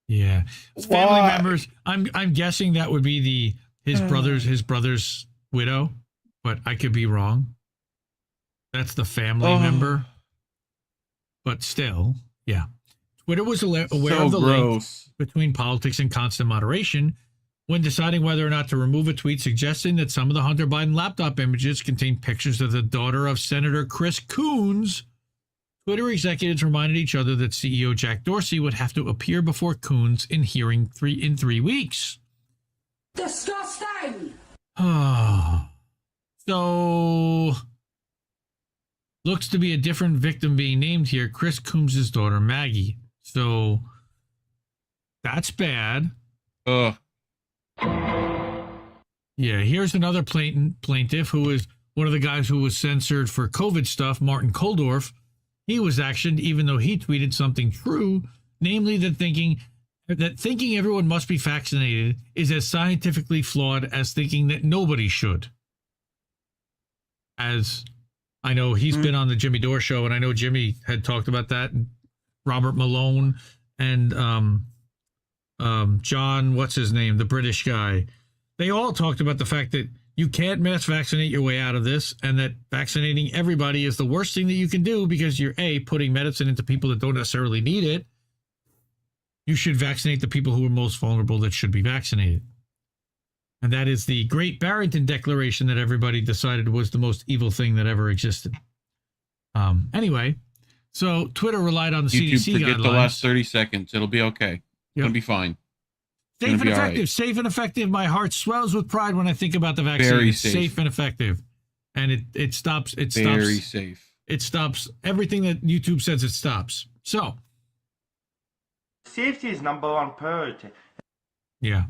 Yeah. Family members. I'm guessing that would be his brother's widow, but I could be wrong. That's the family member. But still, yeah. Twitter was aware of the link between politics and constant moderation when deciding whether or not to remove a tweet suggesting that some of the Hunter Biden laptop images contain pictures of the daughter of Senator Chris Coons. Twitter executives reminded each other that CEO Jack Dorsey would have to appear before Coons in hearing in 3 weeks. Disgusting! So, looks to be a different victim being named here, Chris Coons' daughter, Maggie. So, that's bad. Yeah, here's another plaintiff who is one of the guys who was censored for COVID stuff, Martin Koldorf. He was actioned even though he tweeted something true, namely that thinking everyone must be vaccinated is as scientifically flawed as thinking that nobody should. As I know he's been on the Jimmy Dore show, and I know Jimmy had talked about that. And Robert Malone and John, what's his name, the British guy, they all talked about the fact that you can't mass vaccinate your way out of this, and that vaccinating everybody is the worst thing that you can do because you're, A, putting medicine into people that don't necessarily need it. You should vaccinate the people who are most vulnerable that should be vaccinated. And that is the Great Barrington Declaration that everybody decided was the most evil thing that ever existed. Anyway, so Twitter relied on the CDC forget guidelines. The last 30 seconds. It'll be okay. It'll be fine. Safe and effective. Right. Safe and effective. My heart swells with pride when I think about the vaccine. Very it's safe and effective. And it stops. Very safe. It stops everything that YouTube says it stops. So. Safety is number one priority. Yeah.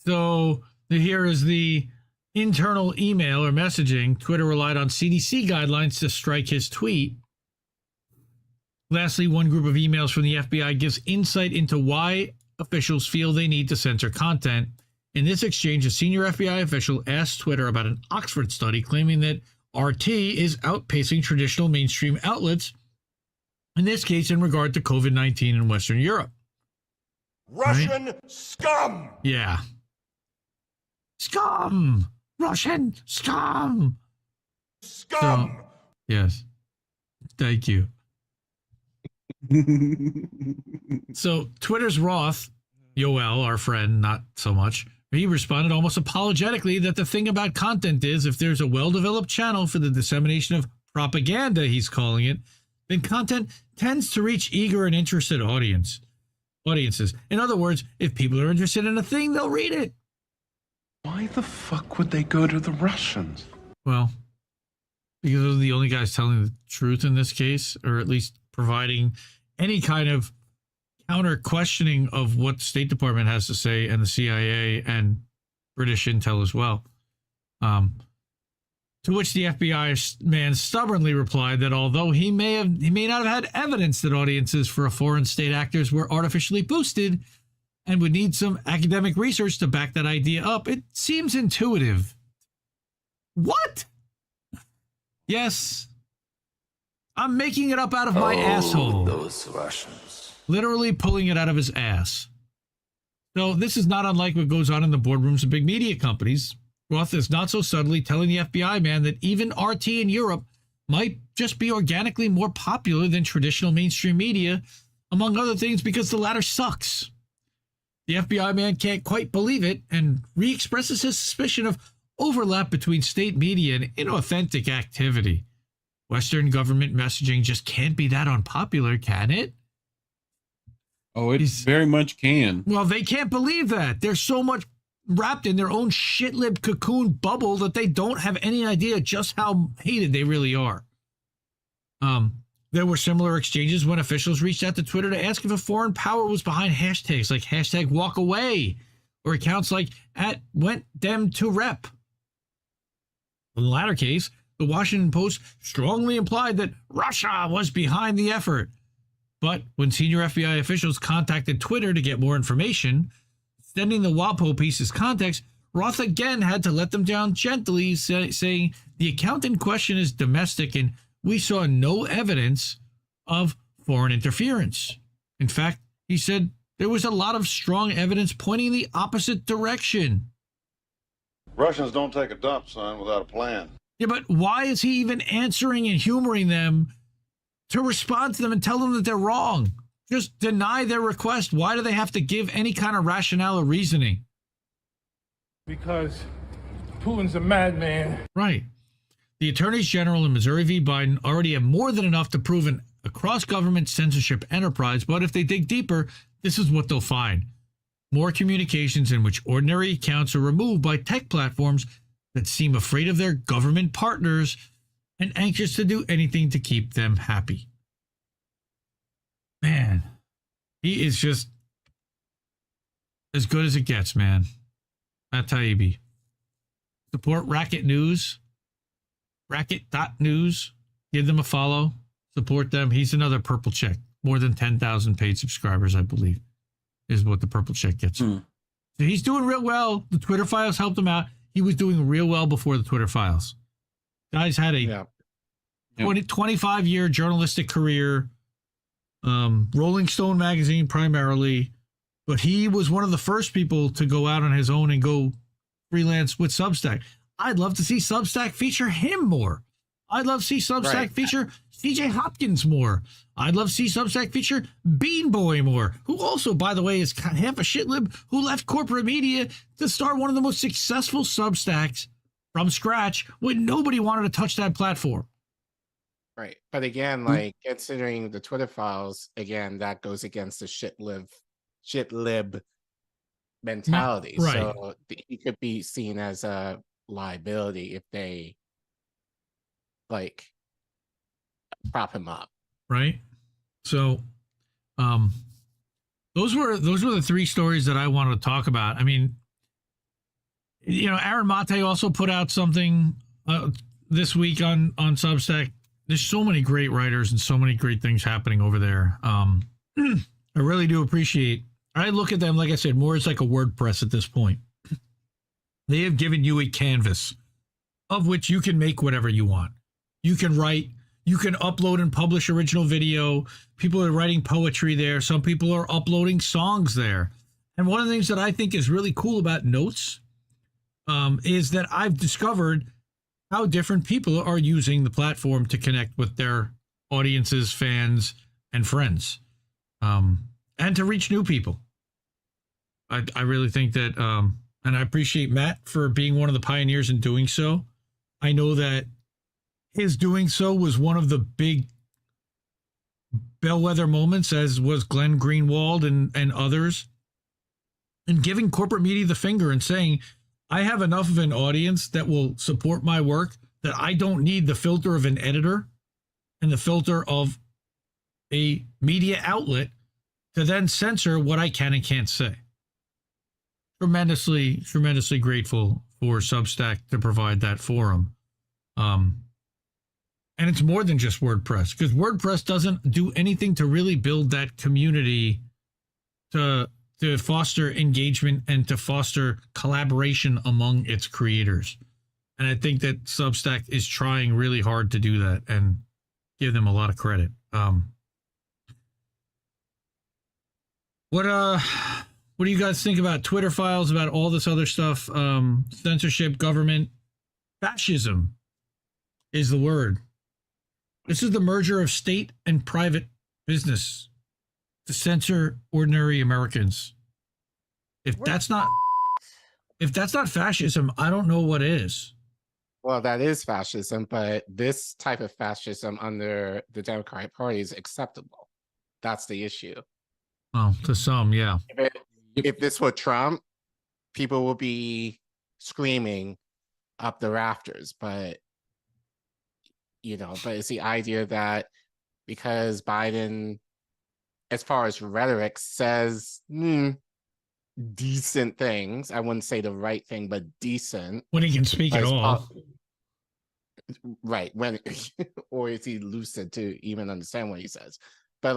So here is the internal email or messaging. Twitter relied on CDC guidelines to strike his tweet. Lastly, one group of emails from the FBI gives insight into why officials feel they need to censor content. In this exchange, a senior FBI official asked Twitter about an Oxford study claiming that RT is outpacing traditional mainstream outlets, in this case in regard to COVID-19 in Western Europe. Russian scum! Yeah. Scum! Russian scum! Scum! So, yes. Thank you. So Twitter's Roth, Yoel, our friend, not so much, He responded almost apologetically that the thing about content is if there's a well-developed channel for the dissemination of propaganda, he's calling it, then content tends to reach eager and interested audiences. In other words, if people are interested in a thing, they'll read it. Why the fuck would they go to the Russians? Well, because those are the only guys telling the truth in this case, or at least providing any kind of counter questioning of what the State Department has to say, and the CIA and British intel as well. To which the FBI man stubbornly replied that although he may not have had evidence that audiences for foreign state actors were artificially boosted and would need some academic research to back that idea up, it seems intuitive. What? Yes. I'm making it up out of my asshole. Those Russians. Literally pulling it out of his ass. So this is not unlike what goes on in the boardrooms of big media companies. Roth is not so subtly telling the FBI man that even RT in Europe might just be organically more popular than traditional mainstream media, among other things because the latter sucks. The FBI man can't quite believe it and re-expresses his suspicion of overlap between state media and inauthentic activity. Western government messaging just can't be that unpopular, can it? Oh, it very much can. Well, they can't believe that. They're so much wrapped in their own shitlib cocoon bubble that they don't have any idea just how hated they really are. There were similar exchanges when officials reached out to Twitter to ask if a foreign power was behind hashtags like #walkaway or accounts like @wentdem2rep. In the latter case, the Washington Post strongly implied that Russia was behind the effort. But when senior FBI officials contacted Twitter to get more information, extending the WAPO piece's context, Roth again had to let them down gently, saying the account in question is domestic and we saw no evidence of foreign interference. In fact, he said there was a lot of strong evidence pointing in the opposite direction. Russians don't take a dump, son, without a plan. Yeah, but why is he even answering and humoring them to respond to them and tell them that they're wrong? Just deny their request. Why do they have to give any kind of rationale or reasoning? Because Putin's a madman. Right. The attorneys general in Missouri v. Biden already have more than enough to prove a cross-government censorship enterprise, but if they dig deeper, this is what they'll find. More communications in which ordinary accounts are removed by tech platforms that seem afraid of their government partners and anxious to do anything to keep them happy. Man, he is just as good as it gets, man. That's how you be. Support Racket News. Racket.news. Give them a follow. Support them. He's another purple check. More than 10,000 paid subscribers, I believe, is what the purple check gets. So he's doing real well. The Twitter files helped him out. He was doing real well before the Twitter files. Guy's had a 25-year journalistic career. Rolling Stone magazine primarily, but he was one of the first people to go out on his own and go freelance with Substack. I'd love to see Substack feature him more. I'd love to see Substack feature CJ Hopkins more. I'd love to see Substack feature Bean Boy more, who also, by the way, is half a shitlib who left corporate media to start one of the most successful Substacks from scratch when nobody wanted to touch that platform. Right. But again, like considering the Twitter files, again, that goes against the shitlib mentality. Right. So he could be seen as a liability if they like prop him up. Right. So those were the three stories that I wanted to talk about. I mean, you know, Aaron Mate also put out something this week on Substack. There's so many great writers and so many great things happening over there. I really do appreciate. I look at them, like I said, more as like a WordPress at this point. They have given you a canvas of which you can make whatever you want. You can write, you can upload and publish original video. People are writing poetry there. Some people are uploading songs there. And one of the things that I think is really cool about Notes is that I've discovered how different people are using the platform to connect with their audiences, fans, and friends, and to reach new people. I really think that And I appreciate Matt for being one of the pioneers in doing so. I know that his doing so was one of the big bellwether moments, as was Glenn Greenwald and others, in giving corporate media the finger and saying, I have enough of an audience that will support my work that I don't need the filter of an editor and the filter of a media outlet to then censor what I can and can't say. Tremendously grateful for Substack to provide that forum. And it's more than just WordPress, because WordPress doesn't do anything to really build that community to foster engagement and to foster collaboration among its creators. And I think that Substack is trying really hard to do that, and give them a lot of credit. What do you guys think about Twitter files, about all this other stuff? Censorship, government, fascism is the word. This is the merger of state and private business to censor ordinary Americans. If that's not fascism, I don't know what is. Well, that is fascism, but this type of fascism under the Democratic Party is acceptable. That's the issue. Well, to some, yeah. If this were Trump, people would be screaming up the rafters, but but it's the idea that because Biden, as far as rhetoric, says decent things, I wouldn't say the right thing, but decent. When he can speak at all. Right. When, or is he lucid to even understand what he says? But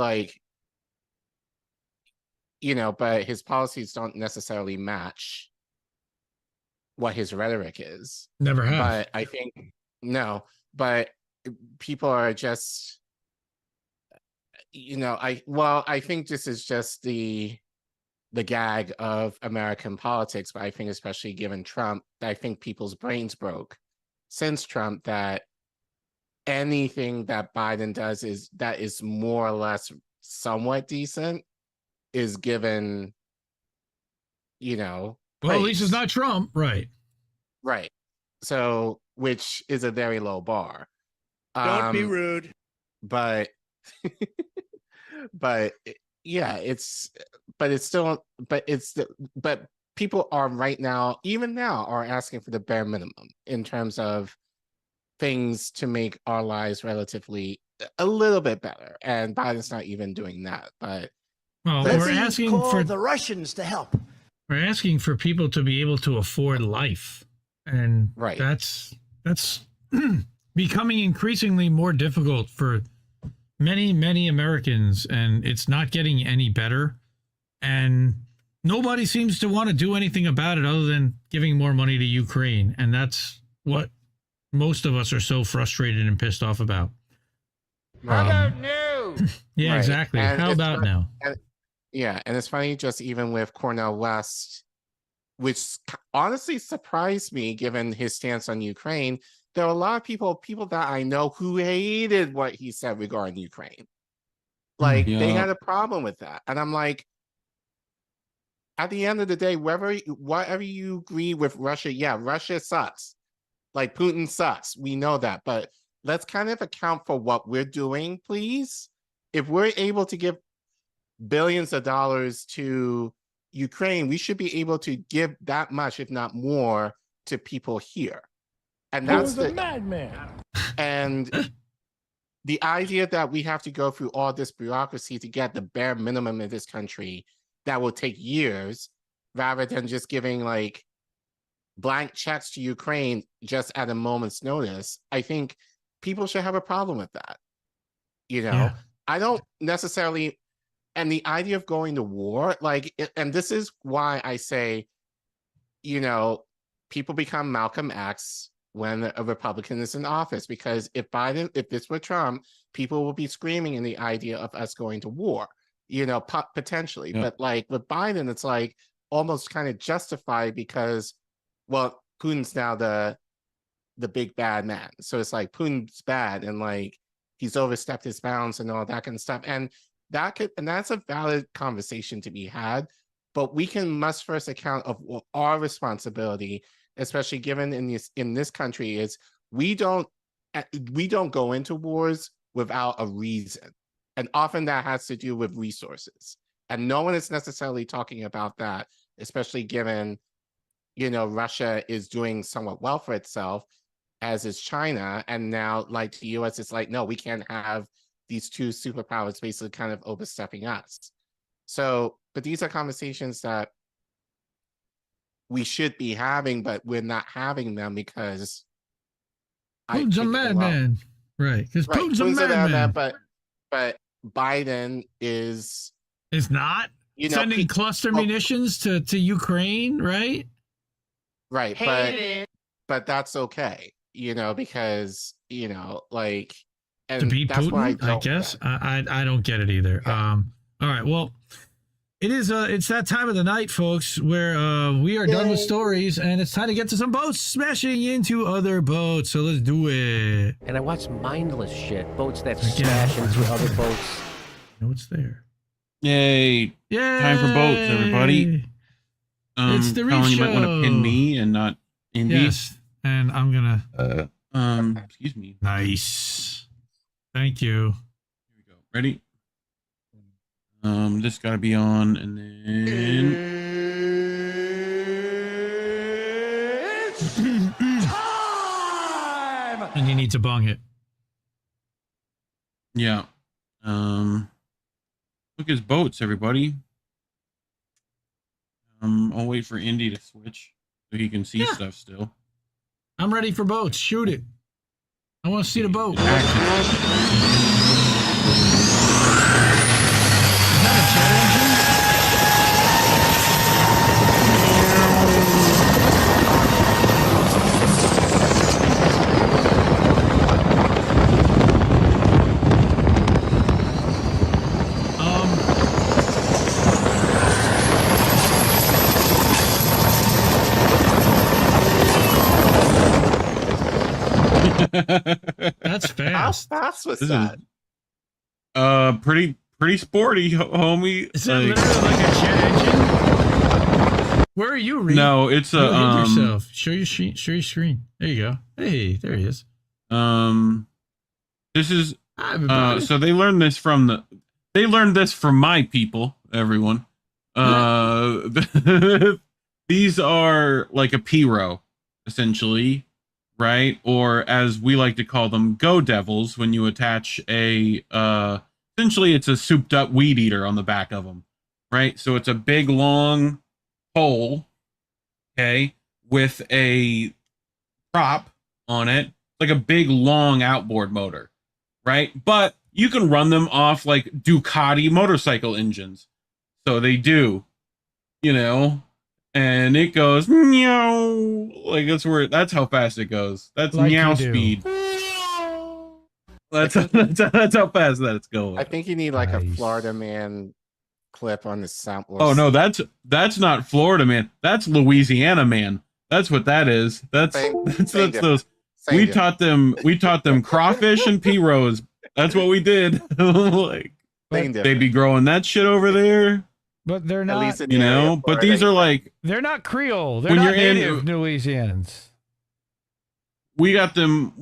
but his policies don't necessarily match what his rhetoric is. Never have. But I think, no, but people are just, I think this is just the gag of American politics, but I think especially given Trump, I think people's brains broke since Trump, that anything that Biden does that is more or less somewhat decent is given, well, at least it's not Trump, right? Right. So, which is a very low bar. Don't be rude. But but people are right now, even now, are asking for the bare minimum in terms of things to make our lives relatively a little bit better. And Biden's not even doing that. But we're asking for the Russians to help. We're asking for people to be able to afford life. And that's becoming increasingly more difficult for many, many Americans, and it's not getting any better. And nobody seems to want to do anything about it other than giving more money to Ukraine. And that's what most of us are so frustrated and pissed off about. How about now? Yeah, exactly. And how about now? And it's funny, just even with Cornel West, which honestly surprised me given his stance on Ukraine. There are a lot of people that I know who hated what he said regarding Ukraine. They had a problem with that. And I'm like, at the end of the day, whatever you agree with Russia, Russia sucks. Putin sucks. We know that. But let's kind of account for what we're doing, please. If we're able to give billions of dollars to Ukraine, we should be able to give that much, if not more, to people here. And that's a madman. And the idea that we have to go through all this bureaucracy to get the bare minimum in this country that will take years, rather than just giving blank checks to Ukraine just at a moment's notice, I think people should have a problem with that. I don't necessarily, and the idea of going to war, and this is why I say, people become Malcolm X when a Republican is in office, because if this were Trump, people will be screaming in the idea of us going to war, potentially. Yeah. But with Biden, it's almost kind of justified because, well, Putin's now the big bad man. So it's Putin's bad and he's overstepped his bounds and all that kind of stuff. And that's a valid conversation to be had. but we must first account of what our responsibility, especially given in this country, is we don't go into wars without a reason. And often that has to do with resources. And no one is necessarily talking about that, especially given, Russia is doing somewhat well for itself, as is China. And now, like, the US is like, no, we can't have these two superpowers basically kind of overstepping us. So, but these are conversations that we should be having, but we're not having them because Putin's a madman. Right. Because Putin's a madman. But Biden is not sending cluster munitions to Ukraine, right? Right. But that's okay, because, like, and to beat that's Putin, why I guess. I don't get it either. Yeah. All right. Well, it's that time of the night, folks, where we are done with stories and it's time to get to some boats smashing into other boats. So let's do it. And I watch mindless shit. Boats that smash into other boats. You know what's there? Yay. Time for boats, everybody. It's the Reef Colin, Show. you might want to pin me and not Indy. Yes. And I'm going to... excuse me. Nice. Thank you. Here we go. Ready? This got to be on, and then... It's time! And you need to bong it. Yeah. Look at his boats, everybody. I'll wait for Indy to switch so he can see stuff still. I'm ready for boats. Shoot it. I want to see the boat. That's fast. How fast was that? Pretty sporty, homie. Is that literally like a jet engine? Where are you, Reade? No, it's a hit yourself. Show your screen. There you go. Hey, there he is. This is so they learned this from my people, everyone. These are like a P-row, essentially, right? Or as we like to call them, go devils, when you attach a essentially it's a souped up weed eater on the back of them, right? So it's a big long pole, okay, with a prop on it, like a big long outboard motor, right? But you can run them off like Ducati motorcycle engines. So they do, and it goes meow, like that's how fast it goes. That's like meow speed. That's how fast that it's going. I think you need like a Florida Man clip on the sample. Oh no, that's not Florida Man. That's Louisiana Man. That's what that is. That's those. We taught them crawfish and P-rows. That's what we did. Like they'd be growing that shit over there. But they're not, but these are like, they're not Creole. They're not native Louisianans. We got them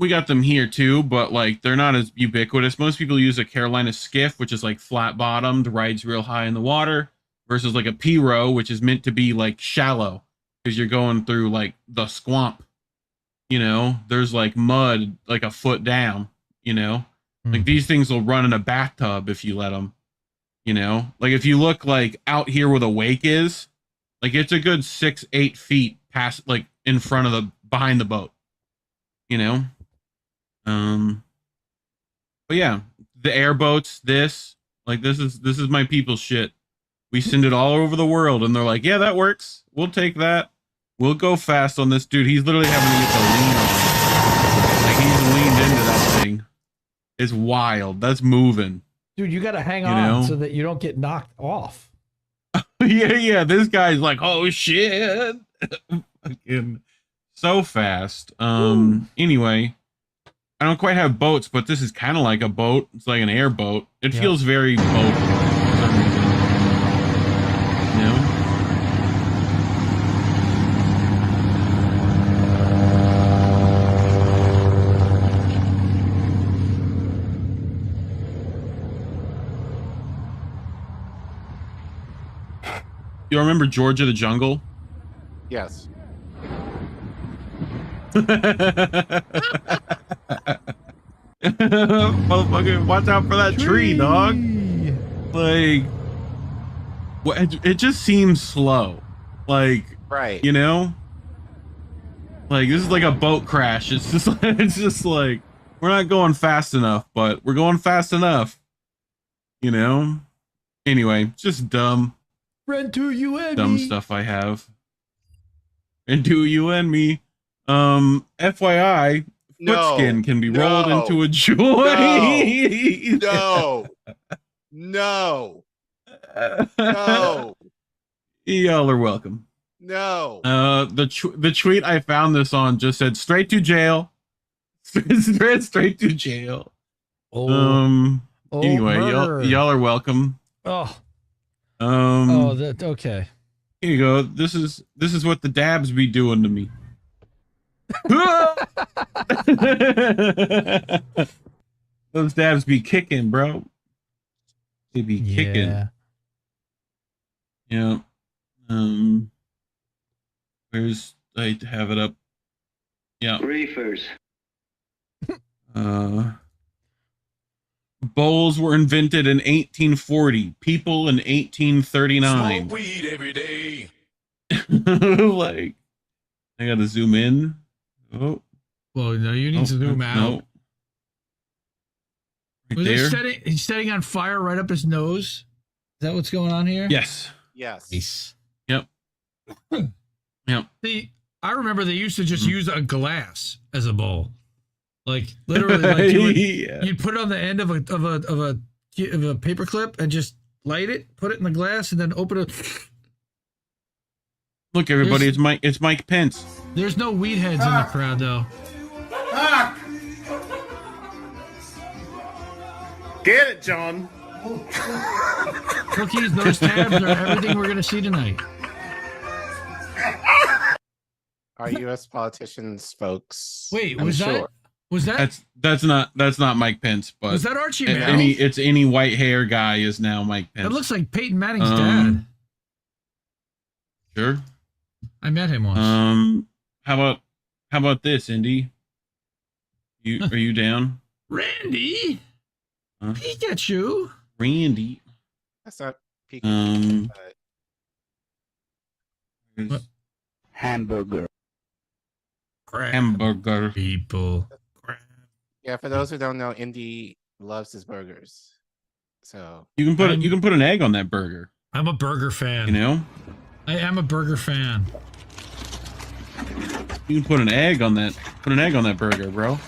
here too, but like they're not as ubiquitous. Most people use a Carolina skiff, which is like flat bottomed, rides real high in the water, versus like a P-row, which is meant to be like shallow because you're going through like the swamp. There's like mud like a foot down. Like these things will run in a bathtub if you let them. Like if you look like out here where the wake is, like it's a good 6-8 feet past, like in front of behind the boat. But yeah, the airboats, this is my people's shit. We send it all over the world and they're like, yeah, that works. We'll take that. We'll go fast on this dude. He's literally having to get the lean on. Like he's leaned into that thing. It's wild. That's moving. Dude, you got to hang on so that you don't get knocked off. Yeah. This guy's like, oh shit. Fucking so fast. Anyway, I don't quite have boats, but this is kind of like a boat. It's like an airboat. It feels very boat for some reason. You remember Georgia the Jungle? Yes. Motherfucker, watch out for that tree, dog. Like, it just seems slow. Like, right. You know, like this is like a boat crash. It's just like we're not going fast enough, but we're going fast enough. You know. Anyway, it's just dumb. Rent to you and dumb me. Stuff I have. And do you and me. FYI, footskin can be rolled into a joint. No. Y'all are welcome. No. The tweet I found this on just said straight to jail. straight to jail. Anyway, y'all are welcome. Okay. Here you go. This is what the dabs be doing to me. Those dabs be kicking, bro. They be kicking. Yeah. Where's I have it up? Yeah. Reefers. Bowls were invented in 1840. People in 1839. Smoke weed every day. Like, I gotta zoom in. Oh. Well, no, you need to zoom out. No. Right there. He's setting on fire right up his nose. Is that what's going on here? Yes. Yes. Nice. Yep. Yep. See, I remember they used to just use a glass as a bowl. Like literally, like you'd put it on the end of a paper clip and just light it, put it in the glass, and then open it. Look, everybody, it's Mike Pence. There's no weed heads in the crowd, though. Get it, John. Cookies, those tabs are everything we're gonna see tonight. Our U.S. politicians, folks. Wait, Was that that's not Mike Pence, but was that Archie Manning? It's any white hair guy is now Mike Pence. That looks like Peyton Manning's dad. Sure. I met him once. How about this, Indy? Are you down? Randy? Pikachu? Randy. That's not Pikachu. Hamburger. Hamburger. People. Yeah, for those who don't know, Indy loves his burgers. So you can put an egg on that burger. I'm a burger fan. You know? I am a burger fan. You can put an egg on that. Put an egg on that burger, bro.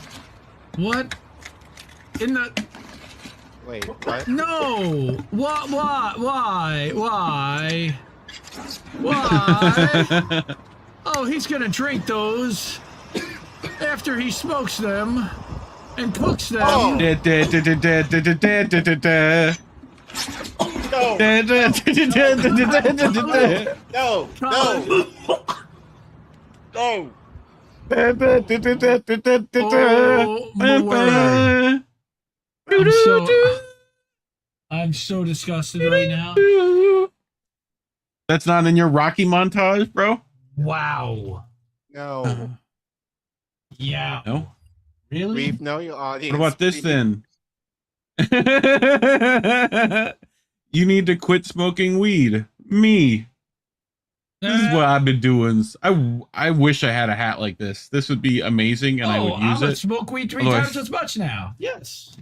What? In the Wait, what? No! What? Why? Oh, he's gonna drink those after he smokes them and cooks them. Oh. No. I'm so disgusted right now. That's not in your Rocky montage, bro? Wow. No. Yeah. No? Really? We know your audience. What about this then? You need to quit smoking weed. Me. This is what I've been doing. I wish I had a hat like this. This would be amazing, and I would use it. Smoke weed three times as much now. Yes.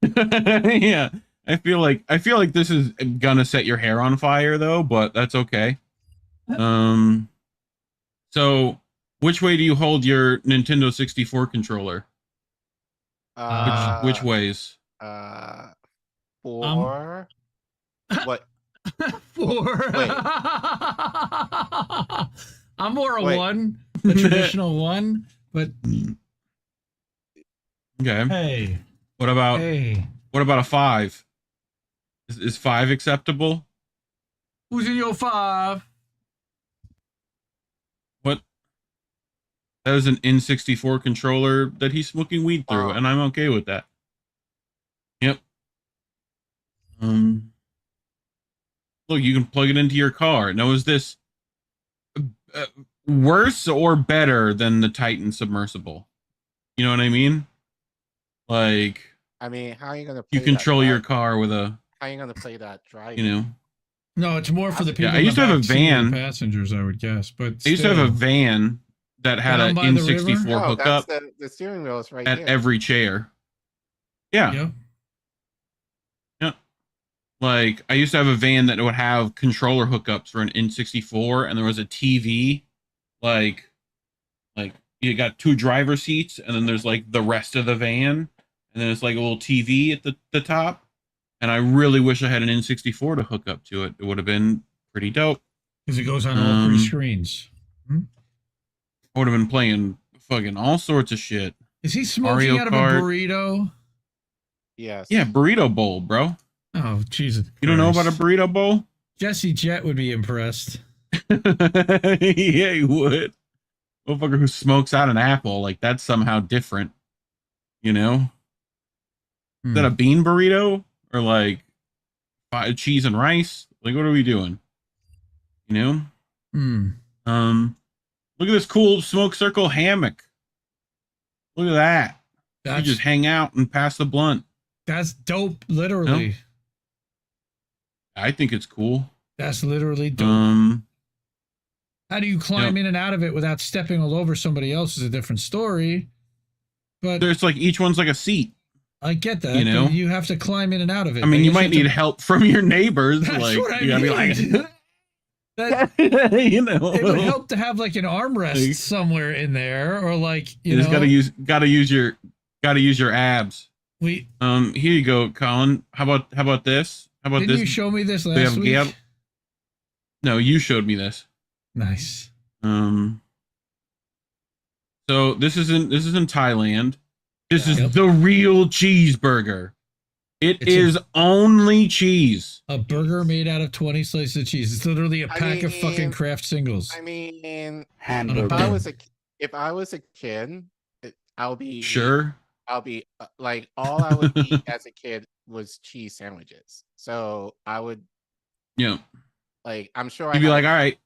Yeah. I feel like this is gonna set your hair on fire though, but that's okay. So which way do you hold your Nintendo 64 controller? Which ways? 4. What? 4. Wait. I'm more a 1, the traditional 1, but okay. Hey. What about a 5? Is 5 acceptable? Who's in your 5? What? That is an N64 controller that he's smoking weed through, and I'm okay with that. Yep. look, you can plug it into your car. Now, is this worse or better than the Titan submersible? You know what I mean? Like, I mean, how are you gonna? You control your car with a. How are you gonna play that drive? You know. No, it's more for the people. I used to have a van. Passengers, I would guess, but I used to have a van that had an N64 hookup. The steering wheel is right at here. every chair. Yeah. Yeah. Like, I used to have a van that would have controller hookups for an N64, and there was a TV. Like you got 2 driver seats, and then there's like the rest of the van, and then it's like a little TV at the top. And I really wish I had an N64 to hook up to it. It would have been pretty dope. Because it goes on all 3 screens. I would have been playing fucking all sorts of shit. Is he smoking Mario out Kart. of a burrito? Yes. Yeah, burrito bowl, bro. Oh, Jesus. You don't know about a burrito bowl? Jesse Jett would be impressed. Yeah, he would. Motherfucker who smokes out an apple, like that's somehow different. You know? Is that a bean burrito? Or like cheese and rice? Like, what are we doing? You know? Look at this cool smoke circle hammock. Look at that. You just hang out and pass the blunt. That's dope, literally. No? I think it's cool. That's literally dope. How do you climb in and out of it without stepping all over somebody else is a different story. But there's like each one's like a seat. I get that. You know, you have to climb in and out of it. I mean, you might need help from your neighbors. That's like, what I you gotta mean. be like, you know, it would help to have like an armrest somewhere in there, or like you just know, gotta use your abs. Here you go, Colin. How about this? How about Didn't this? you show me this last week? No, you showed me this. Nice. So this is in Thailand. This is the real cheeseburger. It's is only cheese. A burger made out of 20 slices of cheese. It's literally a pack of fucking Kraft singles. I mean, hamburger. If I was a kid, I'll be sure. I'll be like all I would eat as a kid was cheese sandwiches. So I would, like I'm sure you'd be like, all right.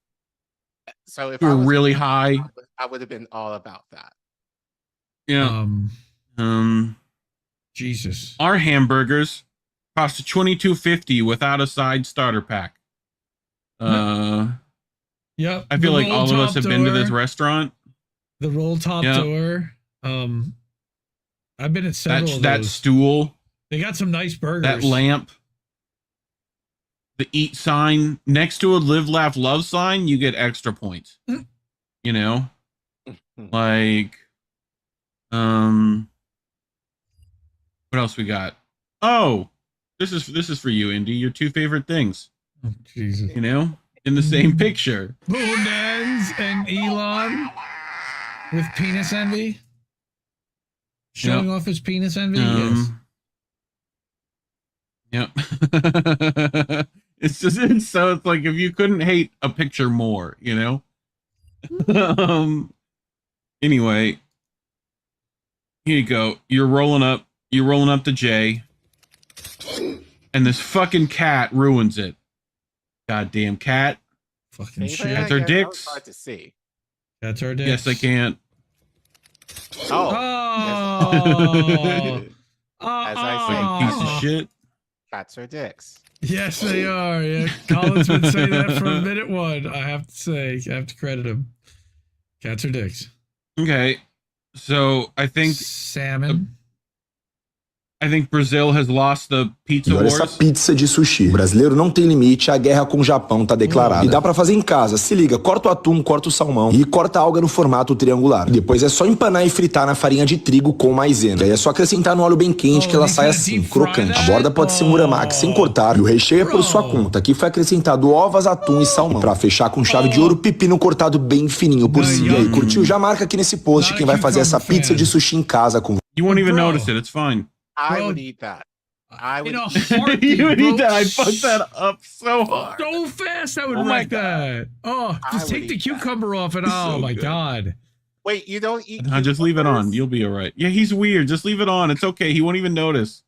So if you were I was really high, I would have been all about that. Yeah. Jesus. Our hamburgers cost $22.50 without a side starter pack. Yep. I feel like all of us have been to this restaurant. The roll top door. I've been at several of that those. stool. They got some nice burgers. That lamp. The eat sign next to a live, laugh, love sign, you get extra points. You know? Like what else we got? Oh, this is for you, Indy. Your 2 favorite things. Oh, Jesus. You know? In the same picture. Boondans and Elon with penis envy. Showing off his penis envy? Yes. Yep. It's like if you couldn't hate a picture more, you know? Anyway. Here you go. You're rolling up the J. And this fucking cat ruins it. Goddamn cat. Fucking shit. Cats are dicks. Hard to see. Cats are dicks. Yes, I can't. Oh. As I say, piece of shit. Cats are dicks. Yes, they are. Yeah, Colin's been saying that from minute 1. I have to credit him. Cats are dicks. Okay, so I think salmon. I think Brazil has lost the pizza E olha wars. essa pizza de sushi. O brasileiro não tem limite, a guerra com o Japão tá declarada. E dá pra fazer em casa. Se liga, corta o atum, corta o salmão e corta a alga no formato triangular. Depois é só empanar e fritar na farinha de trigo com maisena. Aí é só acrescentar no óleo bem quente que ela sai assim, crocante. A borda pode ser muramaki sem cortar e o recheio é por sua conta. Aqui foi acrescentado ovas, atum e salmão. E pra fechar com chave de ouro, pepino cortado bem fininho por cima. E aí, curtiu? Já marca aqui nesse post quem vai fazer essa pizza de sushi em casa com... You won't even notice it, it's fine. I would eat that. I would. In a heartbeat, you would eat that. I bro. fucked that up so hard. So fast, I would Oh my wreck that. Oh, just take the cucumber off and So my good. God. Wait, you don't eat? No, just leave it on. You'll be all right. Yeah, he's weird. Just leave it on. It's okay. He won't even notice.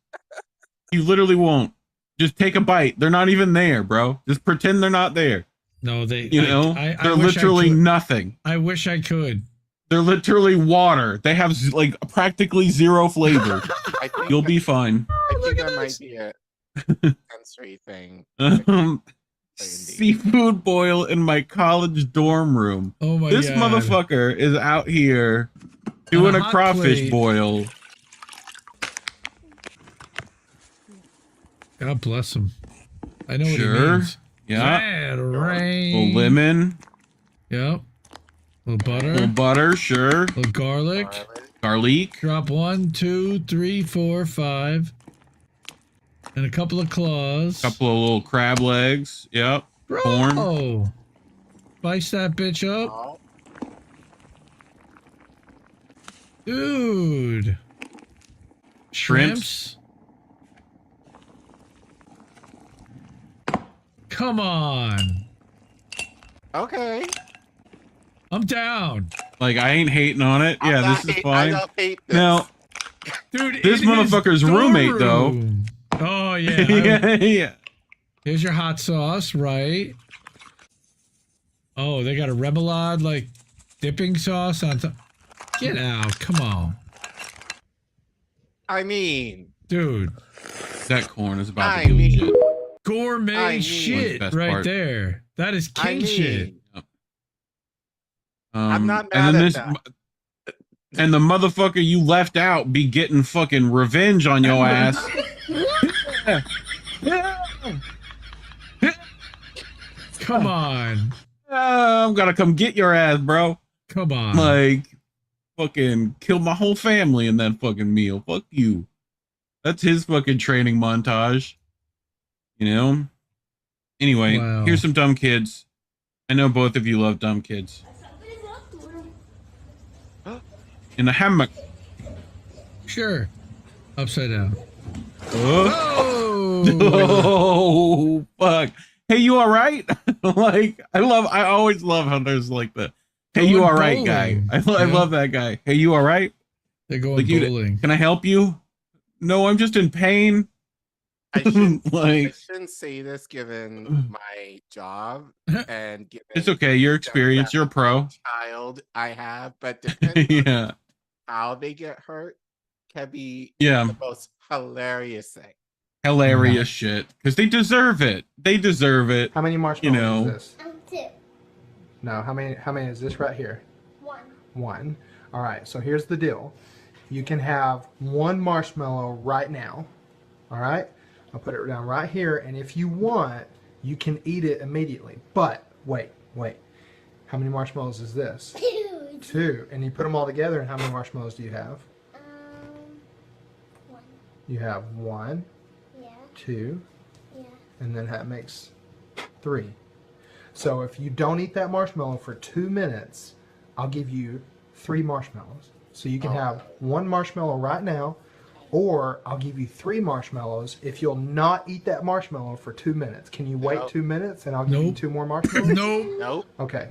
He literally won't. Just take a bite. They're not even there, bro. Just pretend they're not there. No, they. They're literally nothing. I wish I could. They're literally water. They have like practically zero flavor. You'll be fine. I think that might be a sensory thing. Seafood boil in my college dorm room. Oh my This God. motherfucker is out here doing a crawfish boil. God bless him. I know what he Sure. means. Yeah. Rain. Little lemon. Yep. Little butter. Little butter, sure. Little garlic. Garlic. Drop 1, 2, 3, 4, 5. And a couple of claws. Couple of little crab legs. Yep. Corn. Oh. Spice that bitch up. Dude. Shrimps. Come on. Okay. I'm down. Like, I ain't hating on it. Yeah, this is fine. I don't hate this. Now, dude, this motherfucker's roommate, though. Oh, yeah. Yeah. Here's your hot sauce, right? Oh, they got a remoulade, like, dipping sauce on top. Get out. Come on. I mean, dude. That corn is about to be legit. Gourmet shit right part. there. That is king shit. I'm not and mad then at that. And the motherfucker you left out be getting fucking revenge on your ass. Come on. I'm gonna come get your ass, bro. Come on. Like, fucking kill my whole family in that fucking meal. Fuck you. That's his fucking training montage. You know? Anyway, Wow. Here's some dumb kids. I know both of you love dumb kids. In a hammock. Sure. Upside down. Oh, oh fuck. Hey, you all right? Like, I always love how there's like the, hey, you all right guy. I love that guy. Hey, you all right? They're going like, bowling. Can I help you? No, I'm just in pain. I shouldn't say this given my job and given It's okay. Your experience. You're a pro. child I have, but depending Yeah. on how they get hurt can be Yeah. the most hilarious thing. Hilarious shit. Because they deserve it. They deserve it. How many marshmallows You know. is this? 2. No, how many is this right here? 1. 1. All right, so here's the deal. You can have 1 marshmallow right now. All right? I'll put it down right here, and if you want, you can eat it immediately. But wait. How many marshmallows is this? 2. 2. And you put them all together, and how many marshmallows do you have? 1. You have 1, Yeah. 2, Yeah. and then that makes 3. So if you don't eat that marshmallow for 2 minutes, I'll give you 3 marshmallows. So you can have 1 marshmallow right now, or I'll give you 3 marshmallows if you'll not eat that marshmallow for 2 minutes. Can you wait 2 minutes and I'll give you 2 more marshmallows? Nope. Okay.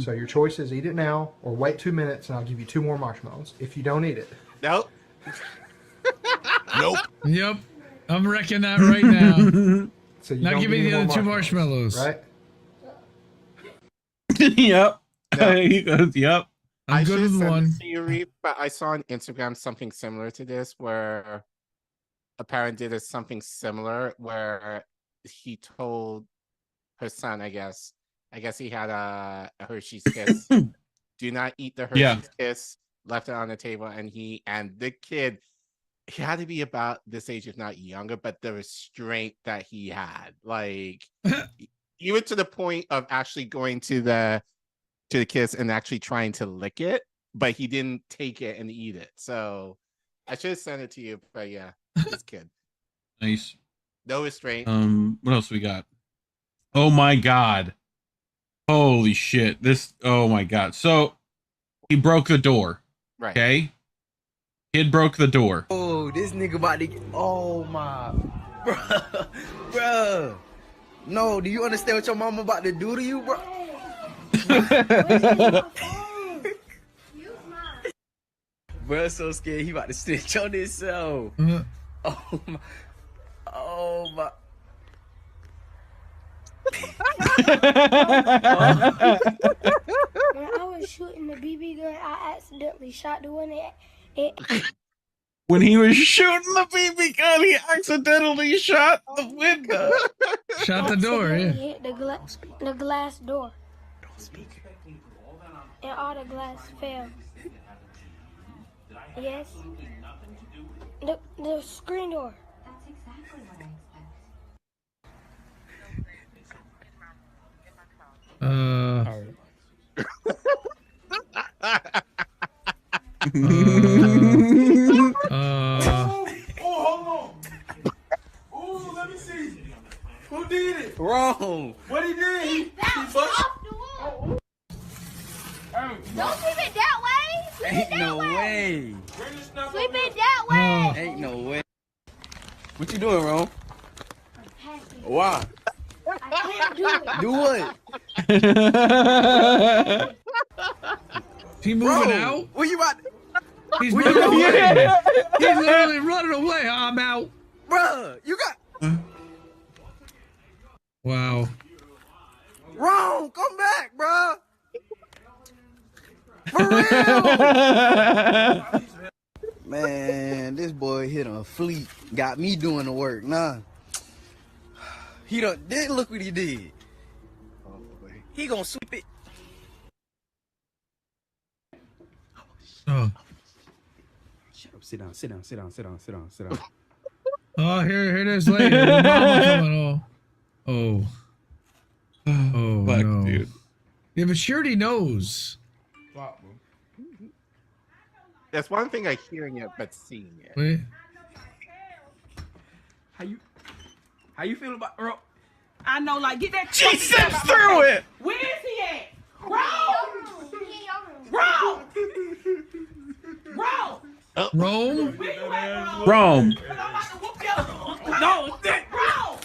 So your choice is eat it now or wait 2 minutes and I'll give you 2 more marshmallows if you don't eat it. Nope. Nope. Yep. I'm wrecking that right now. So you now don't give get me any the more other 2 marshmallows. Right? Yep. He goes, yep. I'm good with 1. To you, Reef, but I saw on Instagram something similar to this where a parent did something similar where he told her son, I guess he had a Hershey's Kiss. Do not eat the Hershey's Kiss. Left it on the table, and the kid, he had to be about this age, if not younger, but the restraint that he had, like even to the point of actually going to the kiss and actually trying to lick it, but he didn't take it and eat it. So I should have sent it to you, but yeah, this kid. Nice. No restraint. What else we got? Oh my god. Holy shit. Oh my god. So he broke the door. Right. Okay. Kid broke the door. Oh, this nigga about to get, oh my, bruh. No, do you understand what your mama about to do to you, bro? Bro, so scared he about to snitch on himself. Oh my, oh Oh my. When I was shooting the BB gun, I accidentally shot the one that When he was shooting the BB gun, he accidentally shot the window. Shot the door, yeah. accidentally hit the glass door. And all the glass fell. Yes. The screen door. Hold on. Oh, let me see. Who did it? Wrong. What he did? He bounced off the wall. Don't sweep it that way. Sweep Ain't it that no way. way. Sweep it that way. Ain't no way. What you doing, Ron? Why? I can't do it. Do what? He moving Bro, out? Where you at? He's Where running you away. at? He's literally running away. I'm out. Bruh, you got. Wow. Wrong. Come back, bruh. For real. Man, this boy hit a fleet. Got me doing the work. Nah. He don't. Then look what he did. He gonna sweep it. Oh. Shut up. Sit down. Sit down. Sit down. Sit down. Sit down. Sit down. Oh, here it is later. The mama coming. Oh. Oh, Fuck, no. dude. Yeah, but she already knows. That's one thing I hearing it, but seeing it. Wait. How you feel about bro? I know, like get that. She steps through it. Where is he at? Bro! Rome? Rome. No, that bro!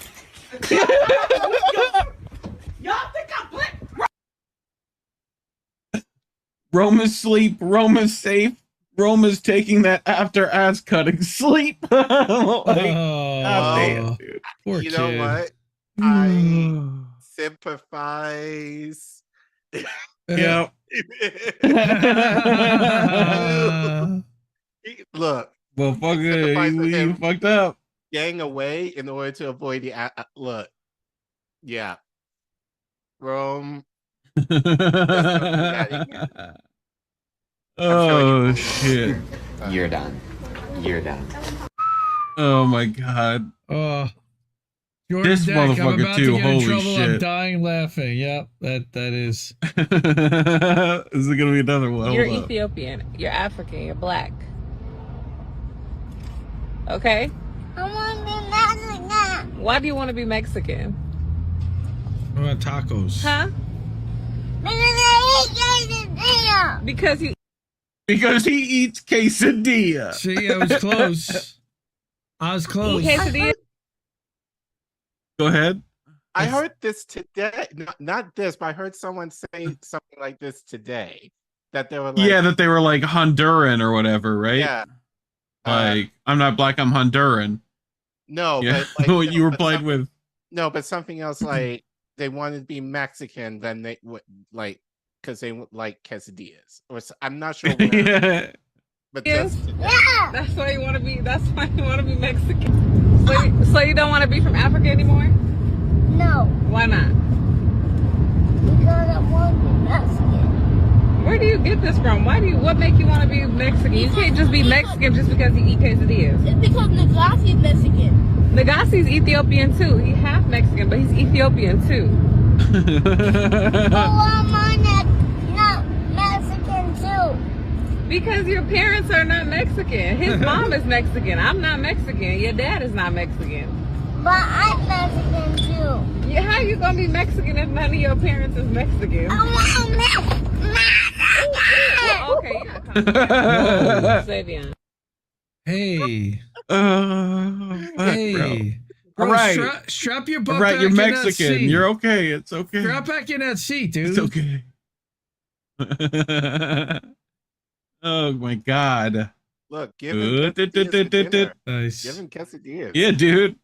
Y'all think I'm playing? Rome is asleep. Rome is safe. Rome is taking that after ass cutting sleep. Like, God damn, dude. Poor You kid. know what? I sympathize. Yeah. Look. Well, fuck it. You fucked up. Getting away in order to avoid the look. Yeah. Rome. Oh shit. You're done. You're done. Oh my god. Jordan This Deck, I'm motherfucker about too. to get in Holy trouble. I'm shit. dying laughing. Yep, that is. Is it gonna be another one? You're Hold up. Ethiopian. You're African. You're black. Okay? I want to be Mexican. Why do you want to be Mexican? What about tacos? Huh? Because you. Because he eats quesadilla. See, I was close. I was close. Eat quesadilla? Go ahead. I heard this today. Not this, but I heard someone say something like this today. That they were like, Yeah, that they were like Honduran or whatever, right? Yeah. Like, I'm not black, I'm Honduran. No, Yeah. but like, You replied with. No, but something else like they wanted to be Mexican, then they would like because they would like quesadillas. Or I'm not sure. Where, Yeah. But Yes. That's why you want to be. That's why you want to be Mexican. So you don't want to be from Africa anymore? No. Why not? Because I want to be Mexican. Where do you get this from? What make you want to be Mexican? You can't just be Mexican just because you eat quesadillas. It's because Nagasi is Mexican. Nagasi's Ethiopian too. He's half Mexican, but he's Ethiopian too. But why am I not Mexican too? Because your parents are not Mexican. His mom is Mexican. I'm not Mexican. Your dad is not Mexican. But I'm Mexican too. Yeah, how you gonna be Mexican if none of your parents is Mexican? Well, okay, yeah. Savion. Hey. Hey. Bro, All right. strap your butt All right, back you're in that Mexican. seat. You're okay. It's okay. Strap back in that seat, dude. It's okay. Oh my god. Look, give him quesadillas for dinner. Nice. Give him quesadillas. Yeah, dude.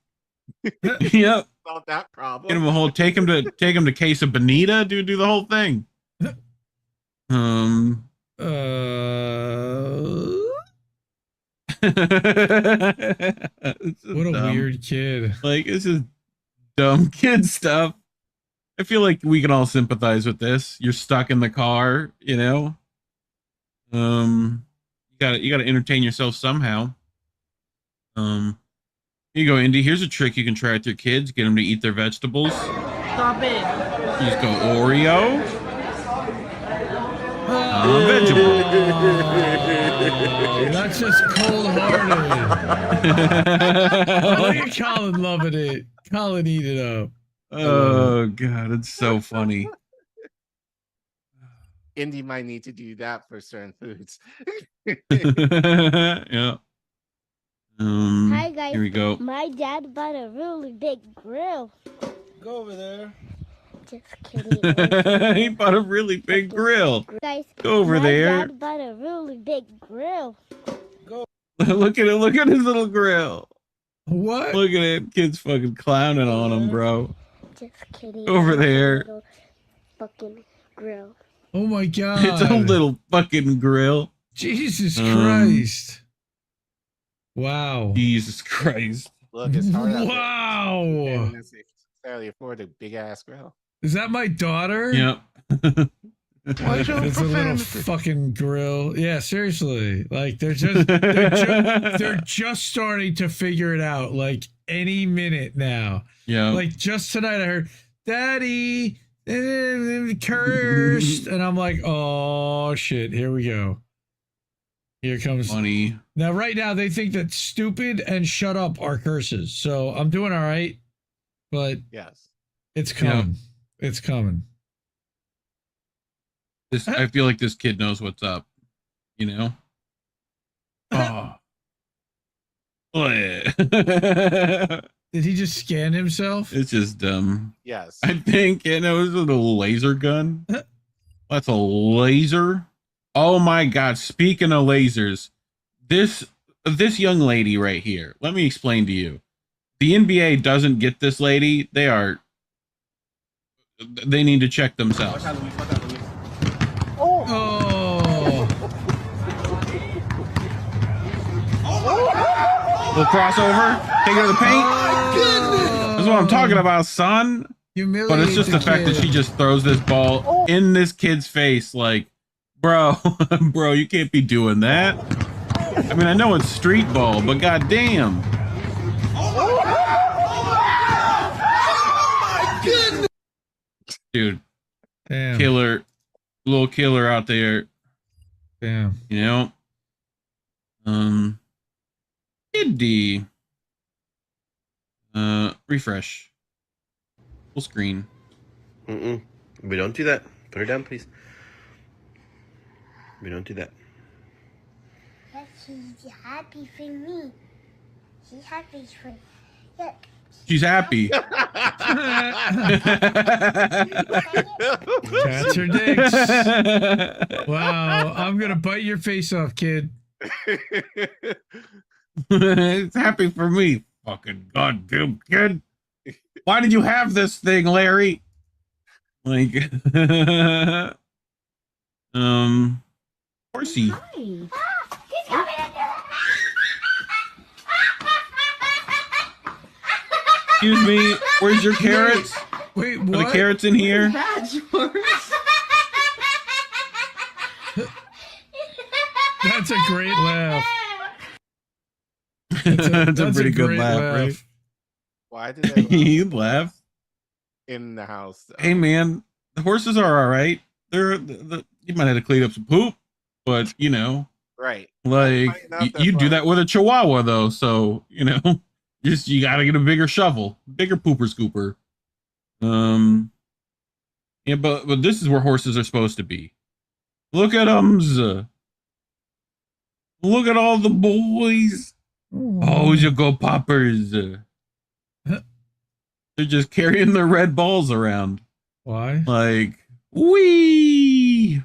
Yep. Solve that problem. Get him a whole. Take him to Case of Bonita. Do the whole thing. What a weird kid. Like, this is dumb kid stuff. I feel like we can all sympathize with this. You're stuck in the car, you know. You gotta entertain yourself somehow. Here you go, Indy. Here's a trick you can try with your kids. Get them to eat their vegetables. Stop it. You just go Oreo. Vegetable. That's just cold-hearted. Look at Colin loving it. Colin eat it up. Oh God, it's so funny. Indy might need to do that for certain foods. Yeah. Hi guys. Here we go. My dad bought a really big grill. Go over there. Just kidding. He bought a really big grill. Guys, Go over there. My dad bought a really big grill. Look at it. Look at his little grill. What? Look at it. Kid's fucking clowning on him, bro. Just kidding. Over there. Fucking grill. Oh my God. It's a little fucking grill. Jesus Christ. Wow. Jesus Christ. Look, it's hard. Wow. Can't necessarily afford a big ass grill. Is that my daughter? Yep. It's a little fucking grill. Yeah, seriously. Like they're just starting to figure it out. Like any minute now. Yeah. Like just tonight, I heard, "Daddy, cursed," and I'm like, "Oh shit, here we go. Here comes." Funny. Now, right now, they think that stupid and shut up are curses. So I'm doing all right, but yes, it's coming. Yeah. It's coming. I feel like this kid knows what's up, you know? Oh. Oh, yeah. Did he just scan himself? It's just dumb. Yes. I think, you know, it's a little laser gun. That's a laser. Oh my God. Speaking of lasers, this young lady right here, let me explain to you. The NBA doesn't get this lady. They need to check themselves. Little crossover, take her to the paint. That's what I'm talking about, son. But it's just the fact that she just throws this ball in this kid's face, like, bro, you can't be doing that. I mean, I know it's street ball, but goddamn. Dude, damn. Little killer out there. Damn. You know, Indy. Refresh. Full screen. We don't do that. Put her down, please. We don't do that. She's happy for me. She's happy for. Look. She's happy. Cats are dicks. Wow, I'm gonna bite your face off, kid. It's happy for me. Fucking goddamn kid. Why did you have this thing, Larry? Like, horsey. Excuse me, where's your carrots? Wait, what? Are the carrots in here? That's a great laugh. That's a pretty good laugh, right? Why did they you laugh? In the house? Hey, man, the horses are all right. You might have to clean up some poop, but, you know. Right. Like, you do that with a chihuahua, though, so, you know. You gotta get a bigger shovel, bigger pooper scooper. Yeah, but this is where horses are supposed to be. Look at them. Look at all the boys. Oh, you go poppers. They're just carrying their red balls around. Why? Like, wee.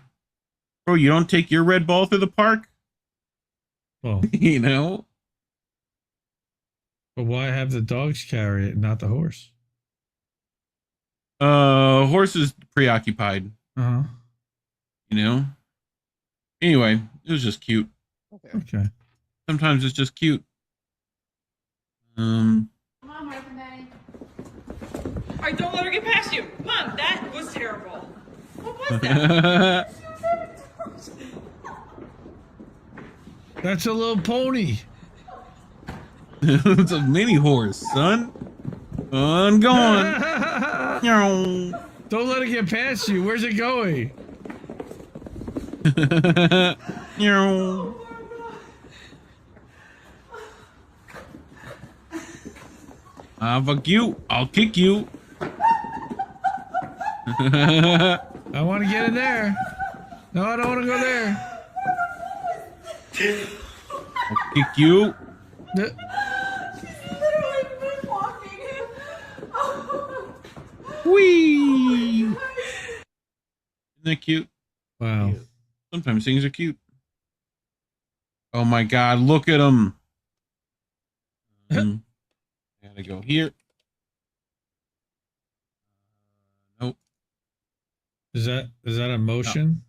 Bro, you don't take your red ball through the park? Oh. You know? But why have the dogs carry it and not the horse? Horse is preoccupied. Uh-huh. You know? Anyway, it was just cute. Okay. Sometimes it's just cute. Mom, what happened, Daddy? All right, don't let her get past you. Mom, that was terrible. What was that? That's a little pony. It's a mini horse, son. I'm going. Don't let it get past you. Where's it going? Fuck you. I'll kick you. I want to get in there. No, I don't want to go there. I'll kick you. Whee! Isn't that cute? Wow. Sometimes things are cute. Oh my God, look at them. I gotta go here. Nope. Is that a motion?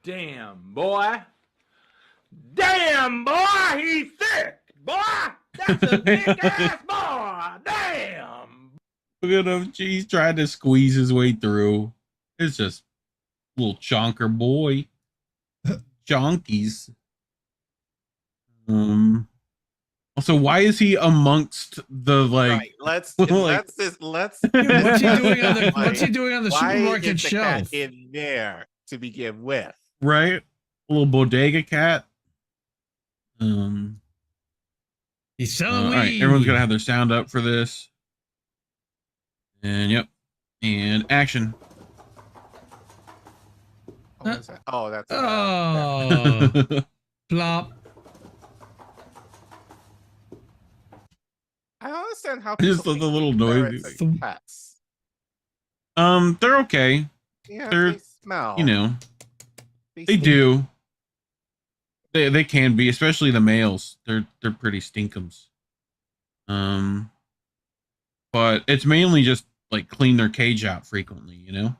Damn, boy. Damn, boy, he's thick, boy. That's a thick ass boy. Damn. Look at him. He's trying to squeeze his way through. It's just a little chonker boy. Jonkies. Also, why is he amongst the Right, let's What's he doing on the supermarket shelf? In there to begin with. Right? A little bodega cat. He's selling all right, weed. everyone's gonna have their sound up for this. And yep. And action. What is that? Oh, that's Plop. I don't understand how Just the people little noise. pets. They're okay. Yeah, They're, they smell. you know, They they stink. do. They can be, especially the males. They're pretty stinkums. But it's mainly just like clean their cage out frequently, you know.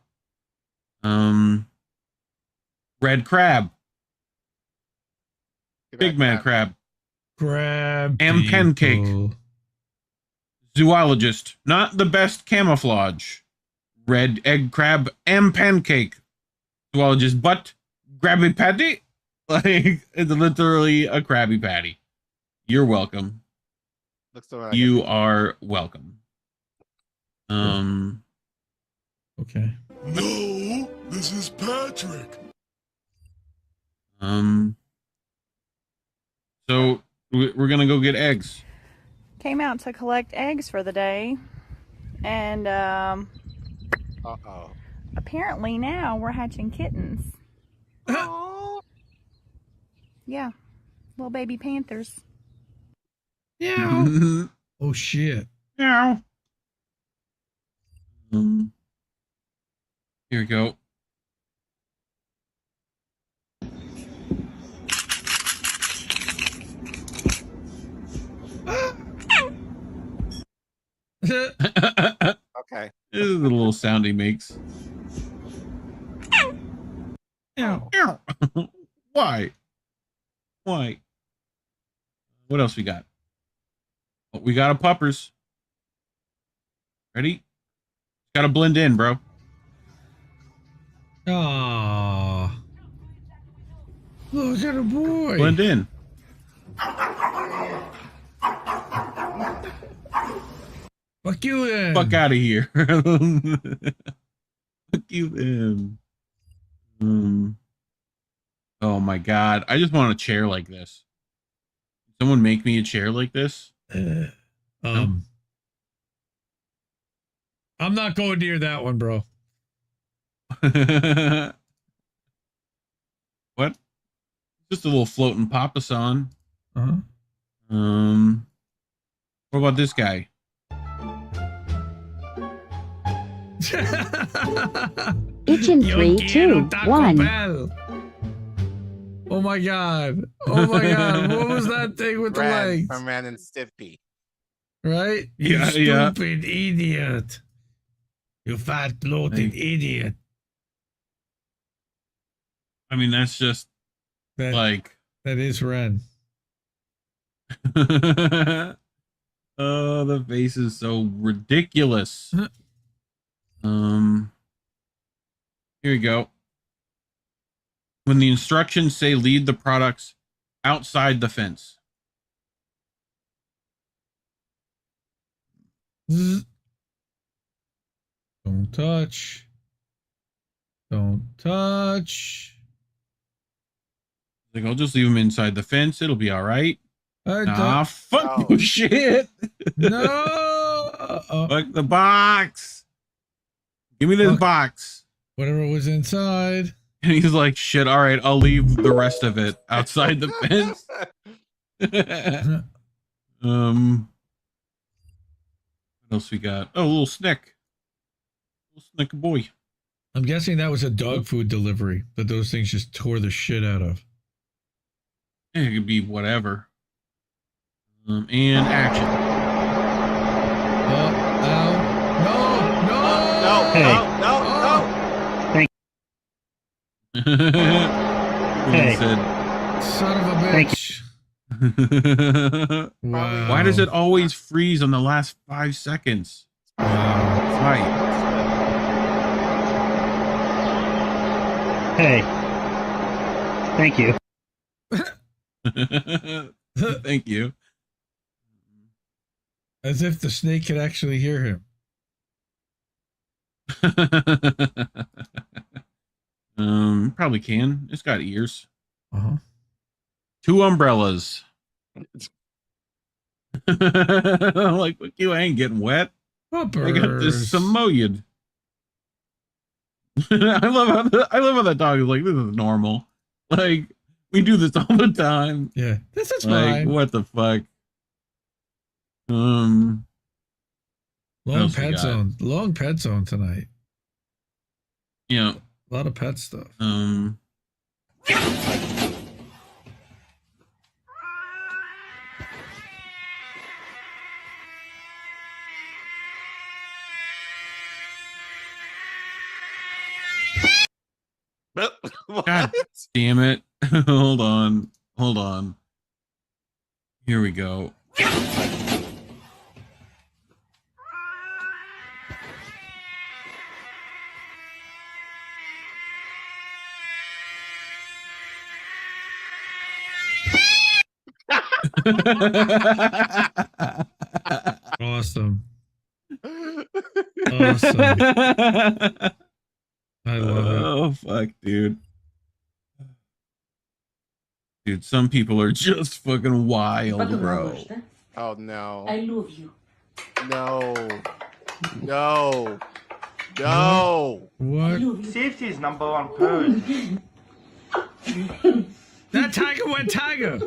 Red crab, big man crab, and pancake. Zoologist, not the best camouflage. Red egg crab and pancake. Zoologist, but Krabby Patty. Like, it's literally a Krabby Patty. You're welcome. Looks like You are welcome. Okay. No, this is Patrick. So we're gonna go get eggs. Came out to collect eggs for the day, and apparently now we're hatching kittens. Yeah, little baby panthers. Yeah. Oh shit. Yeah. Here we go. Okay. This is the little sound he makes. Ow. Why? Why? What else we got? Oh, we got a puppers. Ready? Gotta blend in, bro. Aww. Look at a boy. Blend in. Fuck you then. Fuck out of here. Fuck you then. Oh my God. I just want a chair like this. Someone make me a chair like this. I'm not going near that one, bro. What? Just a little floating papasan. Uh-huh. What about this guy? Each in Yo 3, quiero 2, Taco 1. Bell. Oh my god. Oh my god. What was that thing with the Ren legs? from Ren and Stimpy. Right? You stupid idiot. You fat bloated idiot. I mean, that's just like that is Ren. Oh, the face is so ridiculous. Here we go. When the instructions say lead the products outside the fence. Don't touch. Don't touch. Like, I'll just leave them inside the fence. It'll be all right. Ah, fuck you, shit. No. Fuck the box. Give me this box. Whatever was inside. And he's like, shit, all right, I'll leave the rest of it outside the fence. What else we got? Oh, a little snick. Little snick boy. I'm guessing that was a dog food delivery that those things just tore the shit out of. Yeah, it could be whatever. And action. Hey. Said, son of a bitch. Wow. Why does it always freeze on the last 5 seconds? Right. Hey. Thank you. Thank you. As if the snake could actually hear him. Probably can. It's got ears. 2 umbrellas. Like, look, you ain't getting wet. I got this Samoyed. I love how the dog is like, this is normal. Like, we do this all the time. Yeah, this is like, fine. What the fuck? Long pet zone. Long pet zone tonight. Yeah. A lot of pet stuff. God damn it. Hold on. Hold on. Here we go. Awesome. Awesome. I love it. Oh, fuck, dude. Dude, some people are just fucking wild, bro. Oh no. I love you. No. No. No. What? Safety is number one priority. That tiger went tiger.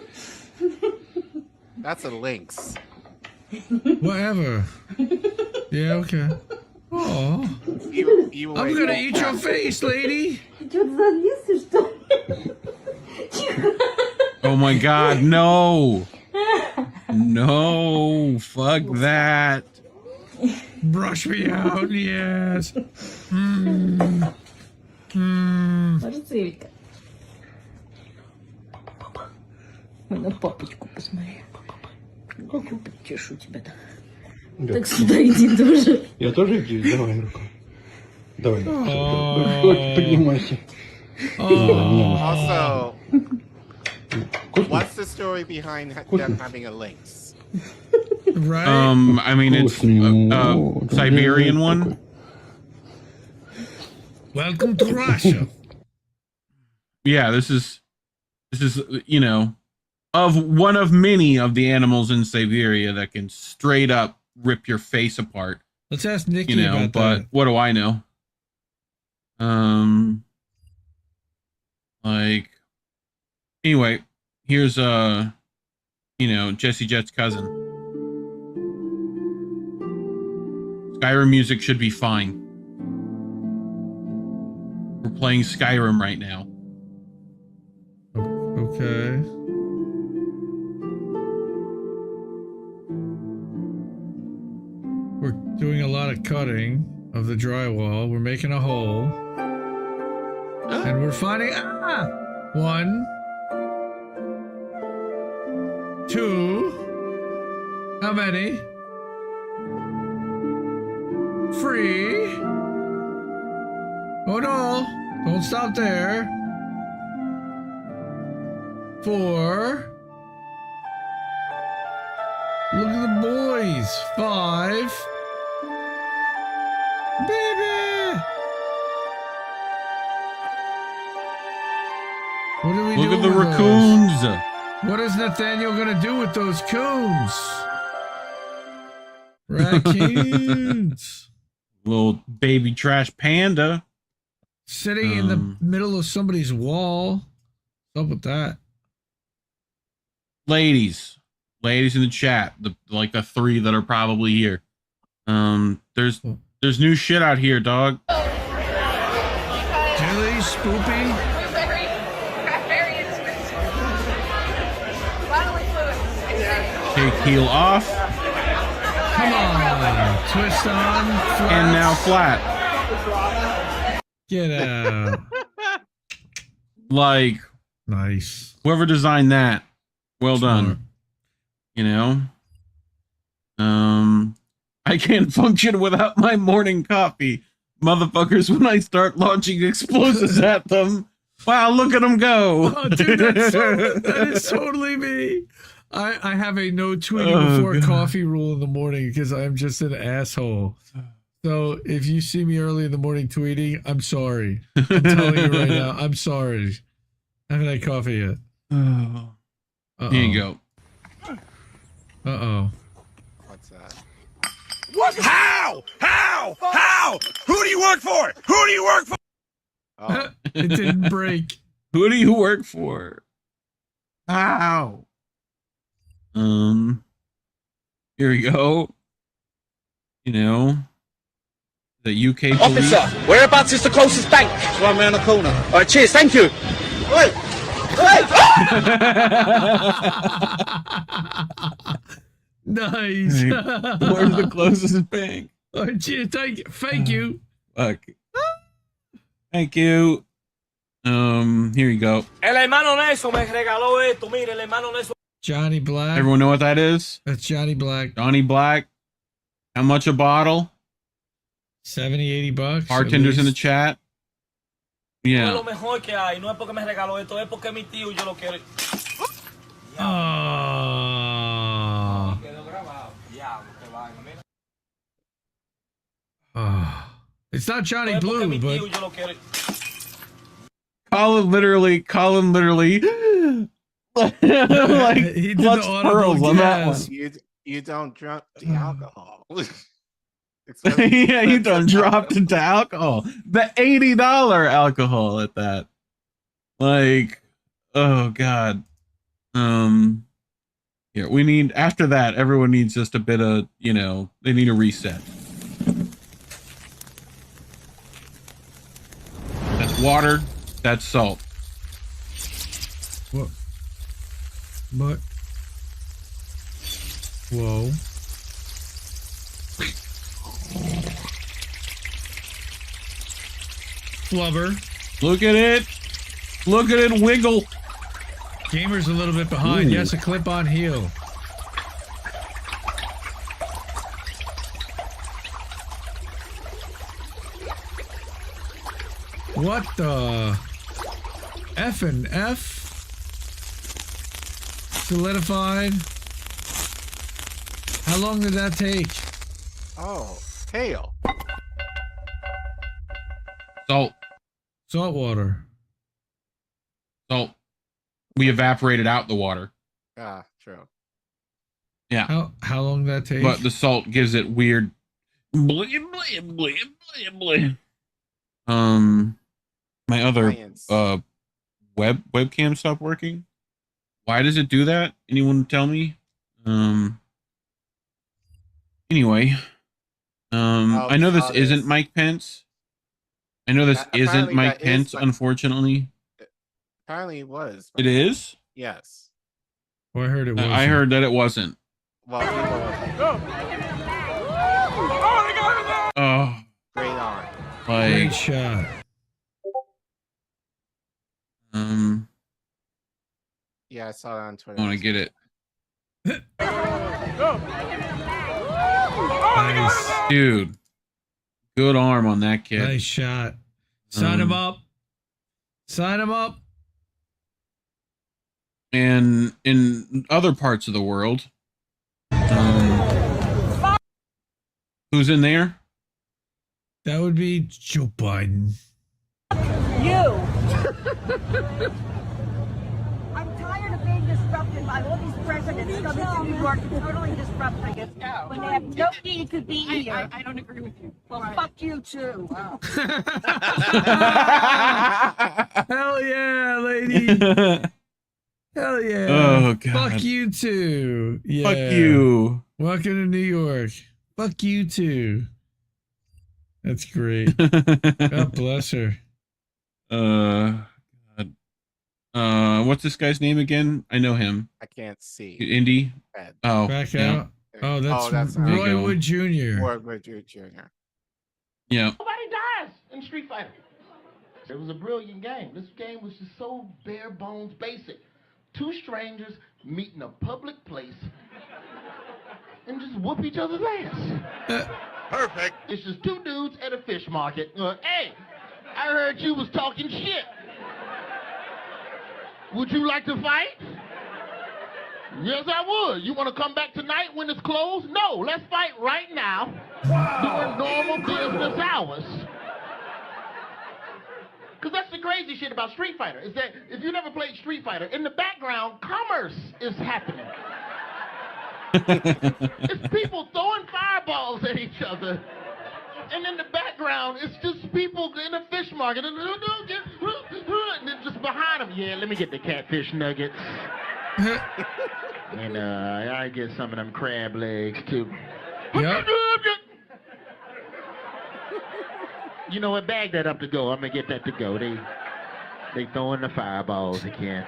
That's a lynx. Whatever. Yeah, okay. Oh. I'm gonna eat your face, lady. Oh my god, no. No, fuck that. Brush me out, yes. На папочку посмотри. Как я подчешу тебя-то. Так сюда иди тоже. Я тоже иди, давай руку. Давай. Поднимайся. Also, what's the story behind them having a lynx? Right? I mean, it's a Siberian one. Welcome to Russia. Yeah, this is, you know, of one of many of the animals in Siberia that can straight up rip your face apart. Let's ask Nikki You know, about but that. what do I know? Like, anyway, here's you know, Jesse Jett's cousin. Skyrim music should be fine. playing Skyrim right now. Okay. We're doing a lot of cutting of the drywall. We're making a hole. And we're finding... One. Two. How many? Three. Oh no. Don't stop there. 4. Look at the boys. 5. Baby. What are we doing? Look at the with raccoons. those? What is Nathaniel gonna do with those coons? Raccoons. Little baby trash panda. Sitting in the middle of somebody's wall. What's up with that? Ladies in the chat, the 3 that are probably here. There's new shit out here, dog. Jelly, spoopy. Very expensive. Bodily fluids. Take heel off. Come on. Twist on. Flat. And now flat. Get out. Like, nice. Whoever designed that, well done. You know? I can't function without my morning coffee. Motherfuckers, when I start launching explosives at them, wow, look at them go. Oh, dude, that is totally me. I have a no tweeting before coffee rule in the morning because I'm just an asshole. So if you see me early in the morning tweeting, I'm sorry. I'm telling you right now, I'm sorry. I haven't had coffee yet. Here you go. What's that? What? How? Who do you work for? Who do you work for? Oh. It didn't break. Who do you work for? How? Here we go. You know, the UK police. Officer, whereabouts is the closest bank? It's right around the corner. All right, cheers, thank you. Wait. Nice. Where's the closest bank? Oh, cheers, thank you. Fuck. Thank you. Here you go. El hermano Nelson me regaló esto. Mire, el hermano Nelson. Johnny Black. Everyone know what that is? That's Johnny Black. Johnny Black. How much a bottle? 70, 80 bucks. Bartenders in the chat. Yeah. Lo mejor que hay. No es porque me regaló esto, es porque mi tío y yo lo quiero. It's not Johnny Blue, but Colin literally like he did clutched the pearls on that one. You don't drop the alcohol. Yeah, you done dropped into alcohol. The $80 alcohol at that. Like, oh god. Here, we need, after that, everyone needs just a bit of, you know, they need a reset. That's water, that's salt. What? But whoa. Flubber. Look at it. Look at it wiggle. Gamer's a little bit behind. Ooh. Yes, a clip on heel. What the F and F? Solidified. How long did that take? Oh, tail. Salt. Salt water. Salt. We evaporated out the water. Ah, true. Yeah. How long did that take? But the salt gives it weird. My other webcam stopped working. Why does it do that? Anyone tell me? Anyway, I know this isn't Mike Pence, I know this isn't Apparently Mike that is Pence, unfortunately. Apparently it was. It is? Yes. Well, I heard it was. I heard that it wasn't. Well, we were. Oh, Great on. like, Great shot. Yeah, I saw it on Twitter. I want to get it. Nice. Dude, good arm on that kid. Nice shot. Sign him up. Sign him up. And in other parts of the world, who's in there? That would be Joe Biden. You! I'm tired of being disrupted by all these presidents coming to New York and totally disrupting it when they have no need to be here. I don't agree with you. Well, fuck you too. Wow. Hell yeah, lady. Hell yeah. Oh, God. Fuck you too. Yeah. Fuck you. Welcome to New York. Fuck you too. That's great. God bless her. God. What's this guy's name again? I know him. I can't see. Indy. Oh, Back yeah. out. Oh, that's There you Roy go. Wood Jr. Roy Wood Jr. Yeah. Nobody dies in Street Fighter. It was a brilliant game. This game was just so bare bones basic. Two strangers meet in a public place and just whoop each other's ass. Perfect. It's just two dudes at a fish market. Hey, I heard you was talking shit. Would you like to fight? Yes, I would. You want to come back tonight when it's closed? No, let's fight right now. During normal business hours. Because that's the crazy shit about Street Fighter, is that if you never played Street Fighter, in the background, commerce is happening. It's people throwing fireballs at each other. And in the background, it's just people in a fish market. And then just behind them, yeah, let me get the catfish nuggets. And I get some of them crab legs, too. Yep. You know what? Bag that up to go. I'm gonna get that to go. They throwing the fireballs again.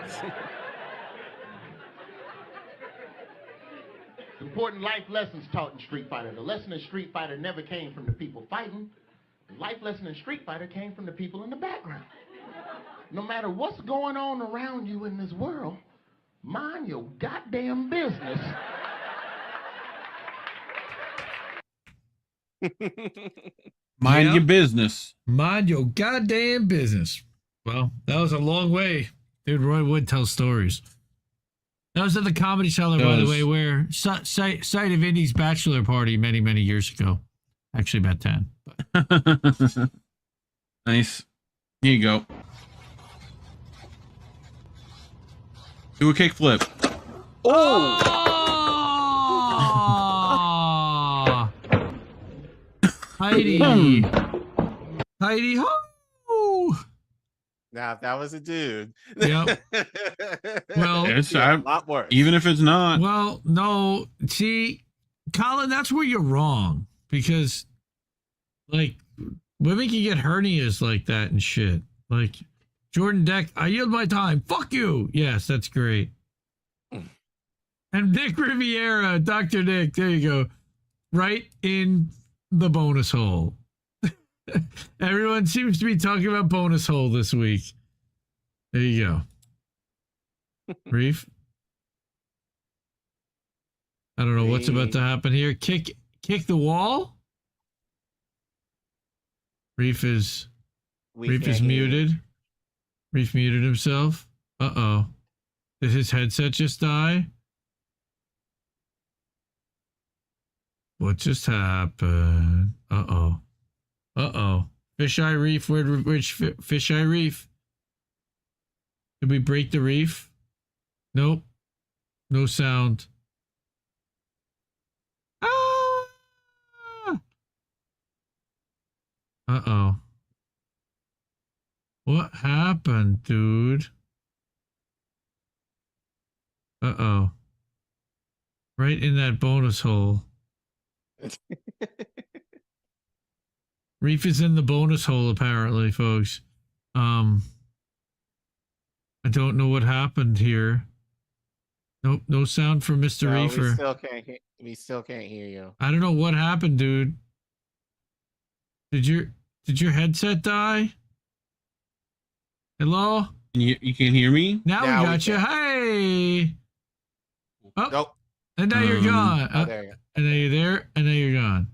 Important life lessons taught in Street Fighter. The lesson in Street Fighter never came from the people fighting. The life lesson in Street Fighter came from the people in the background. No matter what's going on around you in this world, mind your goddamn business. Mind your business. Mind your goddamn business. Well, that was a long way. Dude, Roy Wood tells stories. That was at the Comedy Cellar, by the way, where site of Indy's bachelor party many, many years ago. Actually, about 10. But. Nice. Here you go. Do a kickflip. Oh! Heidi. Heidi ho! Now, if that was a dude. Yep. Well, It's a lot worse. Even if it's not. Well, no. See, Colin, that's where you're wrong. Because, like, women can get hernias like that and shit. Like, Jordan Deck, I yield my time. Fuck you. Yes, that's great. And Nick Riviera, Dr. Nick, there you go. Right in the bonus hole. Everyone seems to be talking about bonus hole this week. There you go. Reef. I don't know what's about to happen here. Kick the wall. Reef is muted. Reef muted himself. Uh-oh. Did his headset just die? What just happened? Uh-oh. Uh-oh. Fisheye Reef. Which Fisheye Reef? Did we break the reef? Nope. No sound. Ah! Uh-oh. What happened, dude? Uh-oh. Right in that bonus hole. Reef is in the bonus hole apparently, folks. I don't know what happened here. Nope, no sound from Mr. Reefer. We still can't hear you. I don't know what happened, dude. Did your headset die? Hello? You can't hear me? Now we got you. Hey! Oh, nope. And now you're gone. There you go. And now you're there, and now you're gone.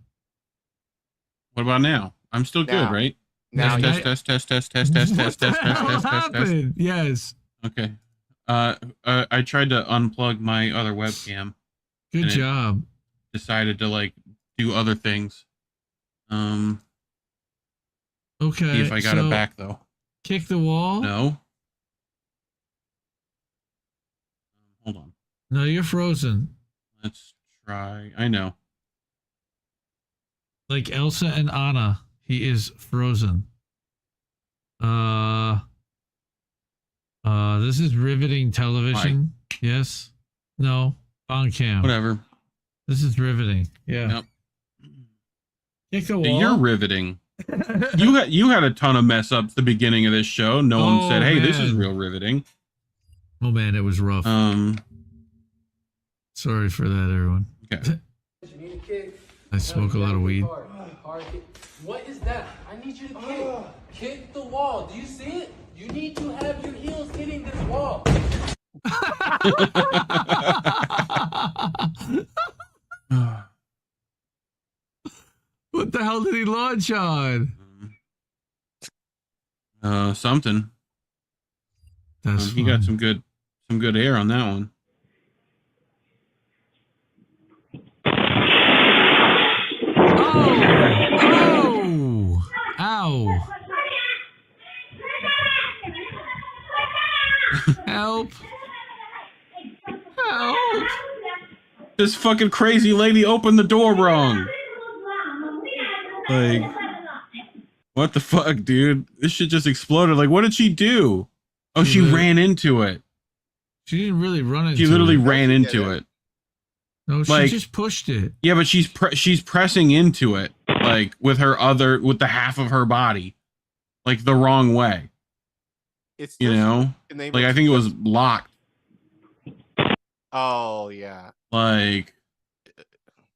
What about now? I'm still good, right? Now test. What happened? Yes. Okay. I tried to unplug my other webcam. Good job. Decided to like do other things. Okay. See if I got it back though. Kick the wall? No. Hold on. No, you're frozen. Let's try. I know. Like Elsa and Anna, he is frozen. This is riveting television. Hi. Yes. No. On cam. Whatever. This is riveting. Yeah. Yep. Kick the wall. You're riveting. you had a ton of mess ups at the beginning of this show. No one said, "Hey, this is real riveting." Oh man, it was rough. Sorry for that, everyone. Okay. I smoke a lot of weed. What is that? I need you to kick. Kick the wall. Do you see it? You need to have your heels hitting this wall. What the hell did he launch on? Something. He got some good air on that one. Oh! Ow! Help! Help! This fucking crazy lady opened the door wrong. Like, what the fuck, dude? This shit just exploded. Like, what did she do? Oh, she ran into it. She didn't really run into it. She literally ran into it. No, she just pushed it. Yeah, but she's pressing into it, like with the half of her body, like the wrong way. It's like I think it was locked. Oh yeah. Like,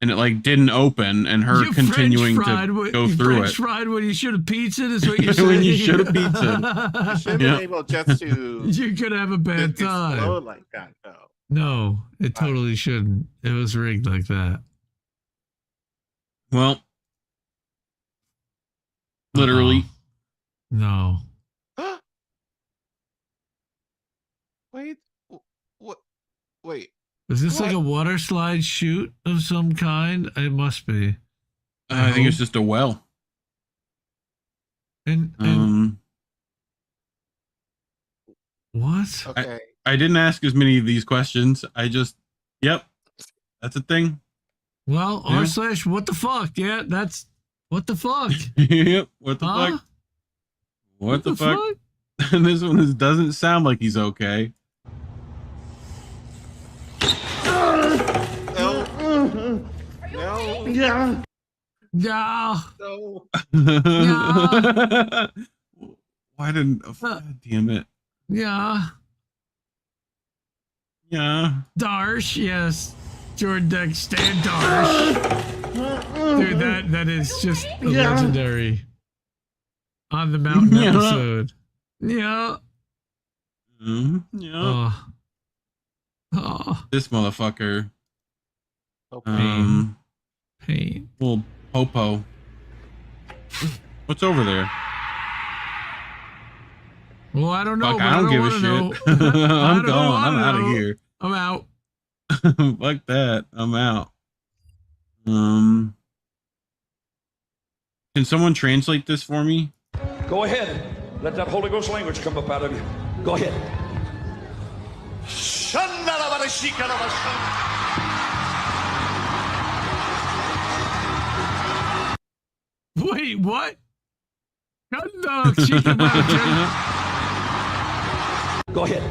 and it like didn't open, and her continuing to go through French it. fried when you should have pizza is what you're saying. When you should have pizza. You should have been able just to. You could have a bad time. Explode like that, though. No, it totally shouldn't. It was rigged like that. Well, literally. No. Wait. What? Wait. Is this like a water slide chute of some kind? It must be. I think it's just a well. And what? Okay. I didn't ask as many of these questions. I just, yep, that's a thing. Well, r/ what the fuck? Yeah, that's what the fuck. Yep, what the fuck? What the fuck? And this one doesn't sound like he's okay. No. Yeah. Yeah. No. Yeah. Why didn't? Oh, God damn it. Yeah. Yeah. Darsh, yes. Jordan Deck stand Darsh. Dude, that is just legendary. On the mountain episode. Yeah. Yeah. Oh. This motherfucker. Pain. Little popo. What's over there? Well, I don't know. Fuck, I don't give a shit. I'm gone. I'm out of here. I'm out. Fuck that. I'm out. Can someone translate this for me? Go ahead. Let that Holy Ghost language come up out of you. Go ahead. Wait, what? Go ahead.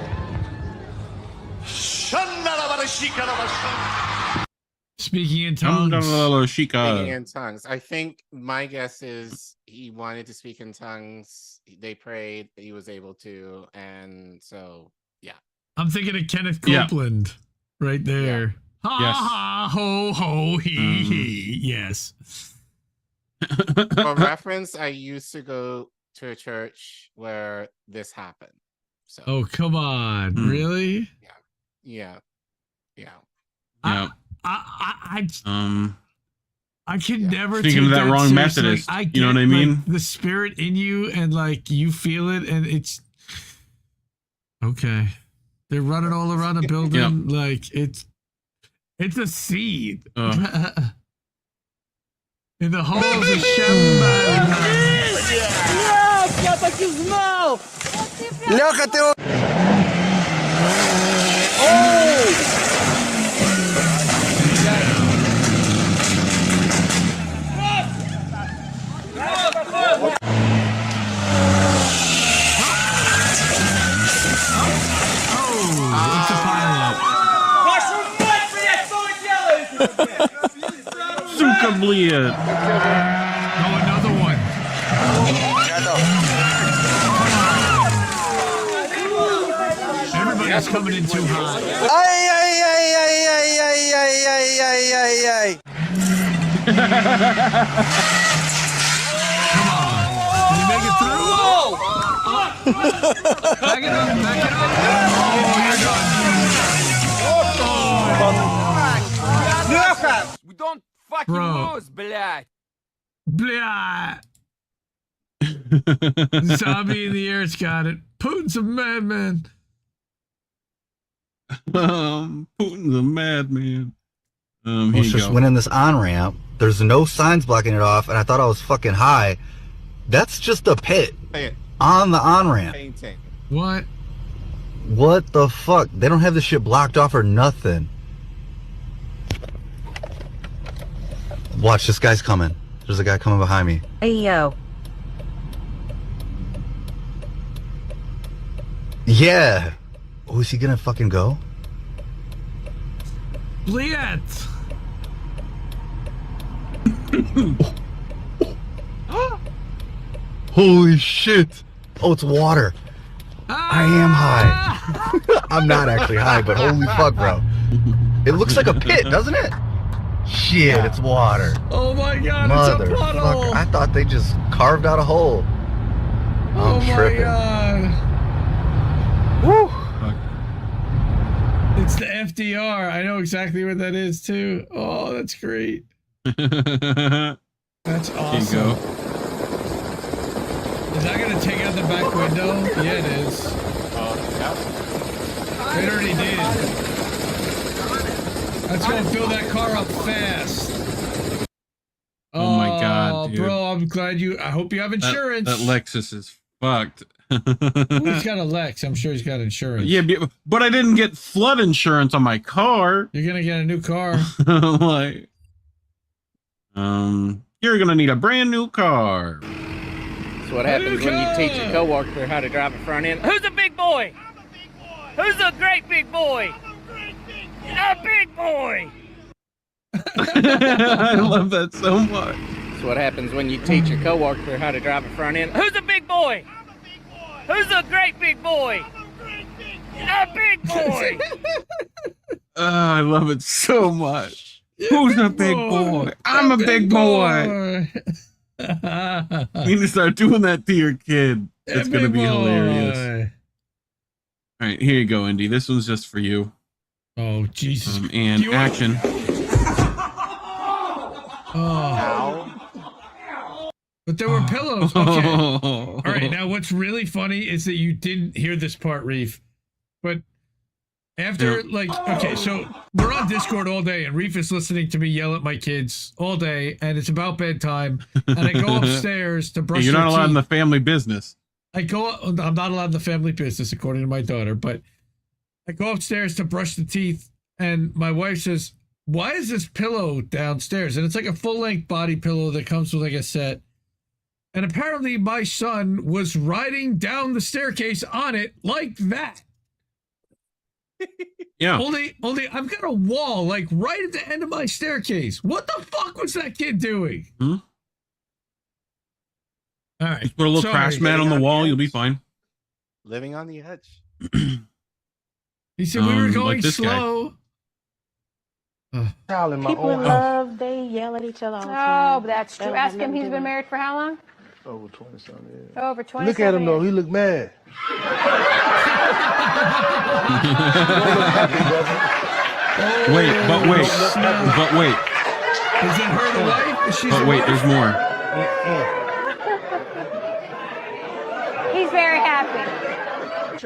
Speaking in tongues. Speaking in tongues. I think my guess is he wanted to speak in tongues. They prayed. He was able to, and so yeah. I'm thinking of Kenneth Copeland right there. Ha ha ho ho he he. Yes. For reference, I used to go to a church where this happened. So. Oh come on! Really? Yeah. I can never Speaking take of that wrong seriously. Methodist, I you know what I mean? Like, the spirit in you, and like you feel it, and it's okay. They're running all around the building, like it's a seed. In the halls of Shamba. Sukabliet. Oh, another one. Everybody's coming in too hot. Come on. Can you make it through? Back it up. Oh, you're done. We don't fucking lose, блядь. Blah. Zombie in the air's got it. Putin's a madman. Putin's a madman. I was just winning this on-ramp. There's no signs blocking it off, and I thought I was fucking high. That's just a pit on the on-ramp. What? What the fuck? They don't have this shit blocked off or nothing. Watch, this guy's coming. There's a guy coming behind me. Hey, yo. Yeah. Oh, is he gonna fucking go? Bliet. Holy shit. Oh, it's water. I am high. I'm not actually high, but holy fuck, bro. It looks like a pit, doesn't it? Shit, it's water. Oh my god, it's a puddle. I thought they just carved out a hole. I'm tripping. God. Woo. It's the FDR. I know exactly what that is too. Oh, that's great. That's awesome. Here you go. Is that gonna take out the back window? Yeah, it is. It already did. That's gonna fill that car up fast. Oh my god, dude. Bro, I'm glad you. I hope you have insurance. That Lexus is fucked. He's got a Lex. I'm sure he's got insurance. Yeah, but I didn't get flood insurance on my car. You're gonna get a new car. Like, you're gonna need a brand new car. That's what happens when you teach a coworker how to drive a front end. Who's a big boy? Who's a great big boy? A big boy. I love that so much. That's what happens when you teach a coworker how to drive a front end. Who's a big boy? Who's a great big boy? A big boy. I love it so much. Who's a big boy? I'm a big boy. You need to start doing that to your kid. It's going to be hilarious. All right, here you go, Indy. This one's just for you. Oh, Jesus. And action. Oh. But there were pillows. Okay. All right. Now, what's really funny is that you didn't hear this part, Reef. But after, okay, so we're on Discord all day, and Reef is listening to me yell at my kids all day, and it's about bedtime. And I go upstairs to brush You're not allowed teeth. in the family business. I'm not allowed in the family business, according to my daughter, but I go upstairs to brush the teeth, and my wife says, "Why is this pillow downstairs?" And it's like a full-length body pillow that comes with like a set. And apparently my son was riding down the staircase on it like that. Yeah. Only I've got a wall like right at the end of my staircase. What the fuck was that kid doing? All right. Just put a little crash mat on the wall. You'll be fine. Living on the edge. He said we were going like this guy. slow. Child in my People in own love, they yell at each other all the time. Oh, but that's true. Ask him, he's been married for how long? over 20-something years. Over 20. Look at him though. He look mad. Wait. Is it her the wife? Is she But the wait, wife? there's more. He's very happy.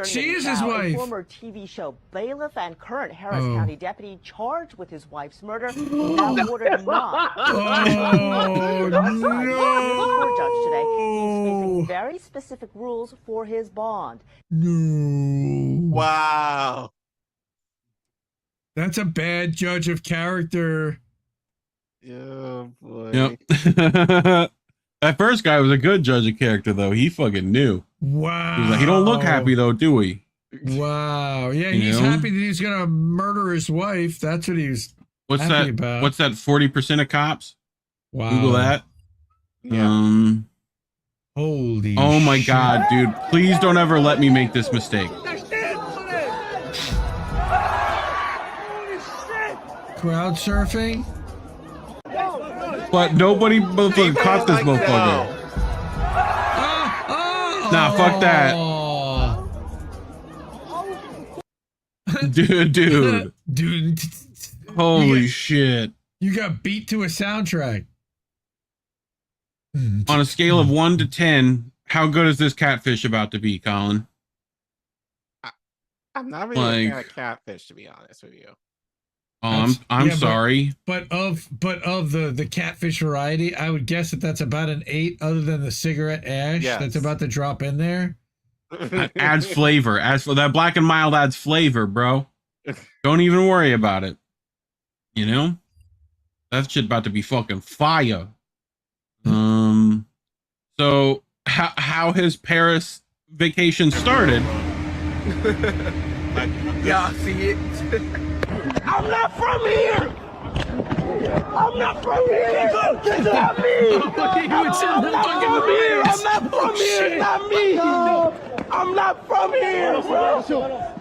She is his wife. Former TV show bailiff and current Harris Oh. County deputy charged with his wife's murder. Now ordered not. Oh, Court judge today. He's facing very specific rules for his bond. No. Wow. That's a bad judge of character. Oh boy. Yep. That first guy was a good judge of character, though. He fucking knew. Wow. He was like, he don't look happy, though, do he? Wow. Yeah, You he's know? happy that he's gonna murder his wife. That's what he was What's happy that? about. What's that? 40% of cops. Wow. Google that. Yeah. Holy. Oh my shit. God, dude! Please don't ever let me make this mistake. Crowd surfing. But nobody motherfucking caught this motherfucker. Nah, fuck that. Dude. Dude. Holy shit. You got beat to a soundtrack. On a scale of 1 to 10, how good is this catfish about to be, Colin? I'm not really a fan Like- of catfish, to be honest with you. Oh, I'm Yeah, sorry. But of the catfish variety, I would guess that that's about an 8, other than the cigarette ash Yes. that's about to drop in there. Adds flavor. As for that black and mild adds flavor, bro. Don't even worry about it. You know? That shit about to be fucking fire. So how his Paris vacation started? Y'all see it? I'm not from here. I'm not from here. It's not me. I'm not from here. I'm not from here. It's not me. I'm not from here, bro.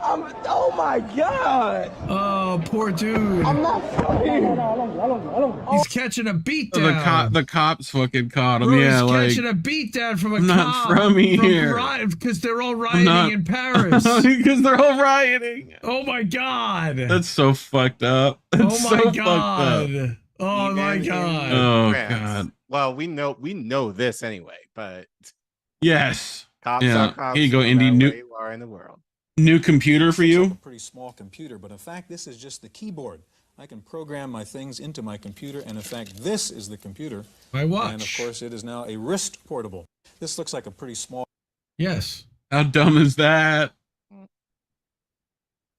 Oh my God. Oh, poor dude. I'm not from here. He's catching a beat down. The cops fucking caught him. Bro, Yeah, he's like catching a beat down from a I'm not cop. from here. Because they're all rioting in Paris. Because they're all rioting. Oh my God. That's so fucked up. That's Oh my so fucked God. up. Oh my God. Oh France. God. Well, we know this anyway, but Yes. cops Yeah. are cops. Here you go, no Indy. matter New where you are in the world. new computer for you. Pretty small computer, but in fact this is just the keyboard. I can program my things into my computer, and in fact this is the computer. My watch. And of course it is now a wrist portable. This looks like a pretty small. Yes. How dumb is that?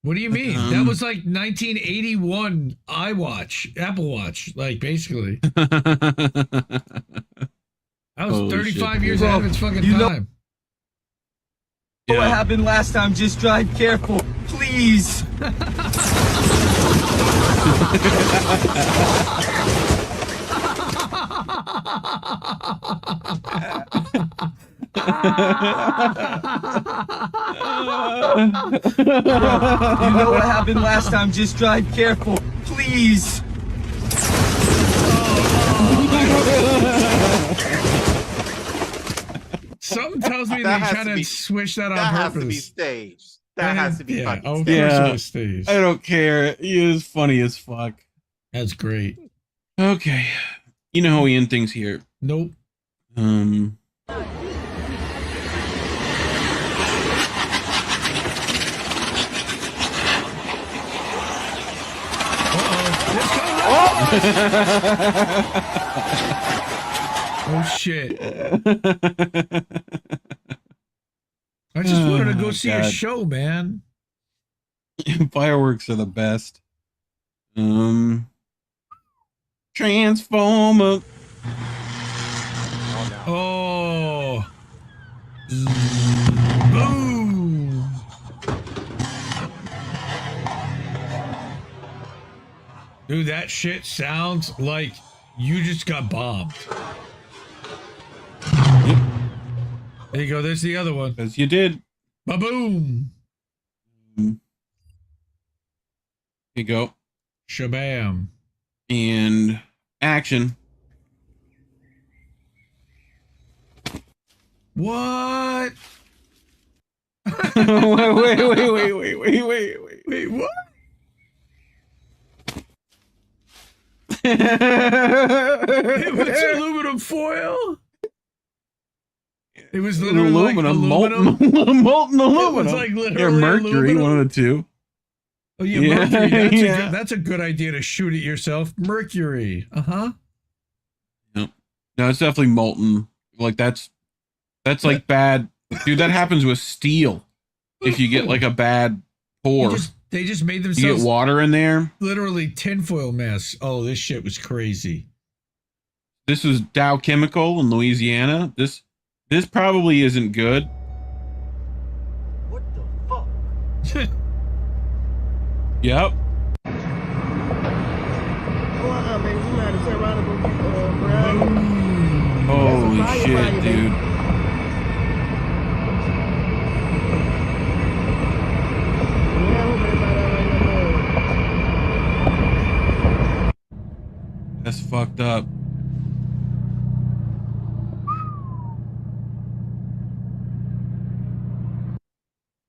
What do you mean? That was like 1981 iWatch, Apple Watch, like basically. That was Holy 35 shit, years dude. ahead of its fucking You know- time. What happened last time? Just drive careful, please. You know what happened last time? Just drive careful, please. Something tells me That they has trying to to be- switch that on That purpose. has to be staged. That has to be yeah, fucking of course staged. it Yeah. was staged. I don't care. He is funny as fuck. That's great. Okay. You know how we end things here. Nope. Oh shit. I just wanted to go see a God. show, man. Fireworks are the best. Transformer. Oh. Boom. Dude, that shit sounds like you just got bombed. There you go. There's the other one. Because you did. Ba-boom. Here you go. Shabam. And action. What? Wait, what? It was aluminum foil. It was literally aluminum, like molten aluminum. It was like literally Or mercury, aluminum. one of the two. Oh yeah, mercury. Yeah. That's a good idea to shoot at yourself. Mercury. Uh-huh. No, it's definitely molten. Like that's like bad. Dude, that happens with steel. If you get like a bad pour. They just made You themselves get water in there. literally tinfoil mess. Oh, this shit was crazy. This is Dow Chemical in Louisiana. This probably isn't good. What the fuck? Yep. Holy shit, dude. That's fucked up.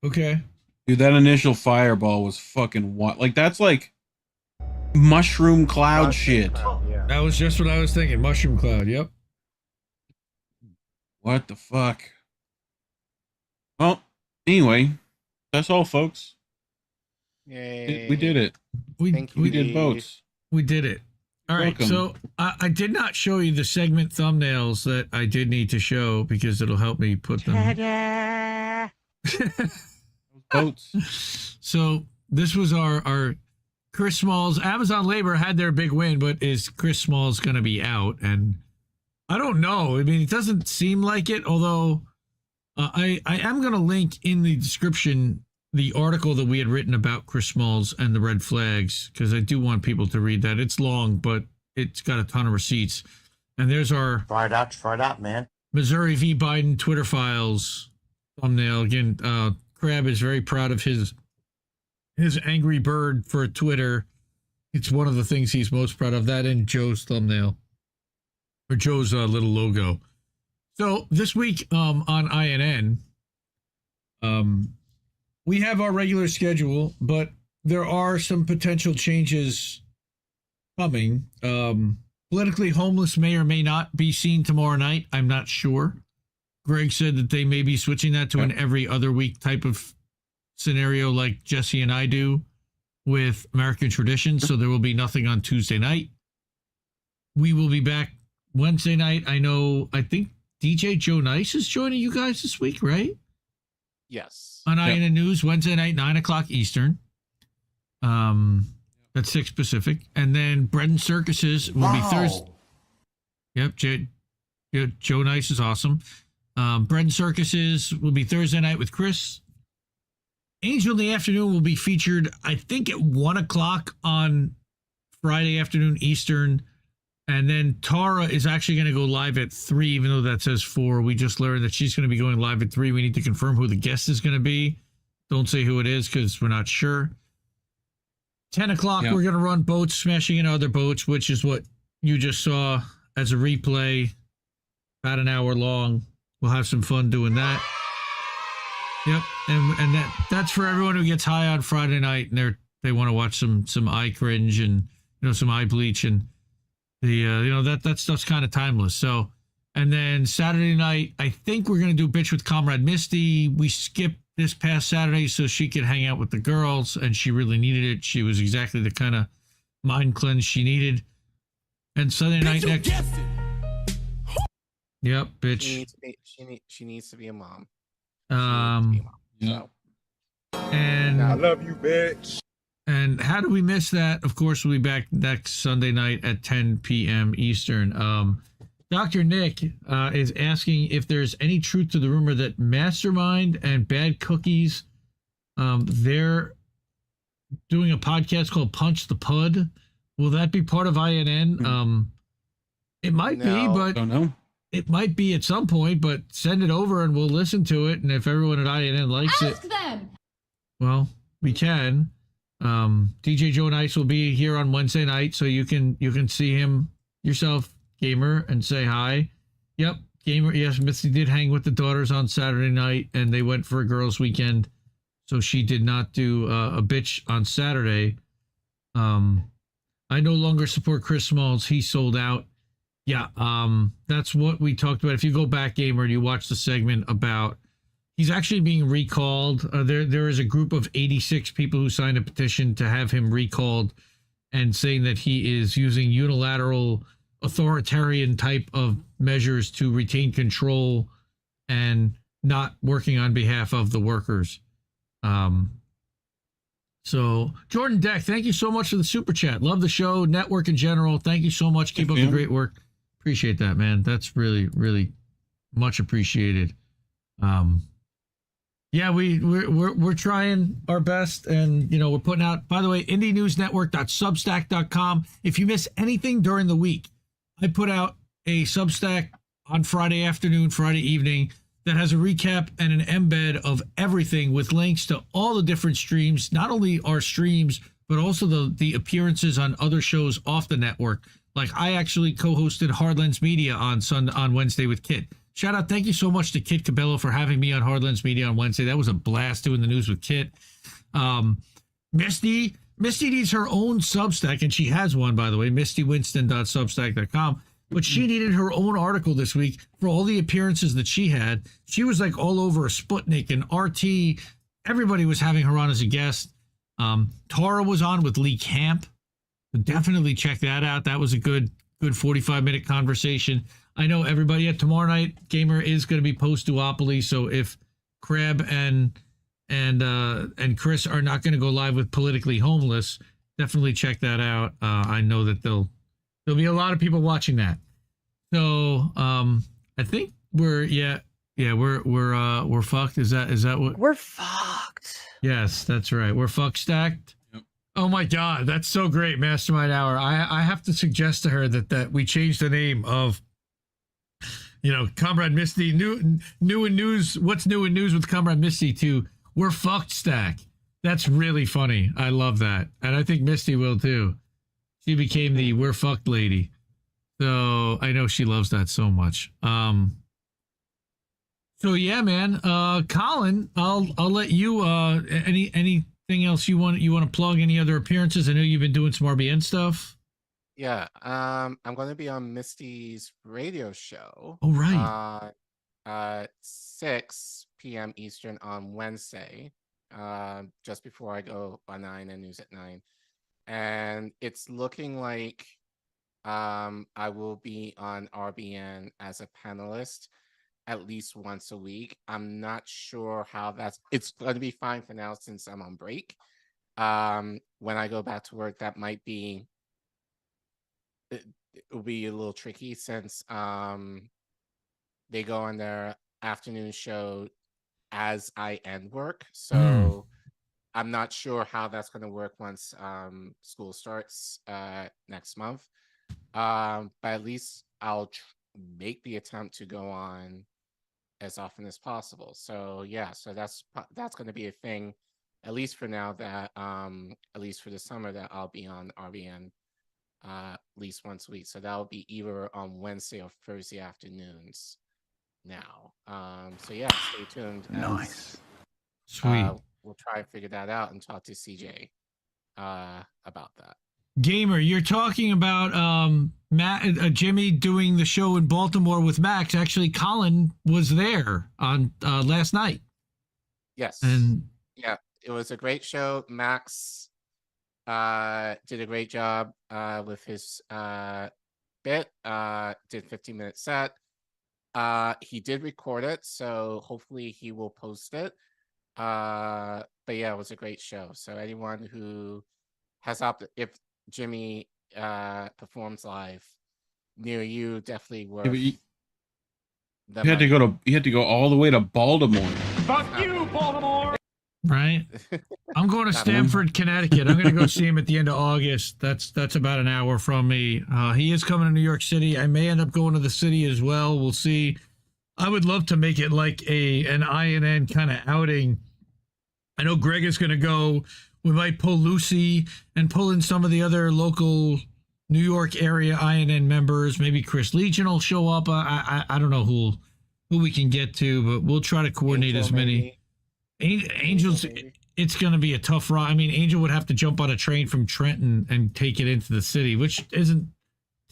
Okay. Dude, that initial fireball was fucking what? Like, that's like mushroom cloud shit. That was just what I was thinking. Mushroom cloud. Yep. What the fuck? Well, anyway, that's all, folks. Yay. We did it. We did boats. We did it. All right. Welcome. So I did not show you the segment thumbnails that I did need to show because it'll help me put them. Boats. So this was our Chris Smalls. Amazon Labor had their big win, but is Chris Smalls going to be out? And I don't know. I mean, it doesn't seem like it, although I am going to link in the description the article that we had written about Chris Smalls and the red flags, because I do want people to read that. It's long, but it's got a ton of receipts. And there's our Try it out, man. Missouri v. Biden Twitter files thumbnail. Again, Crab is very proud of his angry bird for Twitter. It's one of the things he's most proud of. That and Joe's thumbnail, or Joe's little logo. So this week on INN, we have our regular schedule, but there are some potential changes coming. Politically Homeless may or may not be seen tomorrow night. I'm not sure. Greg said that they may be switching that to an every other week type of scenario like Jesse and I do with American Tradition. So there will be nothing on Tuesday night. We will be back Wednesday night. I think DJ Joe Nice is joining you guys this week, right? Yes. On INN News, Wednesday night, 9 o'clock Eastern. That's 6 Pacific. And then Bread and Circuses will be Thursday. Yep, Joe Nice is awesome. Bread and Circuses will be Thursday night with Chris. Angel in the Afternoon will be featured, I think, at 1 o'clock on Friday afternoon Eastern. And then Tara is actually going to go live at 3, even though that says 4. We just learned that she's going to be going live at 3. We need to confirm who the guest is going to be. Don't say who it is because we're not sure. 10 o'clock, We're going to run boats, smashing into other boats, which is what you just saw as a replay. About an hour long. We'll have some fun doing that. Yep, and that's for everyone who gets high on Friday night and they want to watch some eye cringe and some eye bleach and that stuff's kind of timeless. So, and then Saturday night, I think we're gonna do Bitch with Comrade Misty. We skipped this past Saturday so she could hang out with the girls, and she really needed it. She was exactly the kind of mind cleanse she needed. And Sunday night next. Yep, bitch. She needs to be a mom. And I love you, bitch. And how do we miss that? Of course, we'll be back next Sunday night at 10 p.m. Eastern. Dr. Nick is asking if there's any truth to the rumor that Mastermind and Bad Cookies, they're doing a podcast called Punch the Pud, Will that be part of INN? It might be, but don't know. It might be at some point. But send it over and we'll listen to it. And if everyone at INN likes Ask it, them. well, we can. DJ Joe Nice will be here on Wednesday night, so you can see him yourself, Gamer, and say hi. Yep, Gamer. Yes, Misty did hang with the daughters on Saturday night, and they went for a girls' weekend, so she did not do a bitch on Saturday. I no longer support Chris Smalls. He sold out. Yeah, that's what we talked about. If you go back, Gamer, and you watch the segment about he's actually being recalled. There is a group of 86 people who signed a petition to have him recalled and saying that he is using unilateral authoritarian type of measures to retain control and not working on behalf of the workers. So Jordan Deck, thank you so much for the super chat. Love the show, network in general. Thank you so much. Keep up the great work. Appreciate that, man. That's really, really much appreciated. Yeah, we're trying our best, and we're putting out, by the way, indienewsnetwork.substack.com. If you miss anything during the week, I put out a Substack on Friday afternoon, Friday evening that has a recap and an embed of everything with links to all the different streams, not only our streams, but also the appearances on other shows off the network. Like I actually co-hosted Hardlands Media on Wednesday with Kit. Shout out, thank you so much to Kit Cabello for having me on Hardlands Media on Wednesday. That was a blast doing the news with Kit. Misty needs her own Substack, and she has one, by the way, mistywinston.substack.com. But she needed her own article this week for all the appearances that she had. She was like all over Sputnik and RT. Everybody was having her on as a guest. Tara was on with Lee Camp. Definitely check that out. That was a good 45-minute conversation. I know everybody at tomorrow night, Gamer is going to be post-duopoly. So if Crab and Chris are not going to go live with Politically Homeless, definitely check that out. I know that there'll be a lot of people watching that. So I think we're fucked. Is that what we're fucked? Yes, that's right. We're fuck stacked. Yep. Oh my God, that's so great, Mastermind Hour. I have to suggest to her that we change the name of Comrade Misty, new in news. What's new in news with Comrade Misty to We're Fucked Stack. That's really funny. I love that, and I think Misty will too. She became the We're Fucked lady. So I know she loves that so much. So yeah, man. Colin, I'll let you anything else you want to plug, any other appearances? I know you've been doing some RBN stuff. Yeah. I'm going to be on Misty's radio show. Oh, right. At 6 p.m. Eastern on Wednesday. Just before I go on 9 and news at 9. And it's looking like I will be on RBN as a panelist at least once a week. I'm not sure how it's going to be fine for now since I'm on break. When I go back to work, that might be, it will be a little tricky since they go on their afternoon show as I end work. So I'm not sure how that's going to work once school starts next month. But at least I'll make the attempt to go on as often as possible. So yeah, so that's going to be a thing, at least for now, that at least for the summer, that I'll be on RBN at least once a week. So that'll be either on Wednesday or Thursday afternoons now. So yeah, stay tuned. Nice. Sweet. We'll try and figure that out and talk to CJ about that. Gamer, you're talking about Jimmy doing the show in Baltimore with Max. Actually, Colin was there on last night. Yes. And yeah, it was a great show. Max did a great job with his bit. Did 15-minute set. He did record it, so hopefully he will post it. But yeah, it was a great show. So anyone who has opted, if Jimmy performs live near you, definitely worth. You had to go all the way to Baltimore. Fuck you, Baltimore! Right. I'm going to Stamford, Connecticut. I'm going to go see him at the end of August. That's about an hour from me. He is coming to New York City. I may end up going to the city as well. We'll see. I would love to make it like an INN kind of outing. I know Greg is going to go. We might pull Lucy and pull in some of the other local New York area INN members. Maybe Chris Legion will show up. I don't know who we can get to, but we'll try to coordinate as many. Angel's, it's going to be a tough ride. I mean, Angel would have to jump on a train from Trenton and take it into the city, which isn't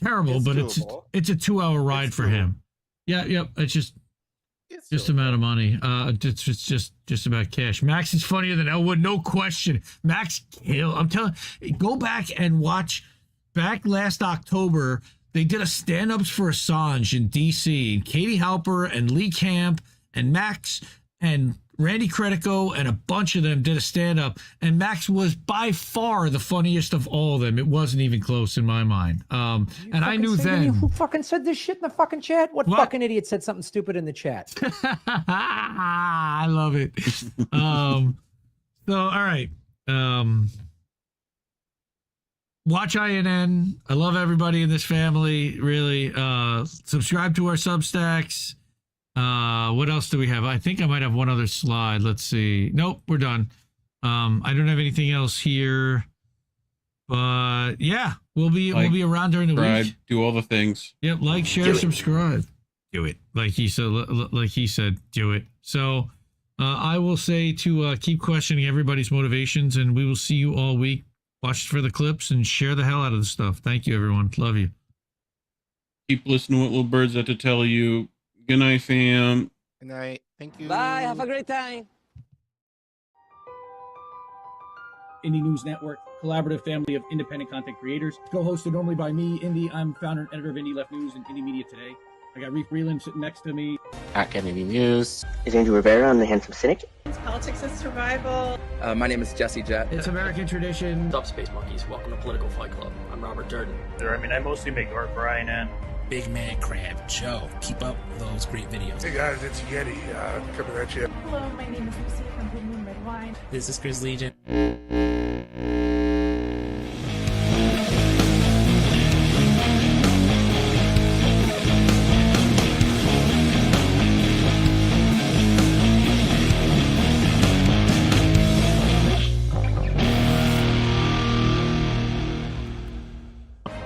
terrible, but it's a 2-hour ride for him. Yeah, yep. It's just amount of money. It's just about cash. Max is funnier than Elwood, no question. Max kill. I'm telling you, go back and watch. Back last October, they did a stand-ups for Assange in DC. And Katie Halper and Lee Camp and Max and Randy Credico and a bunch of them did a stand-up, and Max was by far the funniest of all of them. It wasn't even close in my mind. And I knew then. Who fucking said this shit in the fucking chat? What fucking idiot said something stupid in the chat? I love it. So, all right. Watch INN. I love everybody in this family, really. Subscribe to our Substacks. What else do we have? I think I might have one other slide. Let's see. Nope, we're done. I don't have anything else here. But yeah, we'll be around during the week. Do all the things. Yep, like, share, subscribe. Do it. Like he said, do it. So I will say to keep questioning everybody's motivations, and we will see you all week. Watch for the clips and share the hell out of the stuff. Thank you, everyone. Love you. Keep listening to what little birds have to tell you. Good night, fam. Good night. Thank you. Bye. Have a great time. Indie News Network, collaborative family of independent content creators. Co-hosted normally by me, Indy. I'm founder and editor of Indie Left News and Indie Media Today. I got Reef Breland sitting next to me. At Kennedy News. Is Andrew Rivera on The Handsome Cynic? Politics and survival. My name is Jett. It's American tradition. What's up, Space Monkeys? Welcome to Political Fight Club. I'm Robert Durden. I mean, I mostly make art for INN. Big Man Crab Joe. Keep up those great videos. Hey guys, it's Yeti. Coming at you. Hello, my name is Lucy from Blue Moon Red Wine. This is Chris Legion.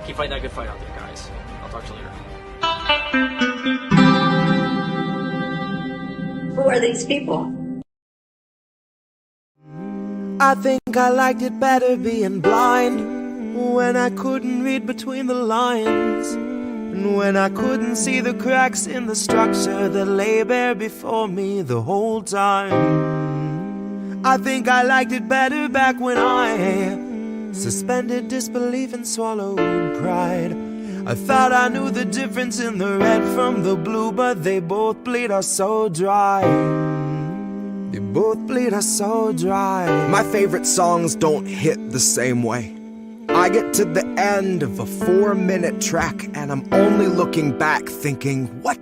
Keep fighting that good fight out there, guys. I'll talk to you later. Who are these people? I think I liked it better being blind, when I couldn't read between the lines, and when I couldn't see the cracks in the structure that lay bare before me the whole time. I think I liked it better back when I suspended disbelief and swallowed pride. I thought I knew the difference in the red from the blue, but they both bleed us so dry. They both bleed us so dry. My favorite songs don't hit the same way. I get to the end of a 4-minute track and I'm only looking back thinking, what